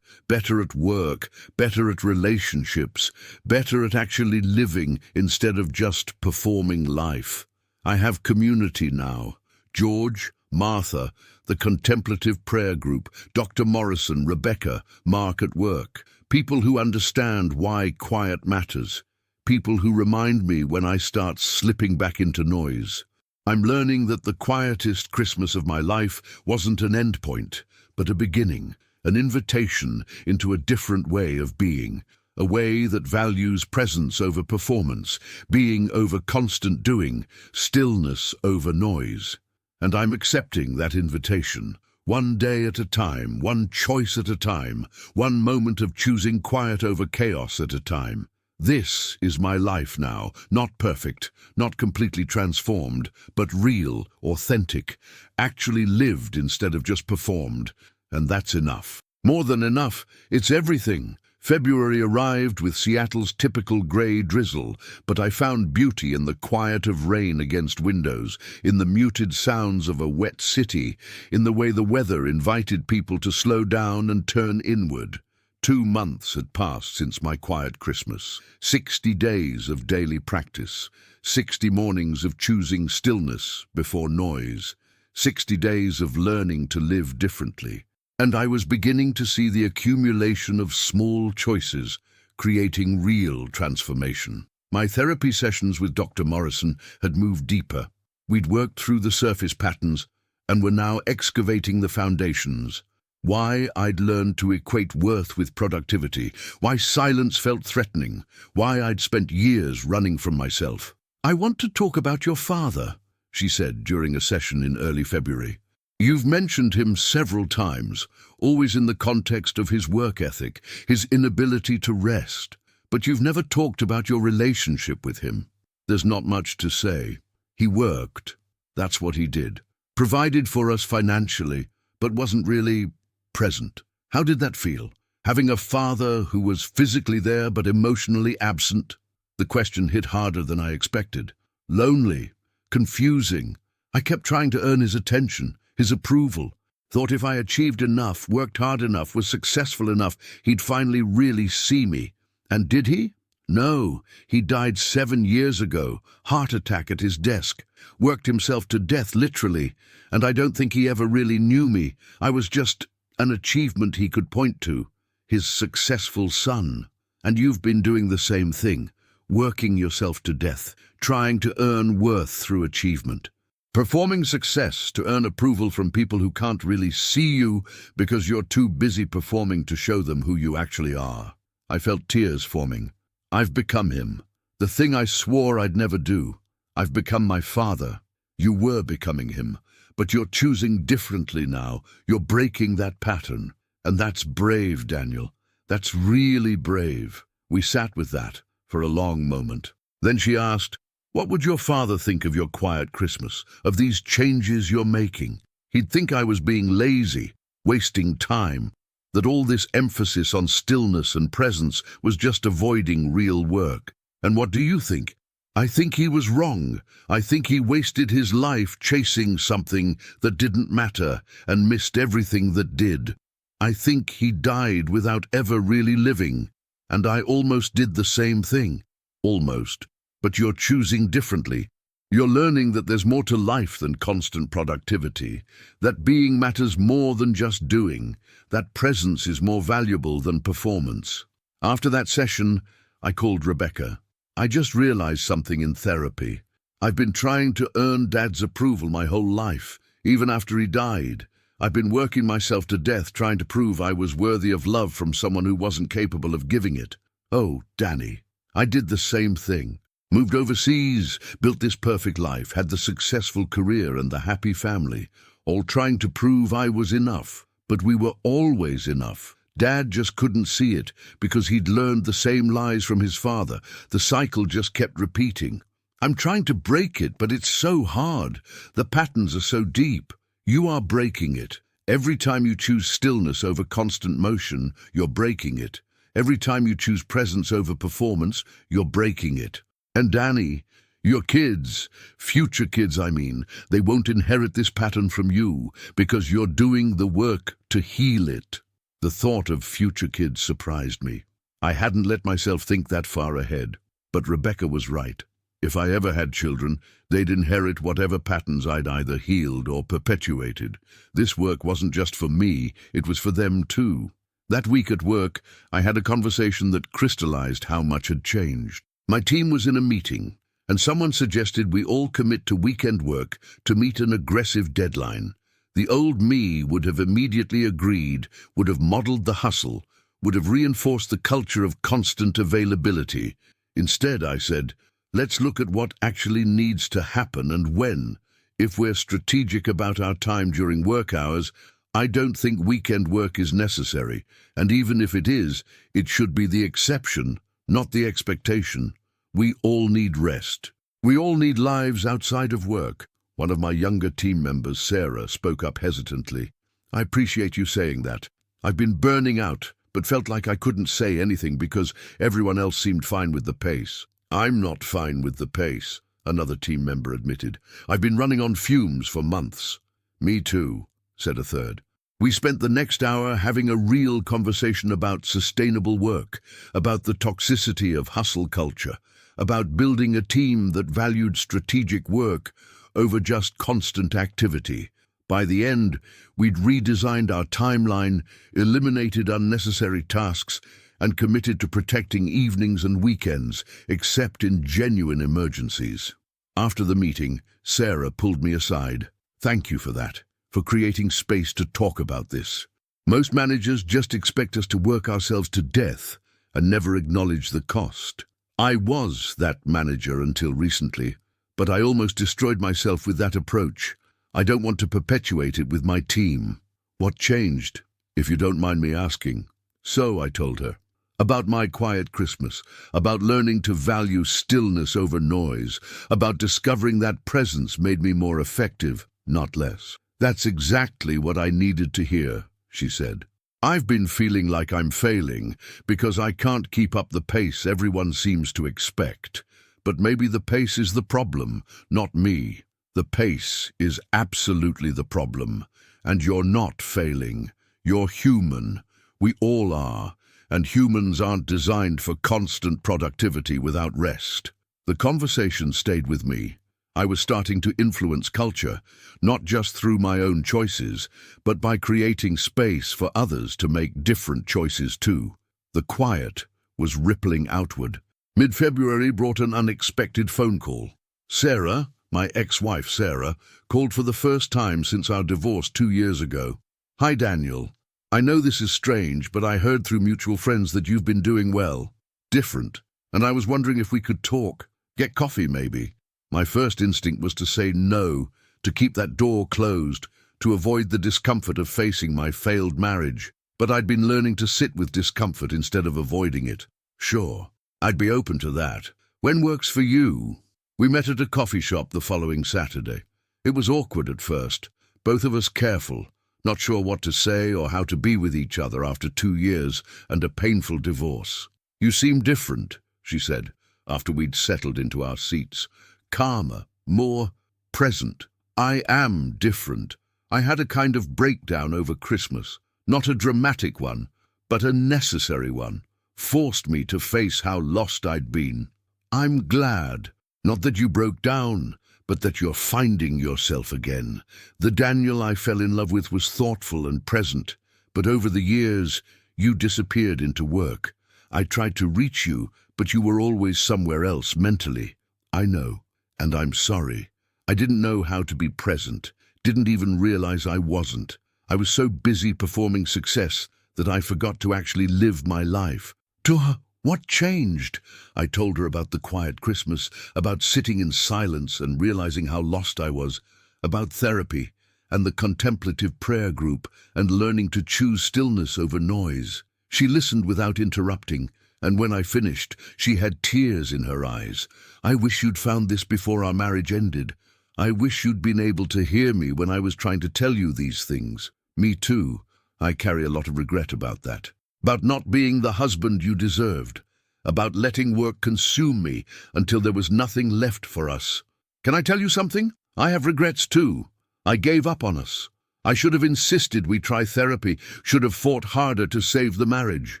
better at work, better at relationships, better at actually living instead of just performing life. I have community now. George, Martha, the contemplative prayer group, Dr. Morrison, Rebecca, Mark at work. People who understand why quiet matters. People who remind me when I start slipping back into noise. I'm learning that the quietest Christmas of my life wasn't an endpoint, but a beginning, an invitation into a different way of being, a way that values presence over performance, being over constant doing, stillness over noise. And I'm accepting that invitation, one day at a time, one choice at a time, one moment of choosing quiet over chaos at a time. This is my life now, not perfect, not completely transformed, but real, authentic, actually lived instead of just performed. And that's enough. More than enough, it's everything. February arrived with Seattle's typical grey drizzle, but I found beauty in the quiet of rain against windows, in the muted sounds of a wet city, in the way the weather invited people to slow down and turn inward. 2 months had passed since my quiet Christmas, 60 days of daily practice, 60 mornings of choosing stillness before noise, 60 days of learning to live differently. And I was beginning to see the accumulation of small choices, creating real transformation. My therapy sessions with Dr. Morrison had moved deeper. We'd worked through the surface patterns and were now excavating the foundations. Why I'd learned to equate worth with productivity, why silence felt threatening, why I'd spent years running from myself. "I want to talk about your father," she said during a session in early February. "You've mentioned him several times, always in the context of his work ethic, his inability to rest, but you've never talked about your relationship with him." There's not much to say. He worked. That's what he did. Provided for us financially, but wasn't really present. How did that feel? Having a father who was physically there but emotionally absent? The question hit harder than I expected. Lonely, confusing. I kept trying to earn his attention, his approval. Thought if I achieved enough, worked hard enough, was successful enough, he'd finally really see me. And did he? No, he died 7 years ago, heart attack at his desk. Worked himself to death, literally. And I don't think he ever really knew me. I was just an achievement he could point to, his successful son. And you've been doing the same thing, working yourself to death, trying to earn worth through achievement. Performing success to earn approval from people who can't really see you because you're too busy performing to show them who you actually are. I felt tears forming. I've become him, the thing I swore I'd never do. I've become my father. You were becoming him. But you're choosing differently now. You're breaking that pattern. And that's brave, Daniel. That's really brave. We sat with that for a long moment. Then she asked, "What would your father think of your quiet Christmas, of these changes you're making?" He'd think I was being lazy, wasting time, that all this emphasis on stillness and presence was just avoiding real work. And what do you think? I think he was wrong. I think he wasted his life chasing something that didn't matter and missed everything that did. I think he died without ever really living. And I almost did the same thing. Almost. But you're choosing differently. You're learning that there's more to life than constant productivity, that being matters more than just doing, that presence is more valuable than performance. After that session, I called Rebecca. I just realized something in therapy. I've been trying to earn Dad's approval my whole life, even after he died. I've been working myself to death trying to prove I was worthy of love from someone who wasn't capable of giving it. Oh, Danny, I did the same thing. Moved overseas, built this perfect life, had the successful career and the happy family, all trying to prove I was enough. But we were always enough. Dad just couldn't see it because he'd learned the same lies from his father. The cycle just kept repeating. I'm trying to break it, but it's so hard. The patterns are so deep. You are breaking it. Every time you choose stillness over constant motion, you're breaking it. Every time you choose presence over performance, you're breaking it. And Danny, your kids, future kids I mean, they won't inherit this pattern from you because you're doing the work to heal it. The thought of future kids surprised me. I hadn't let myself think that far ahead. But Rebecca was right. If I ever had children, they'd inherit whatever patterns I'd either healed or perpetuated. This work wasn't just for me, it was for them too. That week at work, I had a conversation that crystallized how much had changed. My team was in a meeting, and someone suggested we all commit to weekend work to meet an aggressive deadline. The old me would have immediately agreed, would have modeled the hustle, would have reinforced the culture of constant availability. Instead, I said, let's look at what actually needs to happen and when. If we're strategic about our time during work hours, I don't think weekend work is necessary, and even if it is, it should be the exception, not the expectation. We all need rest. We all need lives outside of work. One of my younger team members, Sarah, spoke up hesitantly. I appreciate you saying that. I've been burning out, but felt like I couldn't say anything because everyone else seemed fine with the pace. I'm not fine with the pace, another team member admitted. I've been running on fumes for months. Me too, said a third. We spent the next hour having a real conversation about sustainable work, about the toxicity of hustle culture, about building a team that valued strategic work over just constant activity. By the end, we'd redesigned our timeline, eliminated unnecessary tasks, and committed to protecting evenings and weekends, except in genuine emergencies. After the meeting, Sarah pulled me aside. Thank you for that, for creating space to talk about this. Most managers just expect us to work ourselves to death and never acknowledge the cost. I was that manager until recently, but I almost destroyed myself with that approach. I don't want to perpetuate it with my team. What changed, if you don't mind me asking? So, I told her. About my quiet Christmas, about learning to value stillness over noise, about discovering that presence made me more effective, not less. That's exactly what I needed to hear, she said. I've been feeling like I'm failing because I can't keep up the pace everyone seems to expect. But maybe the pace is the problem, not me. The pace is absolutely the problem. And you're not failing. You're human. We all are. And humans aren't designed for constant productivity without rest. The conversation stayed with me. I was starting to influence culture, not just through my own choices, but by creating space for others to make different choices too. The quiet was rippling outward. Mid-February brought an unexpected phone call. Sarah, my ex-wife Sarah, called for the first time since our divorce 2 years ago. Hi Daniel, I know this is strange, but I heard through mutual friends that you've been doing well. Different. And I was wondering if we could talk. Get coffee maybe. My first instinct was to say no, to keep that door closed, to avoid the discomfort of facing my failed marriage. But I'd been learning to sit with discomfort instead of avoiding it. Sure. I'd be open to that. When works for you? We met at a coffee shop the following Saturday. It was awkward at first, both of us careful, not sure what to say or how to be with each other after 2 years and a painful divorce. You seem different, she said, after we'd settled into our seats. Calmer, more present. I am different. I had a kind of breakdown over Christmas, not a dramatic one, but a necessary one. Forced me to face how lost I'd been. I'm glad, not that you broke down, but that you're finding yourself again. The Daniel I fell in love with was thoughtful and present, but over the years, you disappeared into work. I tried to reach you, but you were always somewhere else mentally. I know, and I'm sorry. I didn't know how to be present, didn't even realize I wasn't. I was so busy performing success that I forgot to actually live my life. To her, what changed? I told her about the quiet Christmas, about sitting in silence and realizing how lost I was, about therapy and the contemplative prayer group and learning to choose stillness over noise. She listened without interrupting, and when I finished, she had tears in her eyes. I wish you'd found this before our marriage ended. I wish you'd been able to hear me when I was trying to tell you these things. Me too. I carry a lot of regret about that. About not being the husband you deserved. About letting work consume me until there was nothing left for us. Can I tell you something? I have regrets too. I gave up on us. I should have insisted we try therapy, should have fought harder to save the marriage.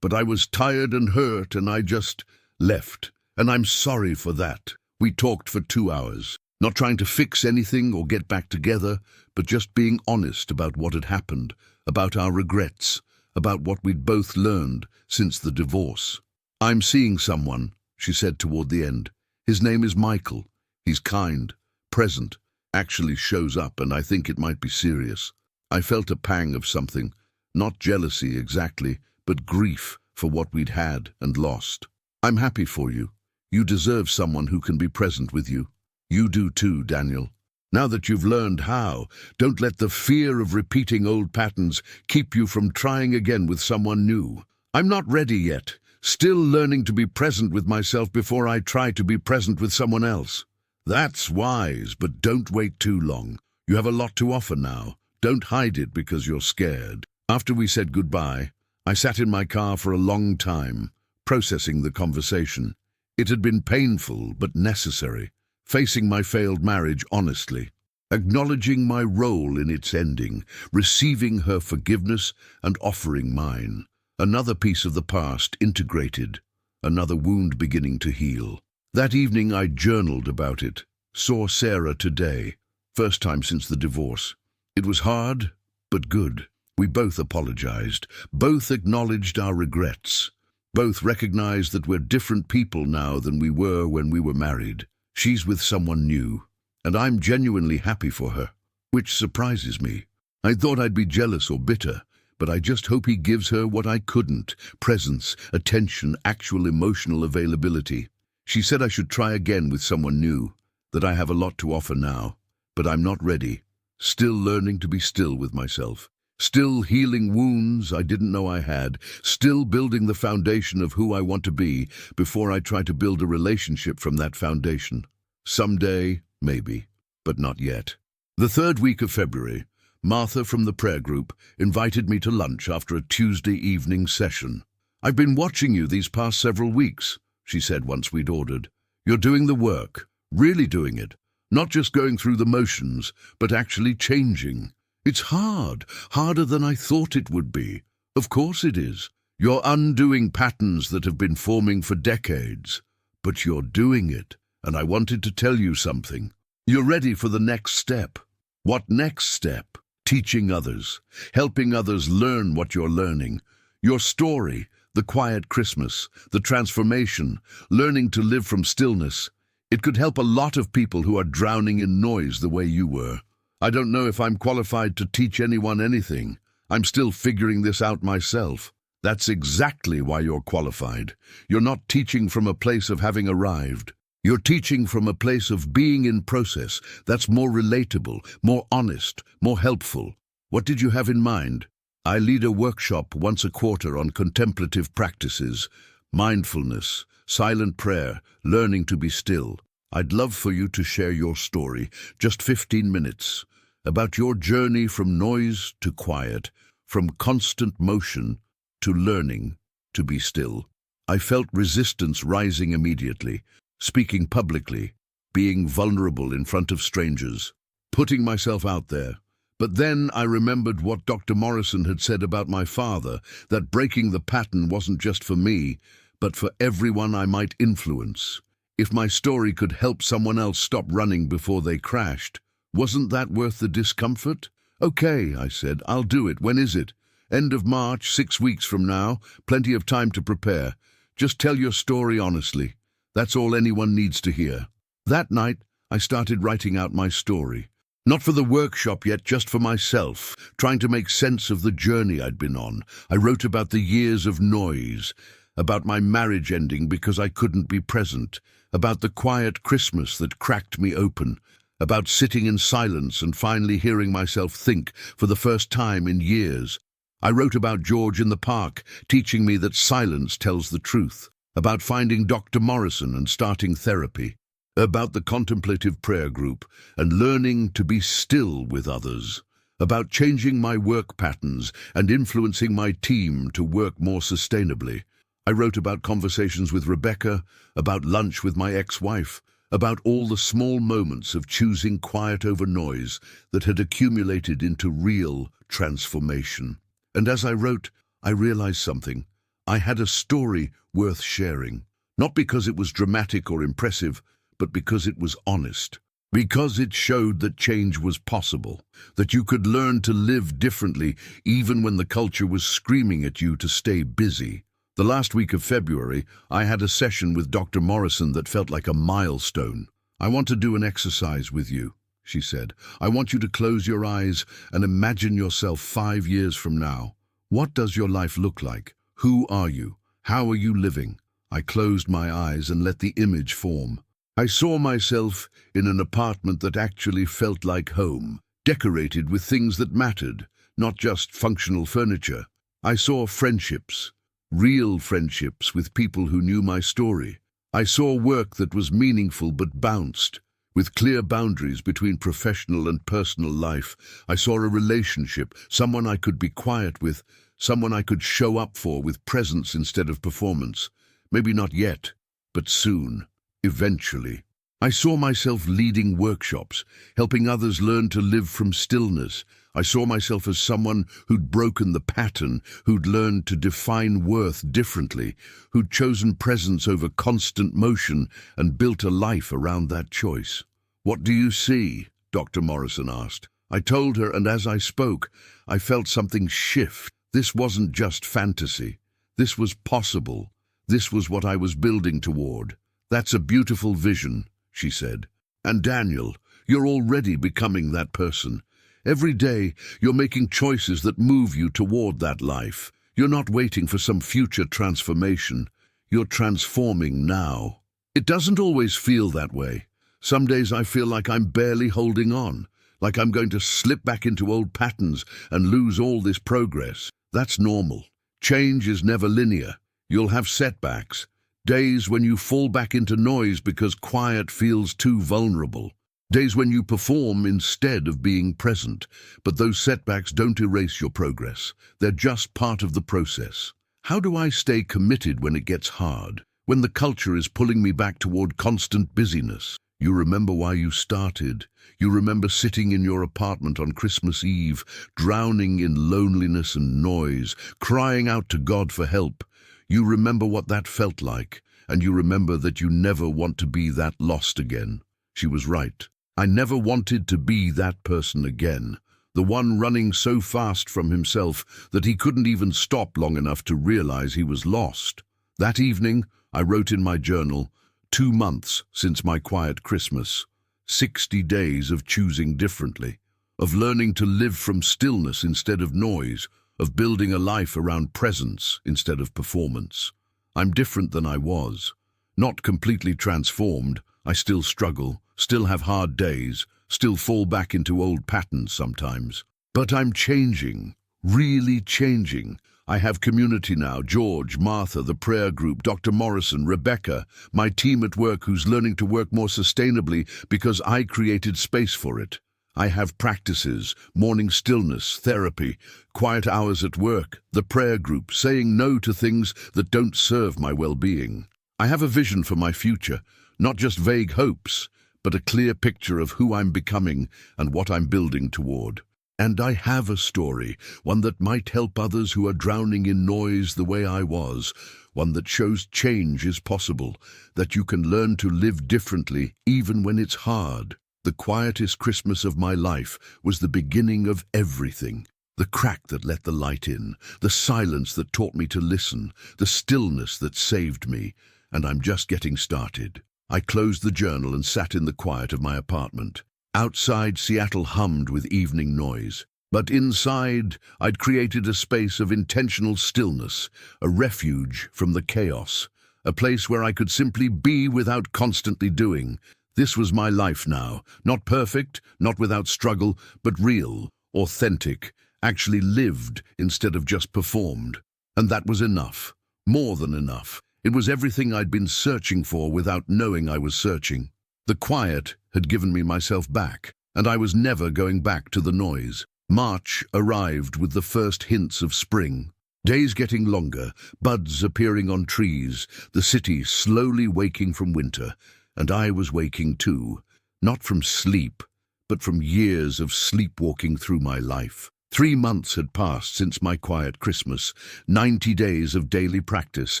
But I was tired and hurt and I just left. And I'm sorry for that. We talked for 2 hours. Not trying to fix anything or get back together, but just being honest about what had happened, about our regrets, about what we'd both learned since the divorce. I'm seeing someone, she said toward the end. His name is Michael. He's kind, present, actually shows up, and I think it might be serious. I felt a pang of something, not jealousy exactly, but grief for what we'd had and lost. I'm happy for you. You deserve someone who can be present with you. You do too, Daniel. Now that you've learned how, don't let the fear of repeating old patterns keep you from trying again with someone new. I'm not ready yet, still learning to be present with myself before I try to be present with someone else. That's wise, but don't wait too long. You have a lot to offer now. Don't hide it because you're scared. After we said goodbye, I sat in my car for a long time, processing the conversation. It had been painful but necessary. Facing my failed marriage honestly, acknowledging my role in its ending, receiving her forgiveness and offering mine. Another piece of the past integrated, another wound beginning to heal. That evening I journaled about it, saw Sarah today, first time since the divorce. It was hard, but good. We both apologized, both acknowledged our regrets, both recognized that we're different people now than we were when we were married. She's with someone new, and I'm genuinely happy for her, which surprises me. I thought I'd be jealous or bitter, but I just hope he gives her what I couldn't: presence, attention, actual emotional availability. She said I should try again with someone new, that I have a lot to offer now, but I'm not ready. Still learning to be still with myself. Still healing wounds I didn't know I had, still building the foundation of who I want to be before I try to build a relationship from that foundation. Someday, maybe, but not yet. The third week of February, Martha from the prayer group invited me to lunch after a Tuesday evening session. "I've been watching you these past several weeks," she said once we'd ordered. "You're doing the work, really doing it, not just going through the motions, but actually changing. It's hard, harder than I thought it would be. Of course it is. You're undoing patterns that have been forming for decades. But you're doing it, and I wanted to tell you something. You're ready for the next step." What next step? Teaching others, helping others learn what you're learning. Your story, the quiet Christmas, the transformation, learning to live from stillness. It could help a lot of people who are drowning in noise the way you were. I don't know if I'm qualified to teach anyone anything. I'm still figuring this out myself. That's exactly why you're qualified. You're not teaching from a place of having arrived. You're teaching from a place of being in process. That's more relatable, more honest, more helpful. What did you have in mind? I lead a workshop once a quarter on contemplative practices, mindfulness, silent prayer, learning to be still. I'd love for you to share your story, just 15 minutes, about your journey from noise to quiet, from constant motion to learning to be still. I felt resistance rising immediately, speaking publicly, being vulnerable in front of strangers, putting myself out there. But then I remembered what Dr. Morrison had said about my father, that breaking the pattern wasn't just for me, but for everyone I might influence. If my story could help someone else stop running before they crashed, wasn't that worth the discomfort? "Okay," I said, "I'll do it. When is it?" "End of March, 6 weeks from now. Plenty of time to prepare. Just tell your story honestly. That's all anyone needs to hear." That night, I started writing out my story. Not for the workshop yet, just for myself, trying to make sense of the journey I'd been on. I wrote about the years of noise, about my marriage ending because I couldn't be present, about the quiet Christmas that cracked me open, about sitting in silence and finally hearing myself think for the first time in years. I wrote about George in the park, teaching me that silence tells the truth, about finding Dr. Morrison and starting therapy, about the contemplative prayer group and learning to be still with others, about changing my work patterns and influencing my team to work more sustainably. I wrote about conversations with Rebecca, about lunch with my ex-wife, about all the small moments of choosing quiet over noise that had accumulated into real transformation. And as I wrote, I realized something. I had a story worth sharing, not because it was dramatic or impressive, but because it was honest. Because it showed that change was possible, that you could learn to live differently even when the culture was screaming at you to stay busy. The last week of February, I had a session with Dr. Morrison that felt like a milestone. "I want to do an exercise with you," she said. "I want you to close your eyes and imagine yourself 5 years from now. What does your life look like? Who are you? How are you living?" I closed my eyes and let the image form. I saw myself in an apartment that actually felt like home, decorated with things that mattered, not just functional furniture. I saw friendships, real friendships with people who knew my story. I saw work that was meaningful but bounced, with clear boundaries between professional and personal life. I saw a relationship, someone I could be quiet with, someone I could show up for with presence instead of performance. Maybe not yet, but soon. Eventually. I saw myself leading workshops, helping others learn to live from stillness. I saw myself as someone who'd broken the pattern, who'd learned to define worth differently, who'd chosen presence over constant motion and built a life around that choice. "What do you see?" Dr. Morrison asked. I told her, and as I spoke, I felt something shift. This wasn't just fantasy. This was possible. This was what I was building toward. "That's a beautiful vision," she said. "And Daniel, you're already becoming that person. Every day, you're making choices that move you toward that life. You're not waiting for some future transformation. You're transforming now." It doesn't always feel that way. Some days I feel like I'm barely holding on, like I'm going to slip back into old patterns and lose all this progress. That's normal. Change is never linear. You'll have setbacks. Days when you fall back into noise because quiet feels too vulnerable. Days when you perform instead of being present. But those setbacks don't erase your progress. They're just part of the process. How do I stay committed when it gets hard? When the culture is pulling me back toward constant busyness? You remember why you started. You remember sitting in your apartment on Christmas Eve, drowning in loneliness and noise, crying out to God for help. You remember what that felt like, and you remember that you never want to be that lost again. She was right. I never wanted to be that person again, the one running so fast from himself that he couldn't even stop long enough to realize he was lost. That evening, I wrote in my journal, 2 months since my quiet Christmas, 60 days of choosing differently, of learning to live from stillness instead of noise, of building a life around presence instead of performance. I'm different than I was. Not completely transformed. I still struggle, still have hard days, still fall back into old patterns sometimes. But I'm changing, really changing. I have community now, George, Martha, the prayer group, Dr. Morrison, Rebecca, my team at work who's learning to work more sustainably because I created space for it. I have practices, morning stillness, therapy, quiet hours at work, the prayer group, saying no to things that don't serve my well-being. I have a vision for my future, not just vague hopes, but a clear picture of who I'm becoming and what I'm building toward. And I have a story, one that might help others who are drowning in noise the way I was, one that shows change is possible, that you can learn to live differently even when it's hard. The quietest Christmas of my life was the beginning of everything. The crack that let the light in, the silence that taught me to listen, the stillness that saved me, and I'm just getting started. I closed the journal and sat in the quiet of my apartment. Outside, Seattle hummed with evening noise. But inside, I'd created a space of intentional stillness, a refuge from the chaos, a place where I could simply be without constantly doing. This was my life now, not perfect, not without struggle, but real, authentic, actually lived instead of just performed. And that was enough, more than enough. It was everything I'd been searching for without knowing I was searching. The quiet had given me myself back, and I was never going back to the noise. March arrived with the first hints of spring. Days getting longer, buds appearing on trees, the city slowly waking from winter, and I was waking too, not from sleep, but from years of sleepwalking through my life. 3 months had passed since my quiet Christmas, 90 days of daily practice,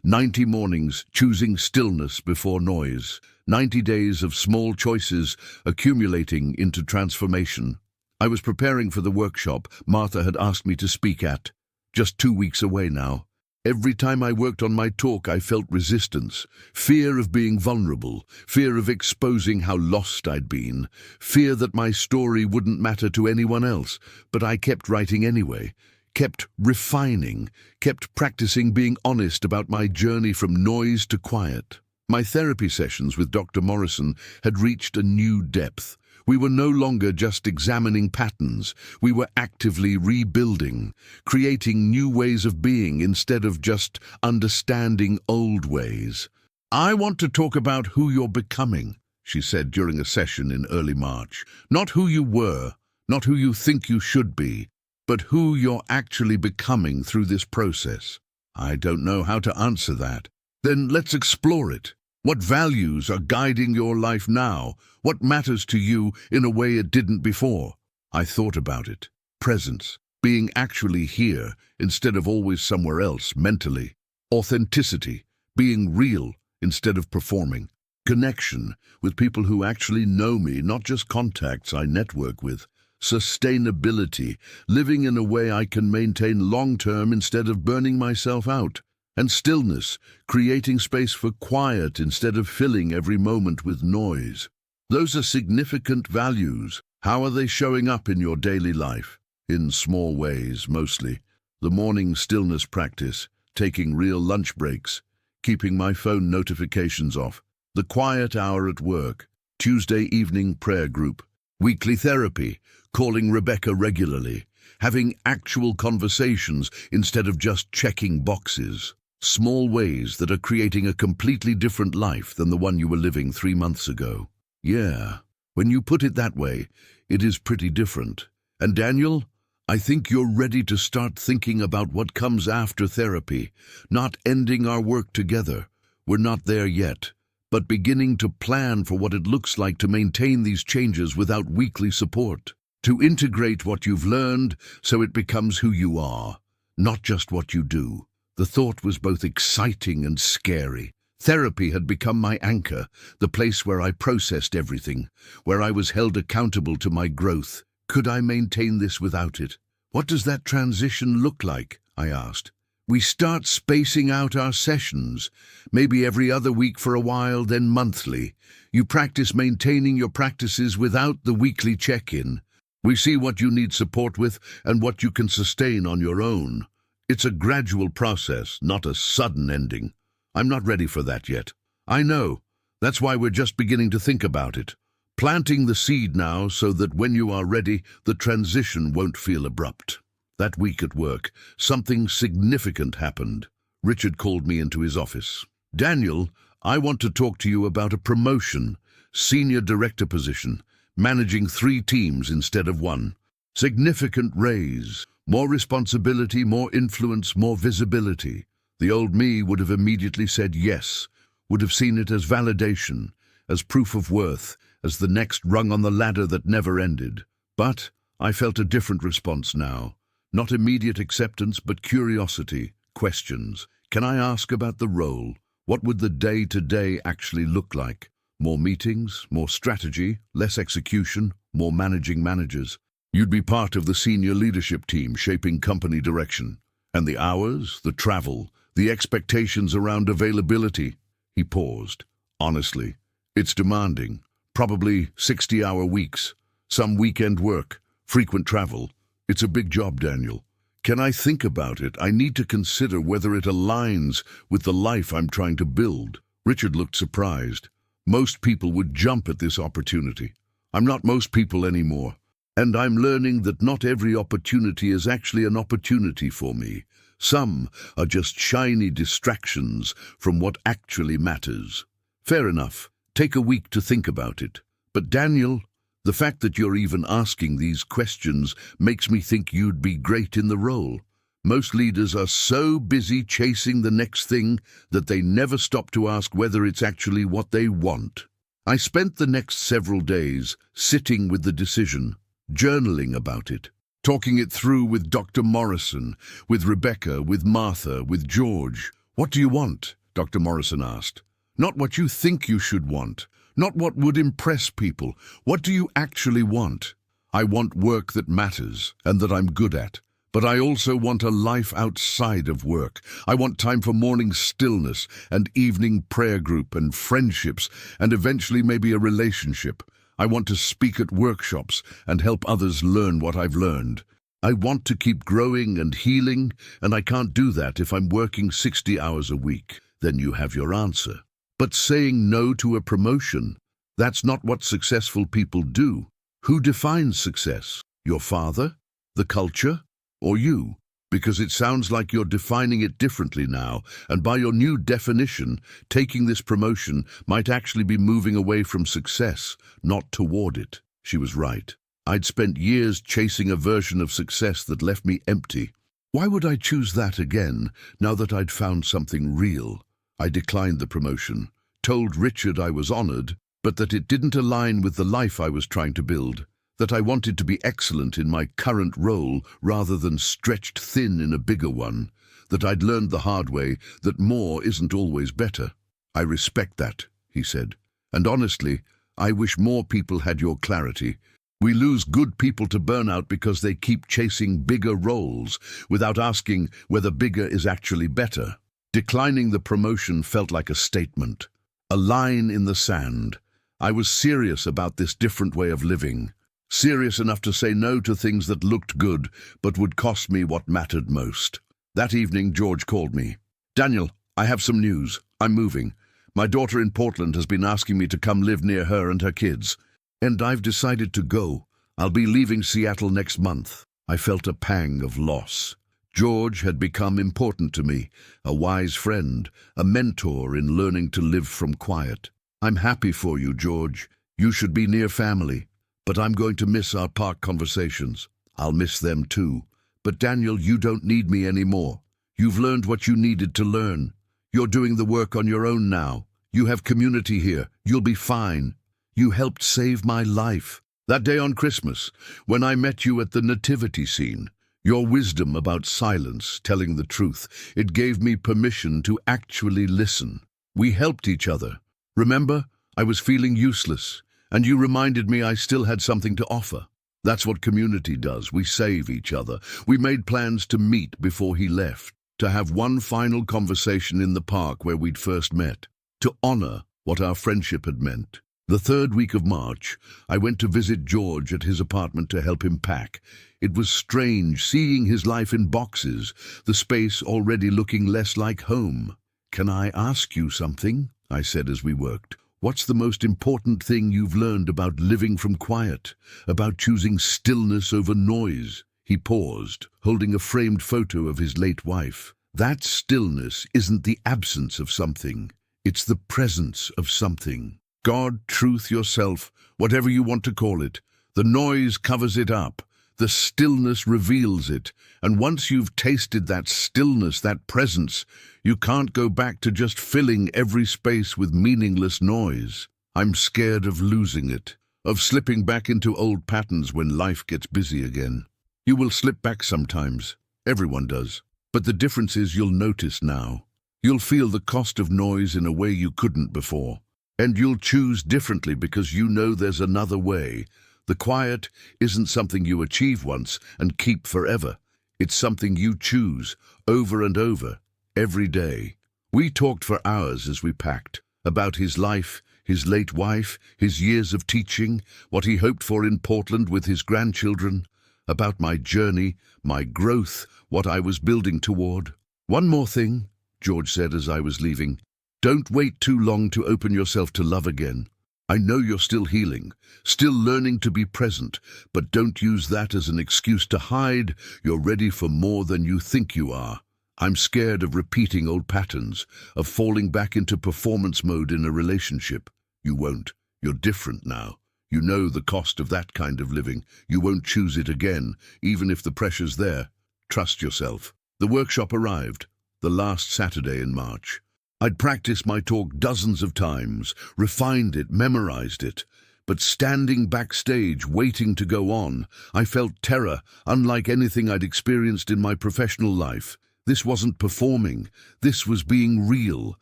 90 mornings choosing stillness before noise, 90 days of small choices accumulating into transformation. I was preparing for the workshop Martha had asked me to speak at, just 2 weeks away now. Every time I worked on my talk, I felt resistance, fear of being vulnerable, fear of exposing how lost I'd been, fear that my story wouldn't matter to anyone else. But I kept writing anyway, kept refining, kept practicing being honest about my journey from noise to quiet. My therapy sessions with Dr. Morrison had reached a new depth. We were no longer just examining patterns. We were actively rebuilding, creating new ways of being instead of just understanding old ways. "I want to talk about who you're becoming," she said during a session in early March. "Not who you were, not who you think you should be, but who you're actually becoming through this process." I don't know how to answer that. Then let's explore it. What values are guiding your life now? What matters to you in a way it didn't before? I thought about it. Presence, being actually here instead of always somewhere else mentally. Authenticity, being real instead of performing. Connection with people who actually know me, not just contacts I network with. Sustainability, living in a way I can maintain long-term instead of burning myself out. And stillness, creating space for quiet instead of filling every moment with noise. Those are significant values. How are they showing up in your daily life? In small ways, mostly. The morning stillness practice, taking real lunch breaks, keeping my phone notifications off. The quiet hour at work, Tuesday evening prayer group, weekly therapy, calling Rebecca regularly, having actual conversations instead of just checking boxes. Small ways that are creating a completely different life than the one you were living 3 months ago. Yeah, when you put it that way, it is pretty different. And Daniel, I think you're ready to start thinking about what comes after therapy, not ending our work together. We're not there yet, but beginning to plan for what it looks like to maintain these changes without weekly support. To integrate what you've learned so it becomes who you are, not just what you do. The thought was both exciting and scary. Therapy had become my anchor, the place where I processed everything, where I was held accountable to my growth. Could I maintain this without it? What does that transition look like? I asked. We start spacing out our sessions, maybe every other week for a while, then monthly. You practice maintaining your practices without the weekly check-in. We see what you need support with and what you can sustain on your own. It's a gradual process, not a sudden ending. I'm not ready for that yet. I know. That's why we're just beginning to think about it. Planting the seed now so that when you are ready, the transition won't feel abrupt. That week at work, something significant happened. Richard called me into his office. "Daniel, I want to talk to you about a promotion, senior director position, managing 3 teams instead of 1. Significant raise. More responsibility, more influence, more visibility." The old me would have immediately said yes, would have seen it as validation, as proof of worth, as the next rung on the ladder that never ended. But I felt a different response now. Not immediate acceptance, but curiosity, questions. Can I ask about the role? What would the day-to-day actually look like? More meetings, more strategy, less execution, more managing managers. You'd be part of the senior leadership team shaping company direction. And the hours, the travel, the expectations around availability. He paused. Honestly, it's demanding. Probably 60-hour weeks. Some weekend work, frequent travel. It's a big job, Daniel. Can I think about it? I need to consider whether it aligns with the life I'm trying to build. Richard looked surprised. Most people would jump at this opportunity. I'm not most people anymore. And I'm learning that not every opportunity is actually an opportunity for me. Some are just shiny distractions from what actually matters. Fair enough. Take a week to think about it. But Daniel, the fact that you're even asking these questions makes me think you'd be great in the role. Most leaders are so busy chasing the next thing that they never stop to ask whether it's actually what they want. I spent the next several days sitting with the decision, journaling about it, talking it through with Dr. Morrison, with Rebecca, with Martha, with George. "What do you want?" Dr. Morrison asked. "Not what you think you should want, not what would impress people. What do you actually want?" "I want work that matters and that I'm good at. But I also want a life outside of work. I want time for morning stillness and evening prayer group and friendships and eventually maybe a relationship. I want to speak at workshops and help others learn what I've learned. I want to keep growing and healing, and I can't do that if I'm working 60 hours a week." Then you have your answer. But saying no to a promotion, that's not what successful people do. Who defines success? Your father? The culture? Or you? Because it sounds like you're defining it differently now, and by your new definition, taking this promotion might actually be moving away from success, not toward it. She was right. I'd spent years chasing a version of success that left me empty. Why would I choose that again, now that I'd found something real? I declined the promotion, told Richard I was honored, but that it didn't align with the life I was trying to build. That I wanted to be excellent in my current role rather than stretched thin in a bigger one, that I'd learned the hard way that more isn't always better. "I respect that," he said, "and honestly, I wish more people had your clarity. We lose good people to burnout because they keep chasing bigger roles without asking whether bigger is actually better." Declining the promotion felt like a statement, a line in the sand. I was serious about this different way of living. Serious enough to say no to things that looked good, but would cost me what mattered most. That evening, George called me. "Daniel, I have some news. I'm moving. My daughter in Portland has been asking me to come live near her and her kids. And I've decided to go. I'll be leaving Seattle next month." I felt a pang of loss. George had become important to me, a wise friend, a mentor in learning to live from quiet. "I'm happy for you, George. You should be near family. But I'm going to miss our park conversations. I'll miss them too. But Daniel, you don't need me anymore. You've learned what you needed to learn. You're doing the work on your own now. You have community here. You'll be fine. You helped save my life. That day on Christmas, when I met you at the nativity scene, your wisdom about silence, telling the truth, it gave me permission to actually listen. We helped each other. Remember, I was feeling useless. And you reminded me I still had something to offer. That's what community does. We save each other. We made plans to meet before he left, to have one final conversation in the park where we'd first met, to honor what our friendship had meant. The third week of March, I went to visit George at his apartment to help him pack. It was strange seeing his life in boxes, the space already looking less like home. "Can I ask you something?" I said as we worked. "What's the most important thing you've learned about living from quiet, about choosing stillness over noise?" He paused, holding a framed photo of his late wife. "That stillness isn't the absence of something. It's the presence of something. God, truth, yourself, whatever you want to call it. The noise covers it up. The stillness reveals it. And once you've tasted that stillness, that presence, you can't go back to just filling every space with meaningless noise. I'm scared of losing it, of slipping back into old patterns when life gets busy again. You will slip back sometimes. Everyone does. But the difference is you'll notice now. You'll feel the cost of noise in a way you couldn't before. And you'll choose differently because you know there's another way. The quiet isn't something you achieve once and keep forever. It's something you choose over and over, every day. We talked for hours as we packed, about his life, his late wife, his years of teaching, what he hoped for in Portland with his grandchildren, about my journey, my growth, what I was building toward. "One more thing," George said as I was leaving. "Don't wait too long to open yourself to love again. I know you're still healing, still learning to be present, but don't use that as an excuse to hide. You're ready for more than you think you are. I'm scared of repeating old patterns, of falling back into performance mode in a relationship. You won't. You're different now. You know the cost of that kind of living. You won't choose it again, even if the pressure's there. Trust yourself." The workshop arrived, the last Saturday in March. I'd practiced my talk dozens of times, refined it, memorized it. But standing backstage, waiting to go on, I felt terror, unlike anything I'd experienced in my professional life. This wasn't performing. This was being real,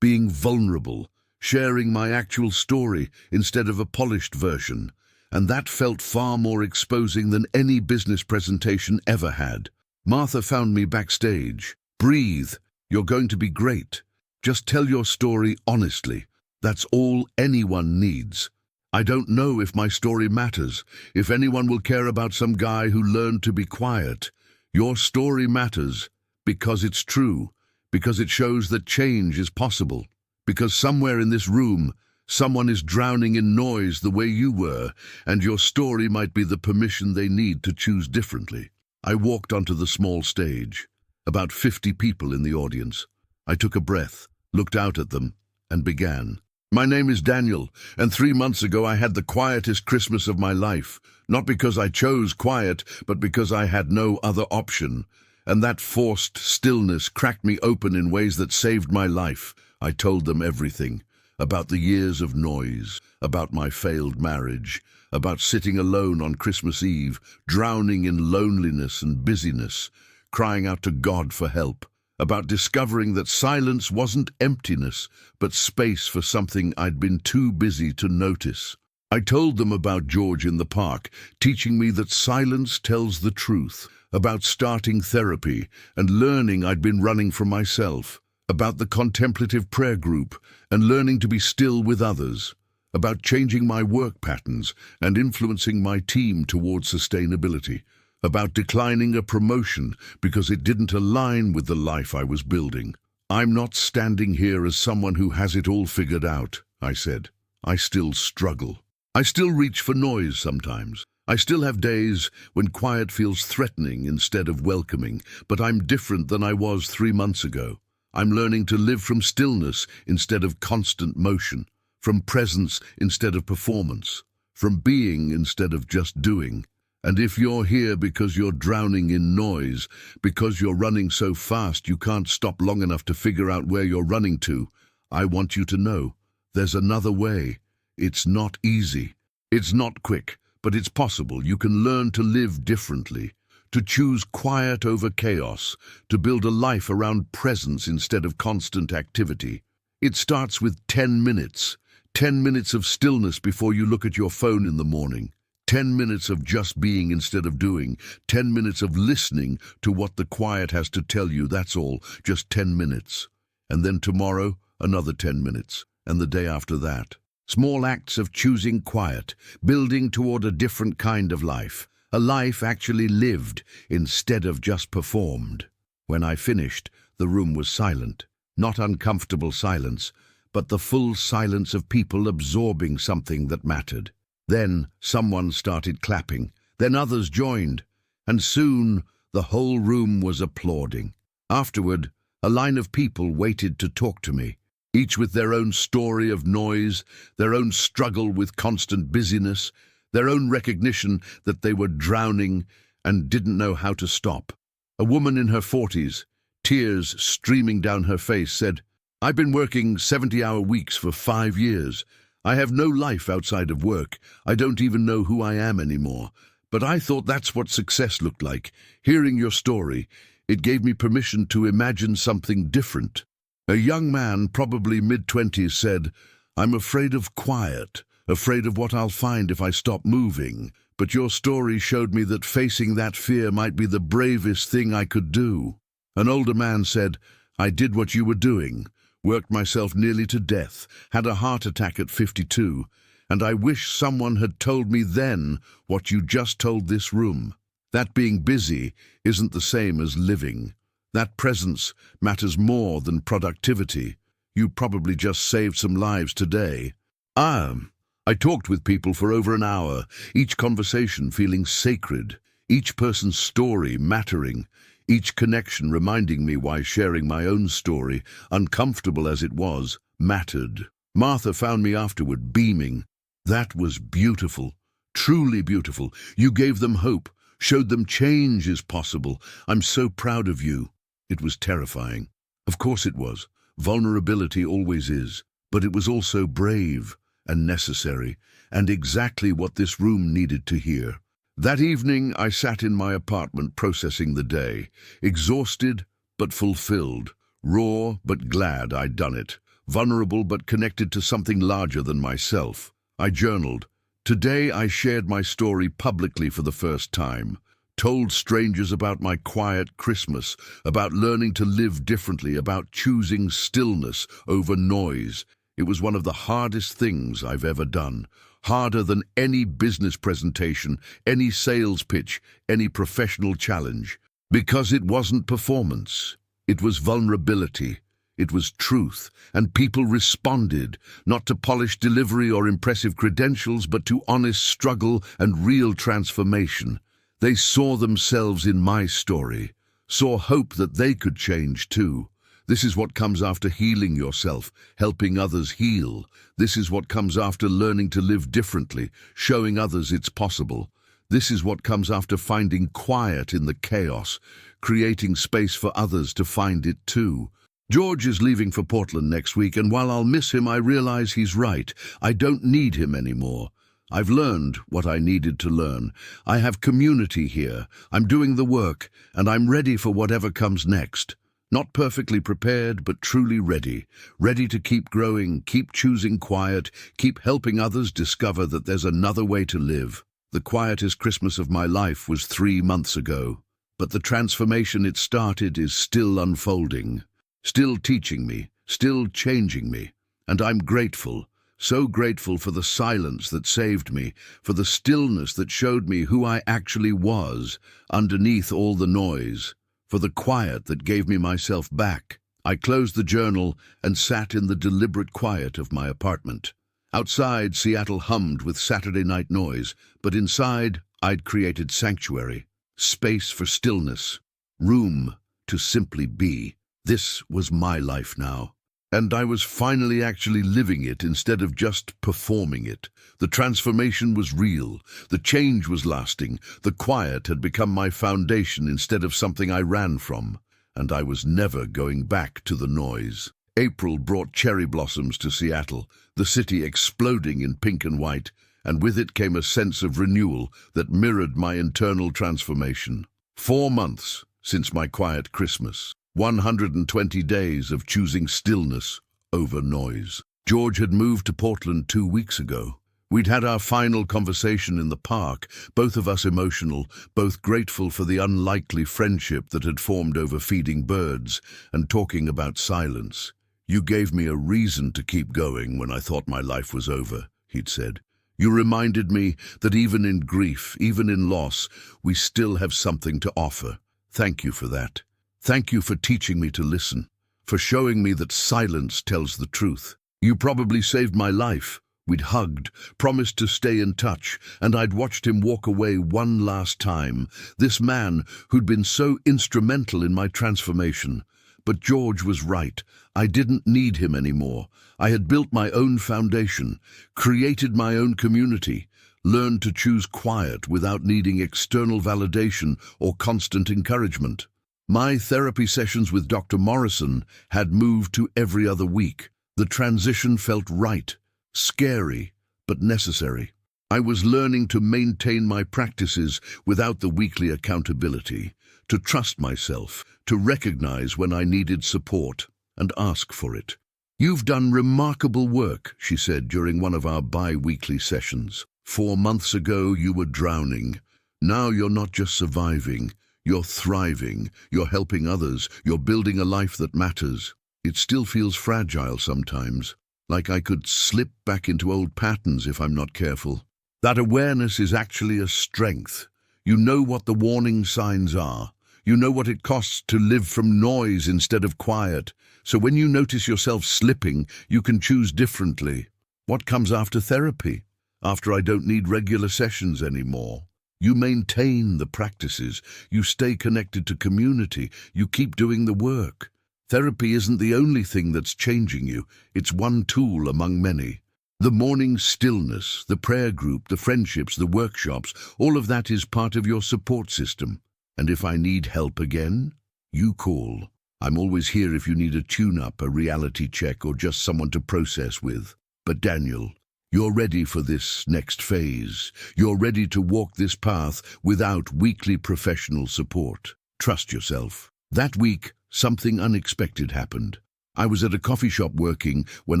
being vulnerable, sharing my actual story instead of a polished version. And that felt far more exposing than any business presentation ever had. Martha found me backstage. "Breathe. You're going to be great. Just tell your story honestly. That's all anyone needs. I don't know if my story matters, if anyone will care about some guy who learned to be quiet. Your story matters because it's true, because it shows that change is possible, because somewhere in this room, someone is drowning in noise the way you were, and your story might be the permission they need to choose differently." I walked onto the small stage, about 50 people in the audience. I took a breath, looked out at them, and began. "My name is Daniel, and 3 months ago I had the quietest Christmas of my life, not because I chose quiet, but because I had no other option. And that forced stillness cracked me open in ways that saved my life." I told them everything, about the years of noise, about my failed marriage, about sitting alone on Christmas Eve, drowning in loneliness and busyness, crying out to God for help, about discovering that silence wasn't emptiness, but space for something I'd been too busy to notice. I told them about George in the park, teaching me that silence tells the truth, about starting therapy and learning I'd been running from myself, about the contemplative prayer group and learning to be still with others, about changing my work patterns and influencing my team toward sustainability, about declining a promotion because it didn't align with the life I was building. "I'm not standing here as someone who has it all figured out," I said. "I still struggle. I still reach for noise sometimes. I still have days when quiet feels threatening instead of welcoming, but I'm different than I was 3 months ago. I'm learning to live from stillness instead of constant motion, from presence instead of performance, from being instead of just doing. And if you're here because you're drowning in noise, because you're running so fast you can't stop long enough to figure out where you're running to, I want you to know there's another way. It's not easy. It's not quick, but it's possible. You can learn to live differently, to choose quiet over chaos, to build a life around presence instead of constant activity. It starts with 10 minutes. 10 minutes of stillness before you look at your phone in the morning. 10 minutes of just being instead of doing. 10 minutes of listening to what the quiet has to tell you, that's all. Just 10 minutes. And then tomorrow, another 10 minutes. And the day after that. Small acts of choosing quiet, building toward a different kind of life. A life actually lived instead of just performed. When I finished, the room was silent. Not uncomfortable silence, but the full silence of people absorbing something that mattered. Then someone started clapping, then others joined, and soon the whole room was applauding. Afterward, a line of people waited to talk to me, each with their own story of noise, their own struggle with constant busyness, their own recognition that they were drowning and didn't know how to stop. A woman in her 40s, tears streaming down her face, said, "I've been working 70-hour weeks for 5 years. I have no life outside of work. I don't even know who I am anymore. But I thought that's what success looked like. Hearing your story, it gave me permission to imagine something different." A young man, probably mid-20s, said, "I'm afraid of quiet, afraid of what I'll find if I stop moving. But your story showed me that facing that fear might be the bravest thing I could do." An older man said, "I did what you were doing, Worked myself nearly to death, had a heart attack at 52, and I wish someone had told me then what you just told this room. That being busy isn't the same as living. That presence matters more than productivity. You probably just saved some lives today. I talked with people for over an hour, each conversation feeling sacred, each person's story mattering, each connection reminding me why sharing my own story, uncomfortable as it was, mattered. Martha found me afterward, beaming. That was beautiful, truly beautiful. You gave them hope, showed them change is possible. I'm so proud of you. It was terrifying. Of course it was. Vulnerability always is. But it was also brave and necessary, and exactly what this room needed to hear. That evening, I sat in my apartment processing the day, exhausted but fulfilled, raw but glad I'd done it, vulnerable but connected to something larger than myself. I journaled. Today I shared my story publicly for the first time, told strangers about my quiet Christmas, about learning to live differently, about choosing stillness over noise. It was one of the hardest things I've ever done. Harder than any business presentation, any sales pitch, any professional challenge. Because it wasn't performance. It was vulnerability. It was truth. And people responded, not to polished delivery or impressive credentials, but to honest struggle and real transformation. They saw themselves in my story, saw hope that they could change too. This is what comes after healing yourself, helping others heal. This is what comes after learning to live differently, showing others it's possible. This is what comes after finding quiet in the chaos, creating space for others to find it too. George is leaving for Portland next week, and while I'll miss him, I realize he's right. I don't need him anymore. I've learned what I needed to learn. I have community here. I'm doing the work, and I'm ready for whatever comes next. Not perfectly prepared, but truly ready. Ready to keep growing, keep choosing quiet, keep helping others discover that there's another way to live. The quietest Christmas of my life was 3 months ago, but the transformation it started is still unfolding, still teaching me, still changing me. And I'm grateful, so grateful for the silence that saved me, for the stillness that showed me who I actually was underneath all the noise, for the quiet that gave me myself back. I closed the journal and sat in the deliberate quiet of my apartment. Outside, Seattle hummed with Saturday night noise, but inside, I'd created sanctuary, space for stillness, room to simply be. This was my life now. And I was finally actually living it instead of just performing it. The transformation was real. The change was lasting. The quiet had become my foundation instead of something I ran from. And I was never going back to the noise. April brought cherry blossoms to Seattle, the city exploding in pink and white, and with it came a sense of renewal that mirrored my internal transformation. 4 months since my quiet Christmas. 120 days of choosing stillness over noise. George had moved to Portland 2 weeks ago. We'd had our final conversation in the park, both of us emotional, both grateful for the unlikely friendship that had formed over feeding birds and talking about silence. You gave me a reason to keep going when I thought my life was over, he'd said. You reminded me that even in grief, even in loss, we still have something to offer. Thank you for that. Thank you for teaching me to listen, for showing me that silence tells the truth. You probably saved my life. We'd hugged, promised to stay in touch, and I'd watched him walk away one last time, this man who'd been so instrumental in my transformation. But George was right. I didn't need him anymore. I had built my own foundation, created my own community, learned to choose quiet without needing external validation or constant encouragement. My therapy sessions with Dr. Morrison had moved to every other week. The transition felt right, scary, but necessary. I was learning to maintain my practices without the weekly accountability, to trust myself, to recognize when I needed support and ask for it. You've done remarkable work, she said during one of our bi-weekly sessions. 4 months ago, you were drowning. Now you're not just surviving. You're thriving, you're helping others, you're building a life that matters. It still feels fragile sometimes, like I could slip back into old patterns if I'm not careful. That awareness is actually a strength. You know what the warning signs are. You know what it costs to live from noise instead of quiet. So when you notice yourself slipping, you can choose differently. What comes after therapy? After I don't need regular sessions anymore? You maintain the practices. You stay connected to community. You keep doing the work. Therapy isn't the only thing that's changing you. It's one tool among many. The morning stillness, the prayer group, the friendships, the workshops, all of that is part of your support system. And if I need help again, you call. I'm always here if you need a tune-up, a reality check, or just someone to process with. But Daniel, you're ready for this next phase. You're ready to walk this path without weekly professional support. Trust yourself. That week, something unexpected happened. I was at a coffee shop working when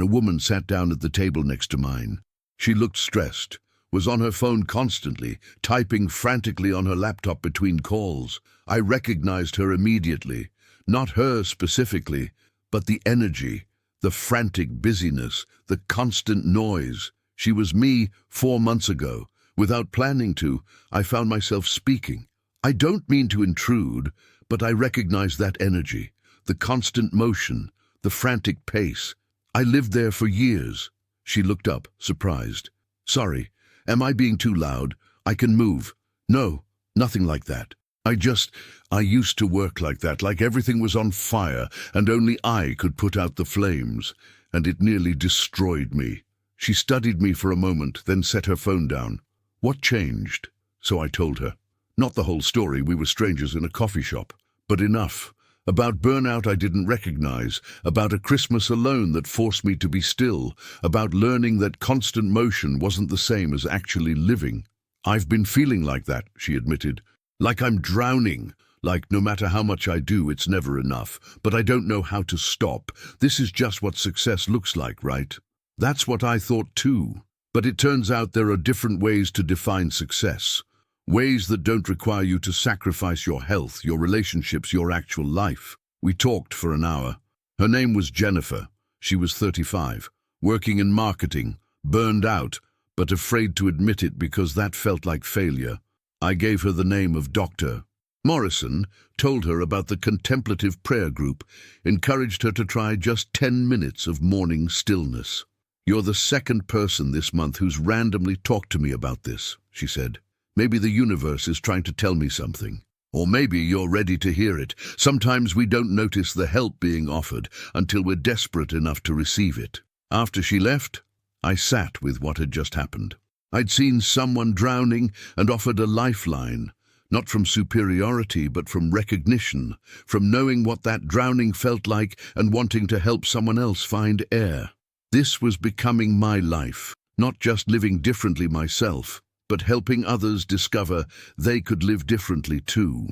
a woman sat down at the table next to mine. She looked stressed, was on her phone constantly, typing frantically on her laptop between calls. I recognized her immediately. Not her specifically, but the energy, the frantic busyness, the constant noise. She was me 4 months ago. Without planning to, I found myself speaking. I don't mean to intrude, but I recognize that energy, the constant motion, the frantic pace. I lived there for years. She looked up, surprised. Sorry, am I being too loud? I can move. No, nothing like that. I used to work like that, like everything was on fire and only I could put out the flames, and it nearly destroyed me. She studied me for a moment, then set her phone down. What changed? So I told her. Not the whole story, we were strangers in a coffee shop, but enough. About burnout I didn't recognize, about a Christmas alone that forced me to be still, about learning that constant motion wasn't the same as actually living. I've been feeling like that, she admitted. Like I'm drowning, like no matter how much I do, it's never enough, but I don't know how to stop. This is just what success looks like, right? That's what I thought too. But it turns out there are different ways to define success. Ways that don't require you to sacrifice your health, your relationships, your actual life. We talked for an hour. Her name was Jennifer. She was 35, working in marketing, burned out, but afraid to admit it because that felt like failure. I gave her the name of Dr. Morrison, told her about the contemplative prayer group, encouraged her to try just 10 minutes of morning stillness. You're the second person this month who's randomly talked to me about this, she said. Maybe the universe is trying to tell me something. Or maybe you're ready to hear it. Sometimes we don't notice the help being offered until we're desperate enough to receive it. After she left, I sat with what had just happened. I'd seen someone drowning and offered a lifeline, not from superiority but from recognition, from knowing what that drowning felt like and wanting to help someone else find air. This was becoming my life, not just living differently myself, but helping others discover they could live differently too.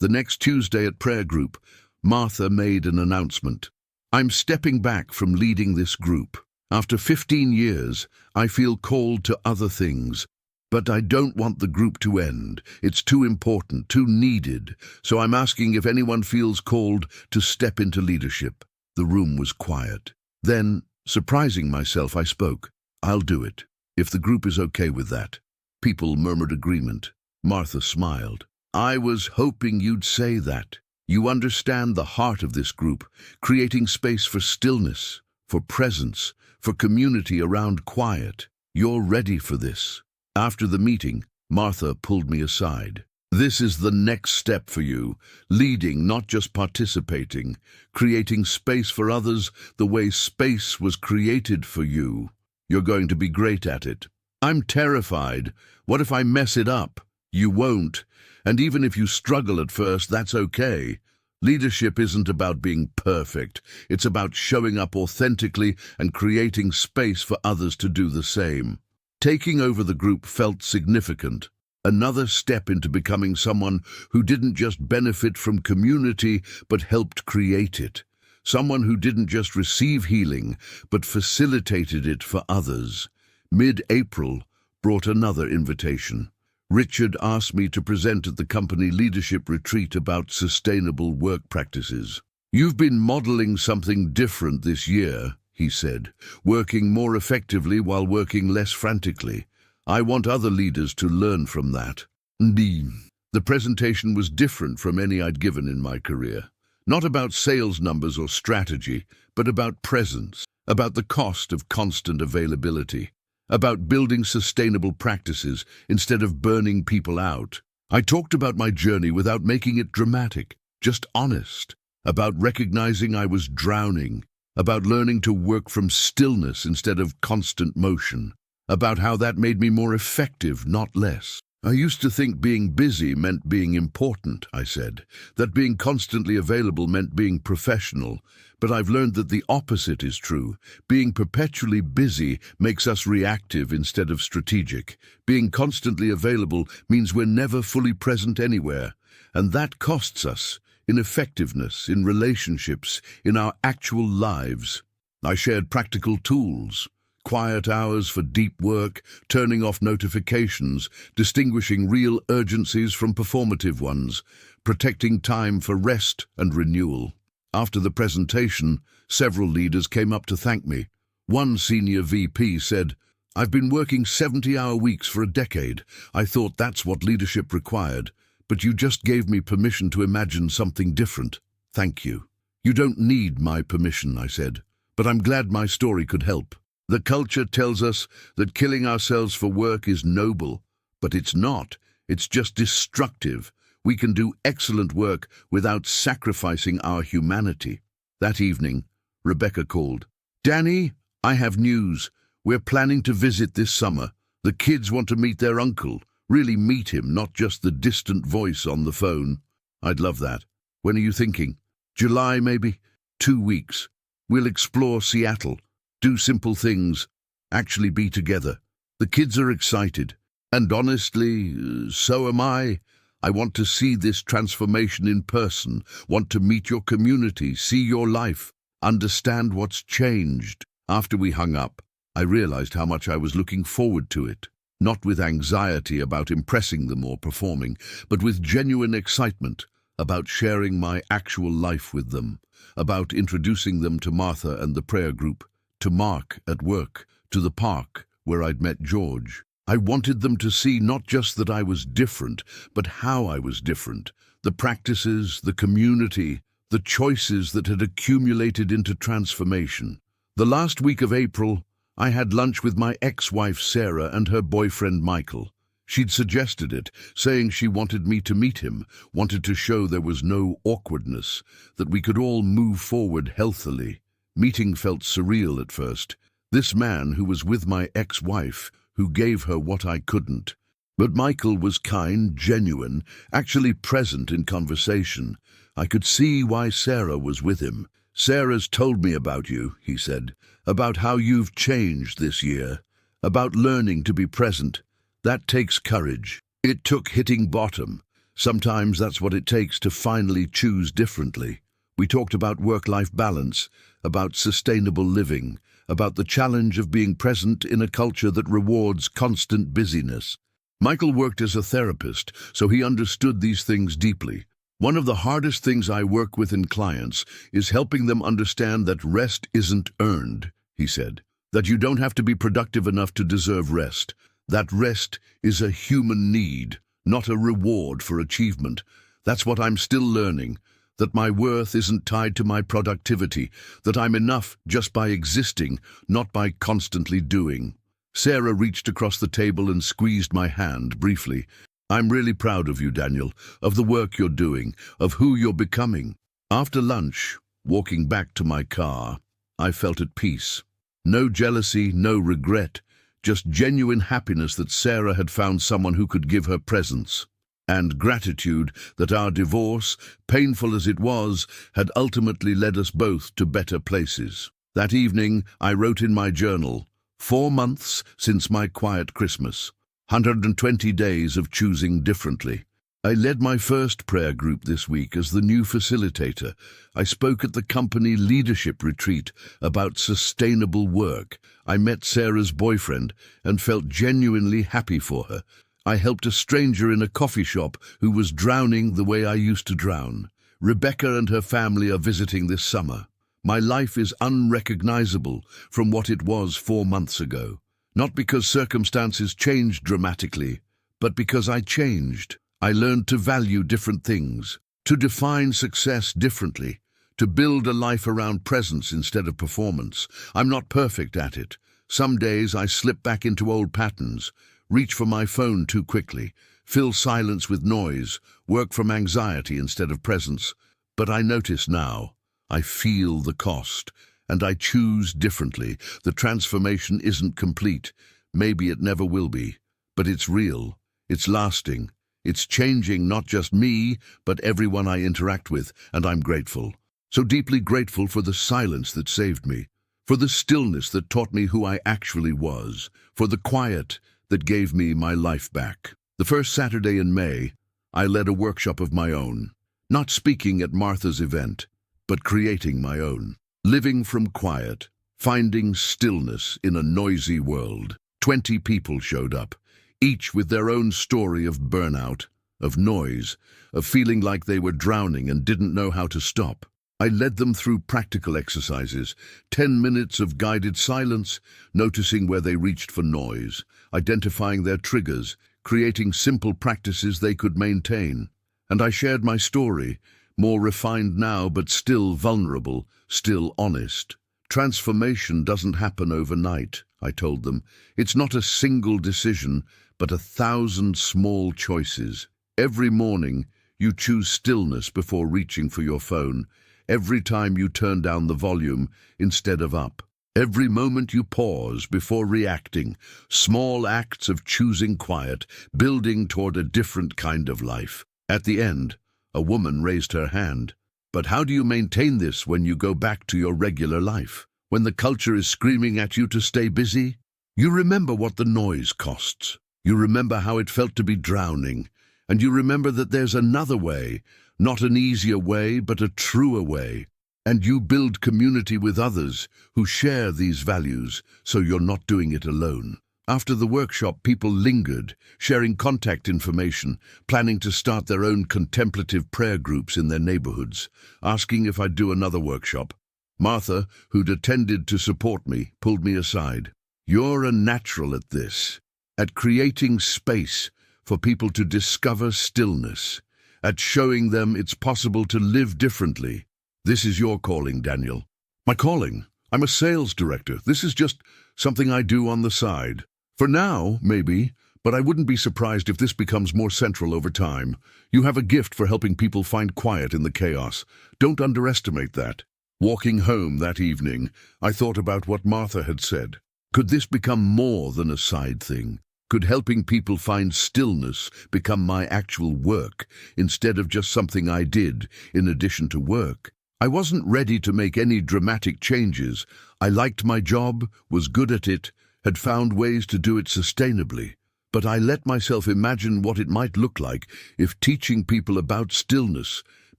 The next Tuesday at prayer group, Martha made an announcement. I'm stepping back from leading this group. After 15 years, I feel called to other things, but I don't want the group to end. It's too important, too needed, so I'm asking if anyone feels called to step into leadership. The room was quiet. Then, surprising myself, I spoke. I'll do it, if the group is okay with that. People murmured agreement. Martha smiled. I was hoping you'd say that. You understand the heart of this group, creating space for stillness, for presence, for community around quiet. You're ready for this. After the meeting, Martha pulled me aside. This is the next step for you, leading, not just participating, creating space for others the way space was created for you. You're going to be great at it. I'm terrified. What if I mess it up? You won't. And even if you struggle at first, that's okay. Leadership isn't about being perfect. It's about showing up authentically and creating space for others to do the same. Taking over the group felt significant. Another step into becoming someone who didn't just benefit from community, but helped create it. Someone who didn't just receive healing, but facilitated it for others. Mid-April brought another invitation. Richard asked me to present at the company leadership retreat about sustainable work practices. "You've been modeling something different this year," he said, "working more effectively while working less frantically. I want other leaders to learn from that." The presentation was different from any I'd given in my career. Not about sales numbers or strategy, but about presence, about the cost of constant availability, about building sustainable practices instead of burning people out. I talked about my journey without making it dramatic, just honest, about recognizing I was drowning, about learning to work from stillness instead of constant motion, about how that made me more effective, not less. "I used to think being busy meant being important," I said, "that being constantly available meant being professional. But I've learned that the opposite is true. Being perpetually busy makes us reactive instead of strategic. Being constantly available means we're never fully present anywhere. And that costs us in effectiveness, in relationships, in our actual lives." I shared practical tools. Quiet hours for deep work, turning off notifications, distinguishing real urgencies from performative ones, protecting time for rest and renewal. After the presentation, several leaders came up to thank me. One senior VP said, "I've been working 70-hour weeks for a decade. I thought that's what leadership required, but you just gave me permission to imagine something different. Thank you." "You don't need my permission," I said, "but I'm glad my story could help." The culture tells us that killing ourselves for work is noble, but it's not. It's just destructive. We can do excellent work without sacrificing our humanity. That evening, Rebecca called. "Danny, I have news. We're planning to visit this summer. The kids want to meet their uncle. Really meet him, not just the distant voice on the phone." "I'd love that. When are you thinking?" "July, maybe. 2 weeks. We'll explore Seattle. Do simple things, actually be together." The kids are excited, and honestly, so am I. I want to see this transformation in person, want to meet your community, see your life, understand what's changed. After we hung up, I realized how much I was looking forward to it, not with anxiety about impressing them or performing, but with genuine excitement about sharing my actual life with them, about introducing them to Martha and the prayer group, to Mark at work, to the park where I'd met George. I wanted them to see not just that I was different, but how I was different. The practices, the community, the choices that had accumulated into transformation. The last week of April, I had lunch with my ex-wife Sarah and her boyfriend Michael. She'd suggested it, saying she wanted me to meet him, wanted to show there was no awkwardness, that we could all move forward healthily. Meeting felt surreal at first. This man who was with my ex-wife, who gave her what I couldn't. But Michael was kind, genuine, actually present in conversation. I could see why Sarah was with him. "Sarah's told me about you," he said, "about how you've changed this year, about learning to be present. That takes courage. It took hitting bottom. Sometimes that's what it takes to finally choose differently." We talked about work-life balance, about sustainable living, about the challenge of being present in a culture that rewards constant busyness. Michael worked as a therapist, so he understood these things deeply. "One of the hardest things I work with in clients is helping them understand that rest isn't earned," he said, "that you don't have to be productive enough to deserve rest, that rest is a human need, not a reward for achievement. That's what I'm still learning. That my worth isn't tied to my productivity, that I'm enough just by existing, not by constantly doing." Sarah reached across the table and squeezed my hand briefly. "I'm really proud of you, Daniel, of the work you're doing, of who you're becoming." After lunch, walking back to my car, I felt at peace. No jealousy, no regret, just genuine happiness that Sarah had found someone who could give her presence. And gratitude that our divorce, painful as it was, had ultimately led us both to better places. That evening, I wrote in my journal, 4 months since my quiet Christmas, 120 days of choosing differently. I led my first prayer group this week as the new facilitator. I spoke at the company leadership retreat about sustainable work. I met Sarah's boyfriend and felt genuinely happy for her. I helped a stranger in a coffee shop who was drowning the way I used to drown. Rebecca and her family are visiting this summer. My life is unrecognizable from what it was 4 months ago. Not because circumstances changed dramatically, but because I changed. I learned to value different things, to define success differently, to build a life around presence instead of performance. I'm not perfect at it. Some days I slip back into old patterns, reach for my phone too quickly, fill silence with noise, work from anxiety instead of presence. But I notice now, I feel the cost, and I choose differently. The transformation isn't complete. Maybe it never will be. But it's real. It's lasting. It's changing not just me, but everyone I interact with, and I'm grateful. So deeply grateful for the silence that saved me, for the stillness that taught me who I actually was, for the quiet that gave me my life back. The first Saturday in May, I led a workshop of my own, not speaking at Martha's event, but creating my own. Living from quiet, finding stillness in a noisy world. 20 people showed up, each with their own story of burnout, of noise, of feeling like they were drowning and didn't know how to stop. I led them through practical exercises, 10 minutes of guided silence, noticing where they reached for noise, identifying their triggers, creating simple practices they could maintain. And I shared my story, more refined now but still vulnerable, still honest. Transformation doesn't happen overnight, I told them. It's not a single decision, but 1,000 small choices. Every morning, you choose stillness before reaching for your phone. Every time you turn down the volume instead of up. Every moment you pause before reacting. Small acts of choosing quiet, building toward a different kind of life. At the end, a woman raised her hand. But how do you maintain this when you go back to your regular life? When the culture is screaming at you to stay busy? You remember what the noise costs. You remember how it felt to be drowning. And you remember that there's another way, not an easier way, but a truer way. And you build community with others who share these values, so you're not doing it alone. After the workshop, people lingered, sharing contact information, planning to start their own contemplative prayer groups in their neighborhoods, asking if I'd do another workshop. Martha, who'd attended to support me, pulled me aside. You're a natural at this, at creating space for people to discover stillness, at showing them it's possible to live differently. This is your calling, Daniel. My calling? I'm a sales director. This is just something I do on the side. For now, maybe, but I wouldn't be surprised if this becomes more central over time. You have a gift for helping people find quiet in the chaos. Don't underestimate that. Walking home that evening, I thought about what Martha had said. Could this become more than a side thing? Could helping people find stillness become my actual work, instead of just something I did in addition to work? I wasn't ready to make any dramatic changes. I liked my job, was good at it, had found ways to do it sustainably. But I let myself imagine what it might look like if teaching people about stillness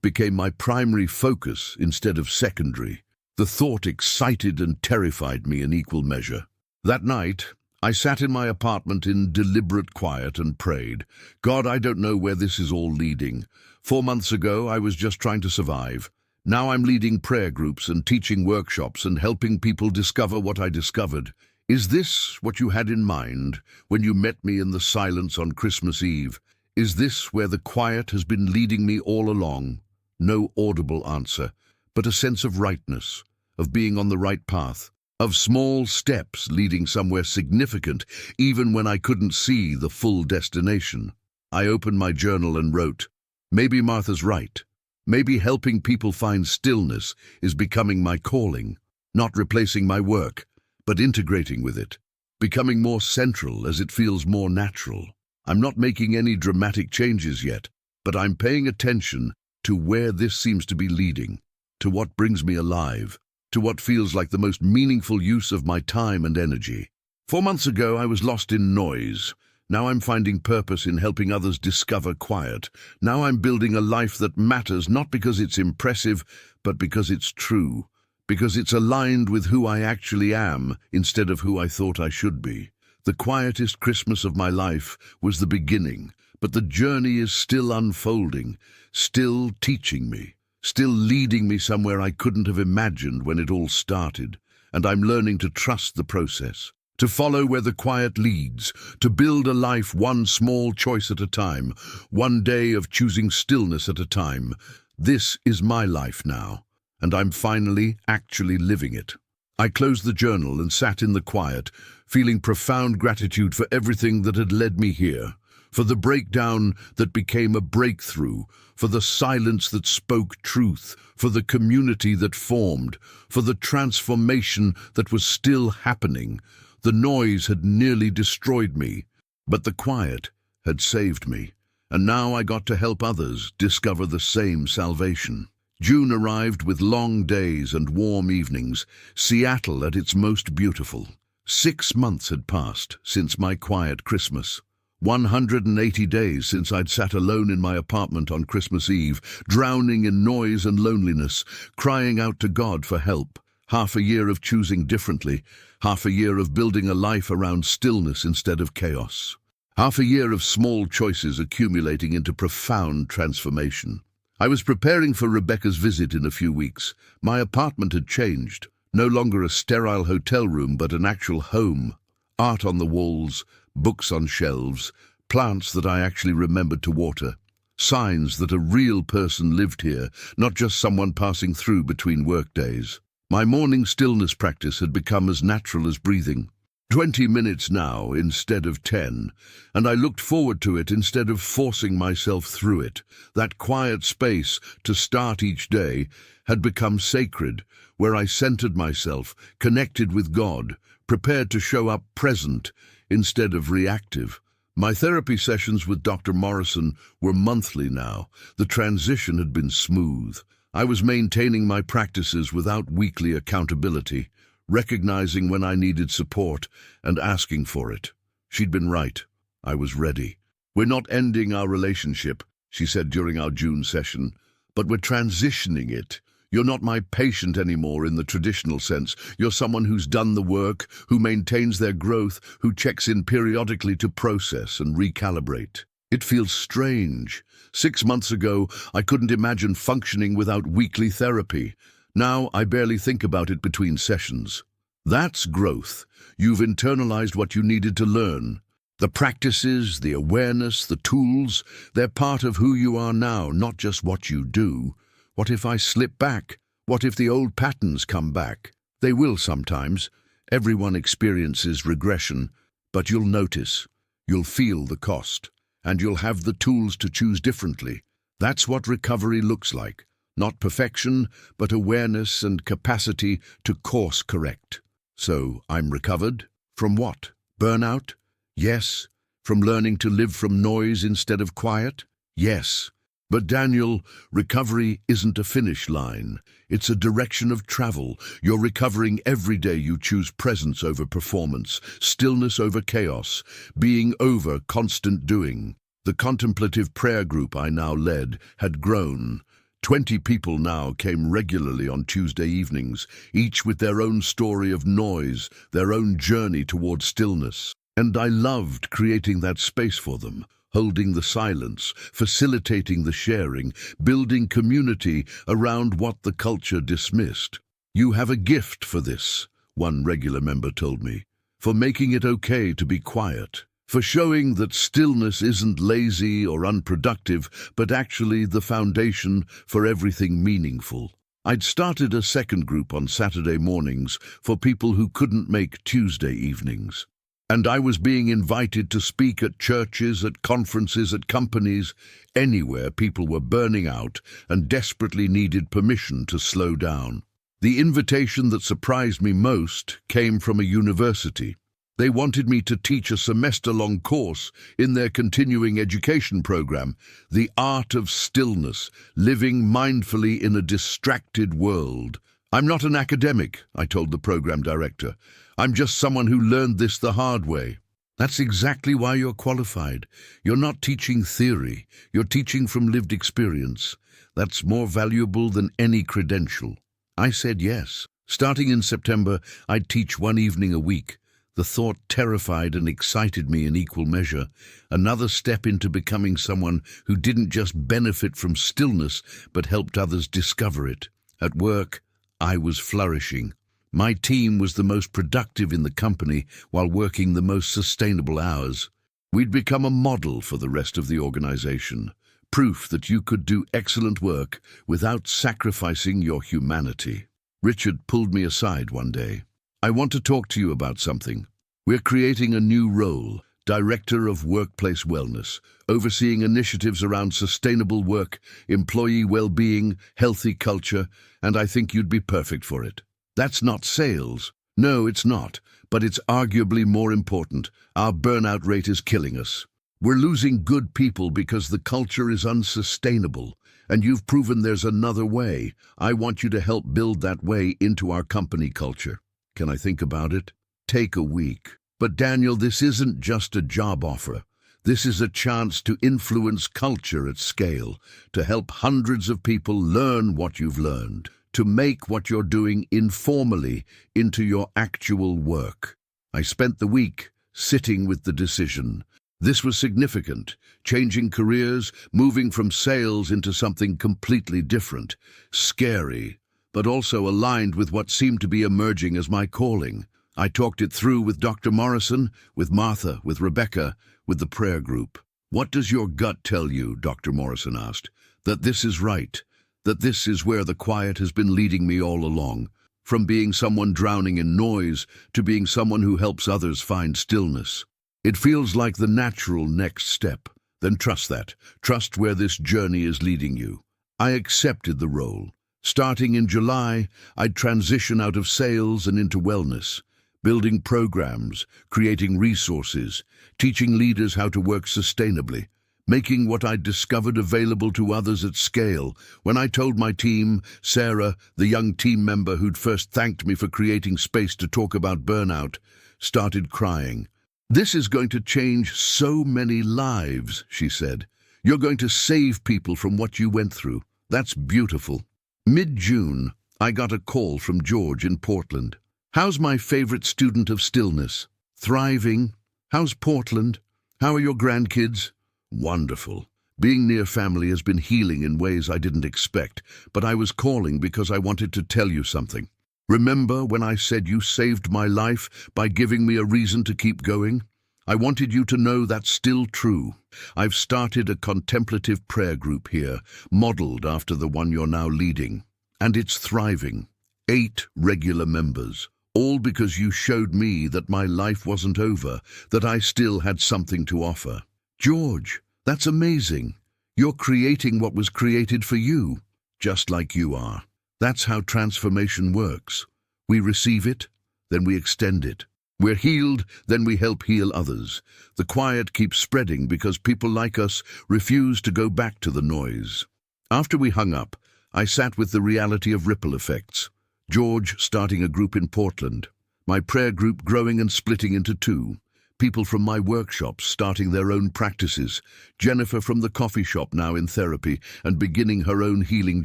became my primary focus instead of secondary. The thought excited and terrified me in equal measure. That night, I sat in my apartment in deliberate quiet and prayed. God, I don't know where this is all leading. 4 months ago, I was just trying to survive. Now I'm leading prayer groups and teaching workshops and helping people discover what I discovered. Is this what you had in mind when you met me in the silence on Christmas Eve? Is this where the quiet has been leading me all along? No audible answer, but a sense of rightness, of being on the right path, of small steps leading somewhere significant, even when I couldn't see the full destination. I opened my journal and wrote, maybe Martha's right. Maybe helping people find stillness is becoming my calling, not replacing my work, but integrating with it, becoming more central as it feels more natural. I'm not making any dramatic changes yet, but I'm paying attention to where this seems to be leading, to what brings me alive, to what feels like the most meaningful use of my time and energy. 4 months ago, I was lost in noise. Now I'm finding purpose in helping others discover quiet. Now I'm building a life that matters not because it's impressive, but because it's true, because it's aligned with who I actually am instead of who I thought I should be. The quietest Christmas of my life was the beginning, but the journey is still unfolding, still teaching me. still leading me somewhere I couldn't have imagined when it all started. And I'm learning to trust the process, to follow where the quiet leads, to build a life one small choice at a time, one day of choosing stillness at a time. This is my life now, and I'm finally actually living it. I closed the journal and sat in the quiet, feeling profound gratitude for everything that had led me here, for the breakdown that became a breakthrough, for the silence that spoke truth, for the community that formed, for the transformation that was still happening. The noise had nearly destroyed me, but the quiet had saved me, and now I got to help others discover the same salvation. June arrived with long days and warm evenings, Seattle at its most beautiful. 6 months had passed since my quiet Christmas. 180 days since I'd sat alone in my apartment on Christmas Eve, drowning in noise and loneliness, crying out to God for help. Half a year of choosing differently, half a year of building a life around stillness instead of chaos. Half a year of small choices accumulating into profound transformation. I was preparing for Rebecca's visit in a few weeks. My apartment had changed. No longer a sterile hotel room, but an actual home. Art on the walls, books on shelves, plants that I actually remembered to water. Signs that a real person lived here, not just someone passing through between workdays. My morning stillness practice had become as natural as breathing. 20 minutes now instead of 10, and I looked forward to it instead of forcing myself through it. That quiet space to start each day had become sacred, where I centered myself, connected with God, prepared to show up present instead of reactive. My therapy sessions with Dr. Morrison were monthly now. The transition had been smooth. I was maintaining my practices without weekly accountability, recognizing when I needed support and asking for it. She'd been right. I was ready. "We're not ending our relationship," she said during our June session, "but we're transitioning it. You're not my patient anymore in the traditional sense. You're someone who's done the work, who maintains their growth, who checks in periodically to process and recalibrate." It feels strange. 6 months ago, I couldn't imagine functioning without weekly therapy. Now I barely think about it between sessions. That's growth. You've internalized what you needed to learn. The practices, the awareness, the tools, they're part of who you are now, not just what you do. What if I slip back? What if the old patterns come back? They will sometimes. Everyone experiences regression, but you'll notice. You'll feel the cost, and you'll have the tools to choose differently. That's what recovery looks like. Not perfection, but awareness and capacity to course correct. So, I'm recovered? From what? Burnout? Yes. From learning to live from noise instead of quiet? Yes. But Daniel, recovery isn't a finish line. It's a direction of travel. You're recovering every day you choose presence over performance, stillness over chaos, being over constant doing. The contemplative prayer group I now led had grown. 20 people now came regularly on Tuesday evenings, each with their own story of noise, their own journey toward stillness. And I loved creating that space for them, holding the silence, facilitating the sharing, building community around what the culture dismissed. "You have a gift for this," one regular member told me, "for making it okay to be quiet. For showing that stillness isn't lazy or unproductive, but actually the foundation for everything meaningful." I'd started a second group on Saturday mornings for people who couldn't make Tuesday evenings. And I was being invited to speak at churches, at conferences, at companies, anywhere people were burning out and desperately needed permission to slow down. The invitation that surprised me most came from a university. They wanted me to teach a semester-long course in their continuing education program, The Art of Stillness, Living Mindfully in a Distracted World. "I'm not an academic," I told the program director. "I'm just someone who learned this the hard way." "That's exactly why you're qualified. You're not teaching theory. You're teaching from lived experience. That's more valuable than any credential." I said yes. Starting in September, I'd teach one evening a week. The thought terrified and excited me in equal measure. Another step into becoming someone who didn't just benefit from stillness, but helped others discover it. At work, I was flourishing. My team was the most productive in the company while working the most sustainable hours. We'd become a model for the rest of the organization, proof that you could do excellent work without sacrificing your humanity. Richard pulled me aside one day. I want to talk to you about something. We're creating a new role, Director of Workplace Wellness, overseeing initiatives around sustainable work, employee well-being, healthy culture, and I think you'd be perfect for it. That's not sales. No, it's not, but it's arguably more important. Our burnout rate is killing us. We're losing good people because the culture is unsustainable, and you've proven there's another way. I want you to help build that way into our company culture. Can I think about it? Take a week. But Daniel, this isn't just a job offer. This is a chance to influence culture at scale, to help hundreds of people learn what you've learned, to make what you're doing informally into your actual work. I spent the week sitting with the decision. This was significant, changing careers, moving from sales into something completely different, scary, but also aligned with what seemed to be emerging as my calling. I talked it through with Dr. Morrison, with Martha, with Rebecca, with the prayer group. What does your gut tell you, Dr. Morrison asked, that this is right, that this is where the quiet has been leading me all along, from being someone drowning in noise to being someone who helps others find stillness. It feels like the natural next step. Then trust that. Trust where this journey is leading you. I accepted the role. Starting in July, I'd transition out of sales and into wellness, building programs, creating resources, teaching leaders how to work sustainably, making what I'd discovered available to others at scale. When I told my team, Sarah, the young team member who'd first thanked me for creating space to talk about burnout, started crying. "This is going to change so many lives," she said. "You're going to save people from what you went through. That's beautiful." Mid-June, I got a call from George in Portland. "How's my favorite student of stillness? Thriving? How's Portland? How are your grandkids?" "Wonderful. Being near family has been healing in ways I didn't expect, but I was calling because I wanted to tell you something. Remember when I said you saved my life by giving me a reason to keep going? I wanted you to know that's still true. I've started a contemplative prayer group here, modeled after the one you're now leading. And it's thriving. 8 regular members. All because you showed me that my life wasn't over, that I still had something to offer." "George, that's amazing. You're creating what was created for you, just like you are. That's how transformation works. We receive it, then we extend it. We're healed, then we help heal others. The quiet keeps spreading because people like us refuse to go back to the noise." After we hung up, I sat with the reality of ripple effects. George starting a group in Portland, my prayer group growing and splitting into 2, people from my workshops starting their own practices, Jennifer from the coffee shop now in therapy and beginning her own healing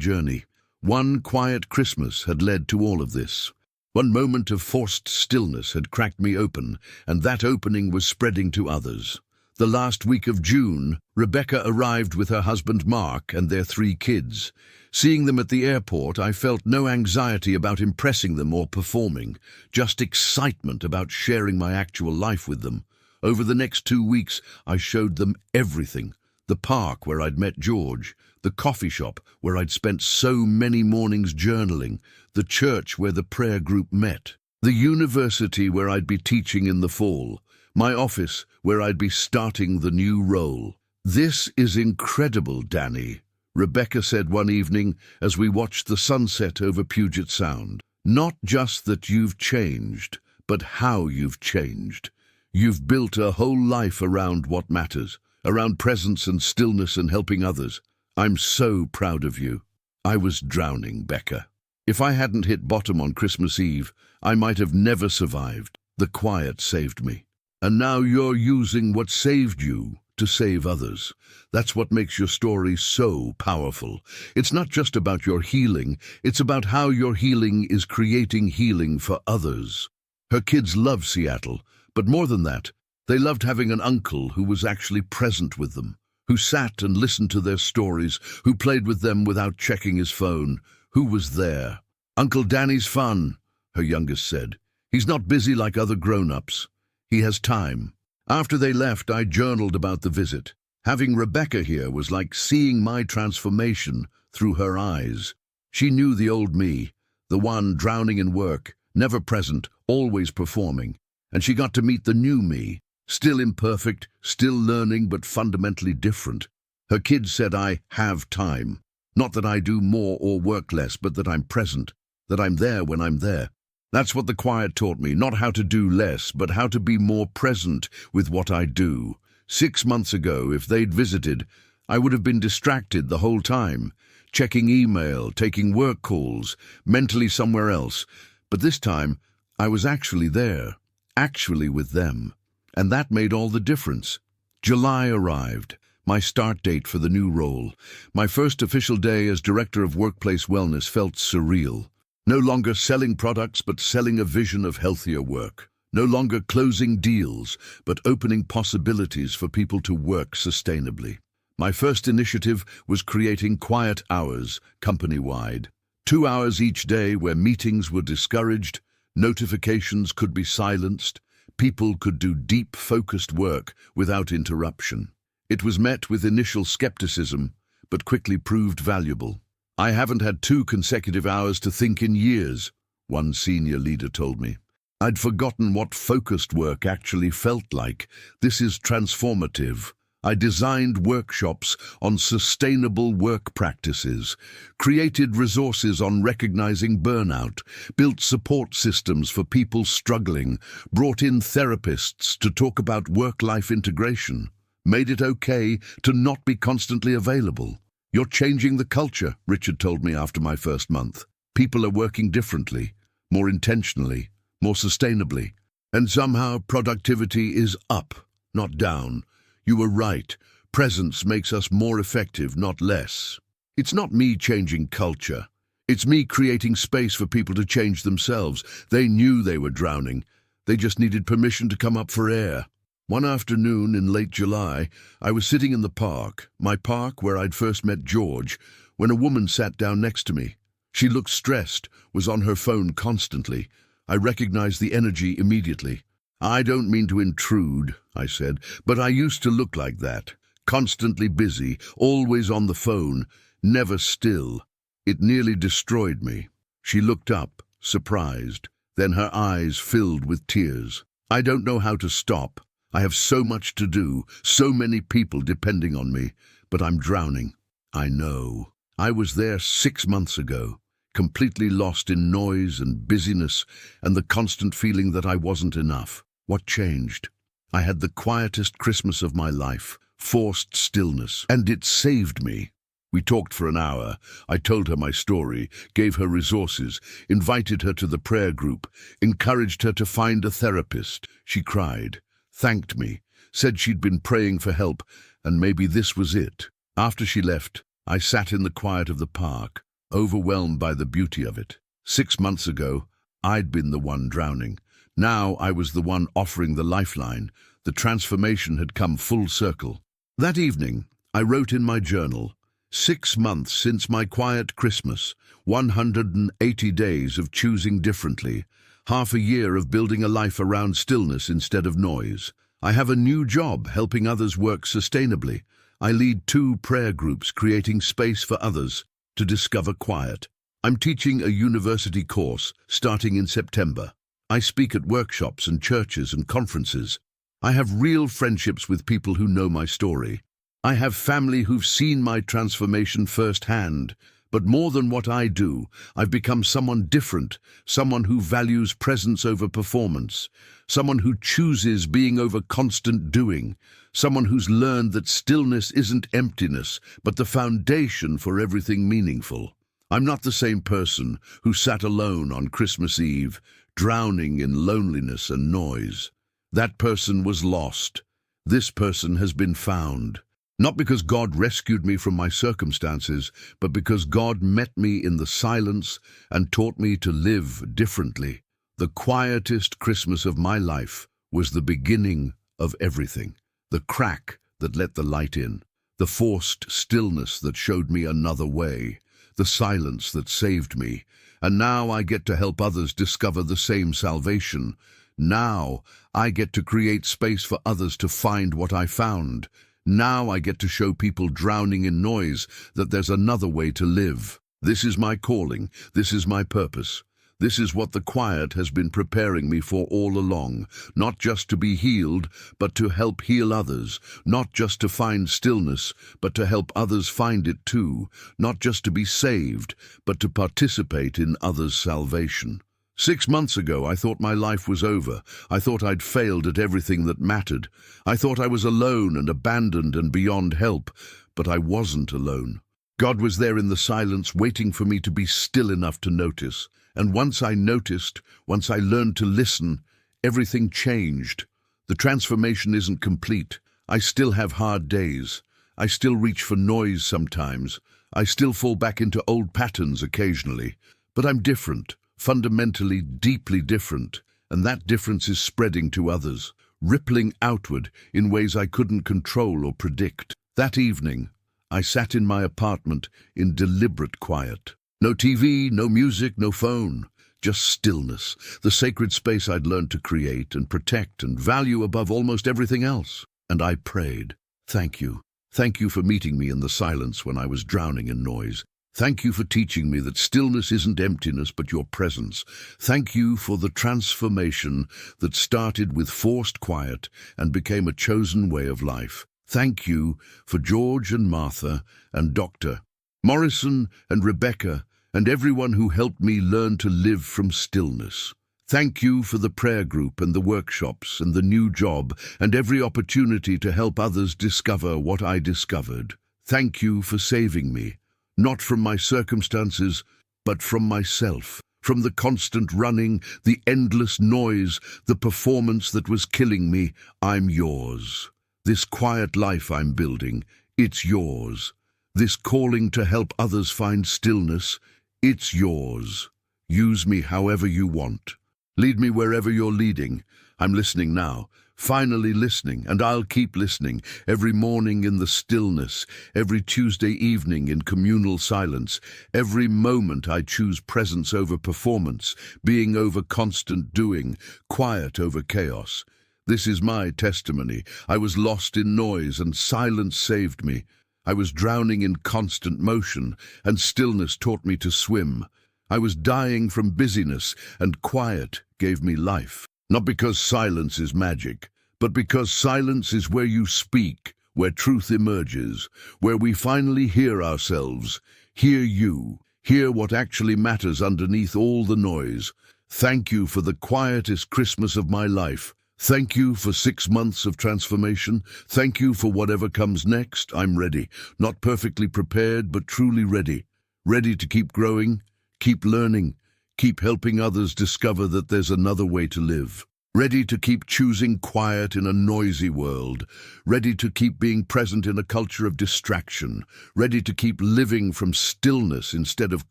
journey. One quiet Christmas had led to all of this. One moment of forced stillness had cracked me open, and that opening was spreading to others. The last week of June, Rebecca arrived with her husband Mark and their 3 kids. Seeing them at the airport, I felt no anxiety about impressing them or performing, just excitement about sharing my actual life with them. Over the next 2 weeks, I showed them everything. The park where I'd met George, the coffee shop where I'd spent so many mornings journaling, the church where the prayer group met, the university where I'd be teaching in the fall, my office where I'd be starting the new role. "This is incredible, Danny," Rebecca said one evening as we watched the sunset over Puget Sound. "Not just that you've changed, but how you've changed. You've built a whole life around what matters, around presence and stillness and helping others. I'm so proud of you." I was drowning, Becca. If I hadn't hit bottom on Christmas Eve, I might have never survived. The quiet saved me. And now you're using what saved you to save others. That's what makes your story so powerful. It's not just about your healing, it's about how your healing is creating healing for others. Her kids love Seattle, But more than that, they loved having an uncle who was actually present with them, who sat and listened to their stories, who played with them without checking his phone, who was there. "Uncle Danny's fun," her youngest said. "He's not busy like other grown-ups. He has time." After they left, I journaled about the visit. Having Rebecca here was like seeing my transformation through her eyes. She knew the old me, the one drowning in work, never present, always performing. And she got to meet the new me, still imperfect, still learning, but fundamentally different. Her kids said I have time. Not that I do more or work less, but that I'm present, that I'm there when I'm there. That's what the quiet taught me, not how to do less, but how to be more present with what I do. 6 months ago, if they'd visited, I would have been distracted the whole time, checking email, taking work calls, mentally somewhere else. But this time, I was actually there, actually with them. And that made all the difference. July arrived, my start date for the new role. My first official day as Director of Workplace Wellness felt surreal. No longer selling products, but selling a vision of healthier work. No longer closing deals, but opening possibilities for people to work sustainably. My first initiative was creating quiet hours, company-wide. 2 hours each day where meetings were discouraged, notifications could be silenced, people could do deep, focused work without interruption. It was met with initial skepticism, but quickly proved valuable. "I haven't had 2 consecutive hours to think in years," one senior leader told me. "I'd forgotten what focused work actually felt like. This is transformative." I designed workshops on sustainable work practices, created resources on recognizing burnout, built support systems for people struggling, brought in therapists to talk about work-life integration, made it okay to not be constantly available. "You're changing the culture," Richard told me after my first month. "People are working differently, more intentionally, more sustainably. And somehow productivity is up, not down. You were right. Presence makes us more effective, not less." It's not me changing culture. It's me creating space for people to change themselves. They knew they were drowning. They just needed permission to come up for air. One afternoon in late July, I was sitting in the park, my park where I'd first met George, when a woman sat down next to me. She looked stressed, was on her phone constantly. I recognized the energy immediately. "I don't mean to intrude," I said, "but I used to look like that. Constantly busy, always on the phone, never still. It nearly destroyed me." She looked up, surprised. Then her eyes filled with tears. "I don't know how to stop. I have so much to do, so many people depending on me, but I'm drowning." I know. I was there 6 months ago, completely lost in noise and busyness and the constant feeling that I wasn't enough. What changed? I had the quietest Christmas of my life, forced stillness, and it saved me. We talked for an hour. I told her my story, gave her resources, invited her to the prayer group, encouraged her to find a therapist. She cried, thanked me, said she'd been praying for help, and maybe this was it. After she left, I sat in the quiet of the park, overwhelmed by the beauty of it. 6 months ago, I'd been the one drowning. Now I was the one offering the lifeline. The transformation had come full circle. That evening, I wrote in my journal, 6 months since my quiet Christmas, 180 days of choosing differently, half a year of building a life around stillness instead of noise. I have a new job helping others work sustainably. I lead 2 prayer groups creating space for others to discover quiet. I'm teaching a university course starting in September. I speak at workshops and churches and conferences. I have real friendships with people who know my story. I have family who've seen my transformation firsthand. But more than what I do, I've become someone different, someone who values presence over performance, someone who chooses being over constant doing, someone who's learned that stillness isn't emptiness, but the foundation for everything meaningful. I'm not the same person who sat alone on Christmas Eve, drowning in loneliness and noise. That person was lost. This person has been found. Not because God rescued me from my circumstances, but because God met me in the silence and taught me to live differently. The quietest Christmas of my life was the beginning of everything. The crack that let the light in, the forced stillness that showed me another way, the silence that saved me. And now I get to help others discover the same salvation. Now I get to create space for others to find what I found. Now I get to show people drowning in noise that there's another way to live. This is my calling. This is my purpose. This is what the quiet has been preparing me for all along, not just to be healed, but to help heal others, not just to find stillness, but to help others find it too, not just to be saved, but to participate in others' salvation. 6 months ago, I thought my life was over. I thought I'd failed at everything that mattered. I thought I was alone and abandoned and beyond help, but I wasn't alone. God was there in the silence, waiting for me to be still enough to notice. And once I noticed, once I learned to listen, everything changed. The transformation isn't complete. I still have hard days. I still reach for noise sometimes. I still fall back into old patterns occasionally. But I'm different, fundamentally, deeply different. And that difference is spreading to others, rippling outward in ways I couldn't control or predict. That evening, I sat in my apartment in deliberate quiet. No TV, no music, no phone, just stillness, the sacred space I'd learned to create and protect and value above almost everything else. And I prayed, thank you. Thank you for meeting me in the silence when I was drowning in noise. Thank you for teaching me that stillness isn't emptiness but your presence. Thank you for the transformation that started with forced quiet and became a chosen way of life. Thank you for George and Martha and Dr. Morrison and Rebecca and everyone who helped me learn to live from stillness. Thank you for the prayer group and the workshops and the new job and every opportunity to help others discover what I discovered. Thank you for saving me, not from my circumstances, but from myself, from the constant running, the endless noise, the performance that was killing me. I'm yours. This quiet life I'm building, it's yours. This calling to help others find stillness, it's yours. Use me however you want. Lead me wherever you're leading. I'm listening now, finally listening, and I'll keep listening, every morning in the stillness, every Tuesday evening in communal silence, every moment I choose presence over performance, being over constant doing, quiet over chaos. This is my testimony. I was lost in noise, and silence saved me. I was drowning in constant motion, and stillness taught me to swim. I was dying from busyness, and quiet gave me life. Not because silence is magic, but because silence is where you speak, where truth emerges, where we finally hear ourselves, hear you, hear what actually matters underneath all the noise. Thank you for the quietest Christmas of my life. Thank you for 6 months of transformation. Thank you for whatever comes next. I'm ready, not perfectly prepared, but truly ready. Ready to keep growing, keep learning, keep helping others discover that there's another way to live. Ready to keep choosing quiet in a noisy world. Ready to keep being present in a culture of distraction. Ready to keep living from stillness instead of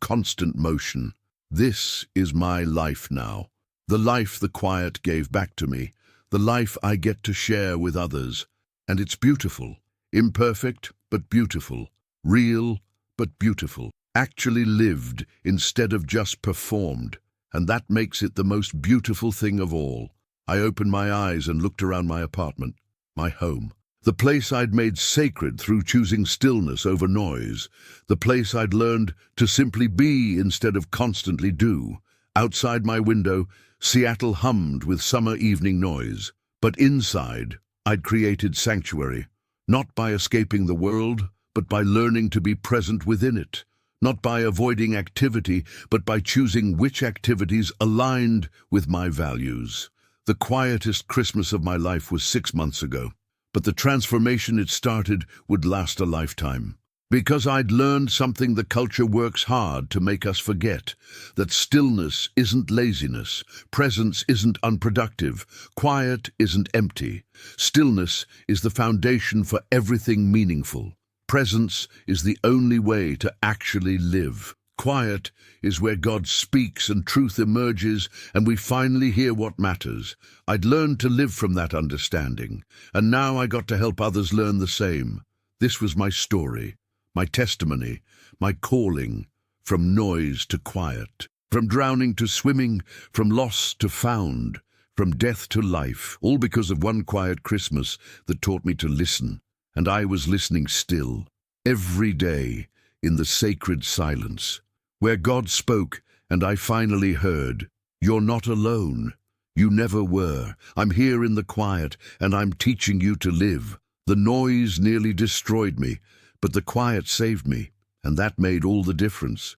constant motion. This is my life now. The life the quiet gave back to me. The life I get to share with others. And it's beautiful. Imperfect, but beautiful. Real, but beautiful. Actually lived instead of just performed. And that makes it the most beautiful thing of all. I opened my eyes and looked around my apartment, my home. The place I'd made sacred through choosing stillness over noise. The place I'd learned to simply be instead of constantly do. Outside my window, Seattle hummed with summer evening noise. But inside, I'd created sanctuary, not by escaping the world, but by learning to be present within it. Not by avoiding activity, but by choosing which activities aligned with my values. The quietest Christmas of my life was 6 months ago, but the transformation it started would last a lifetime. Because I'd learned something the culture works hard to make us forget, that stillness isn't laziness, presence isn't unproductive, quiet isn't empty. Stillness is the foundation for everything meaningful. Presence is the only way to actually live. Quiet is where God speaks and truth emerges, and we finally hear what matters. I'd learned to live from that understanding, and now I got to help others learn the same. This was my story, my testimony, my calling, from noise to quiet, from drowning to swimming, from loss to found, from death to life, all because of one quiet Christmas that taught me to listen. And I was listening still, every day, in the sacred silence, where God spoke and I finally heard, "You're not alone. You never were. I'm here in the quiet, and I'm teaching you to live." The noise nearly destroyed me, but the quiet saved me, and that made all the difference.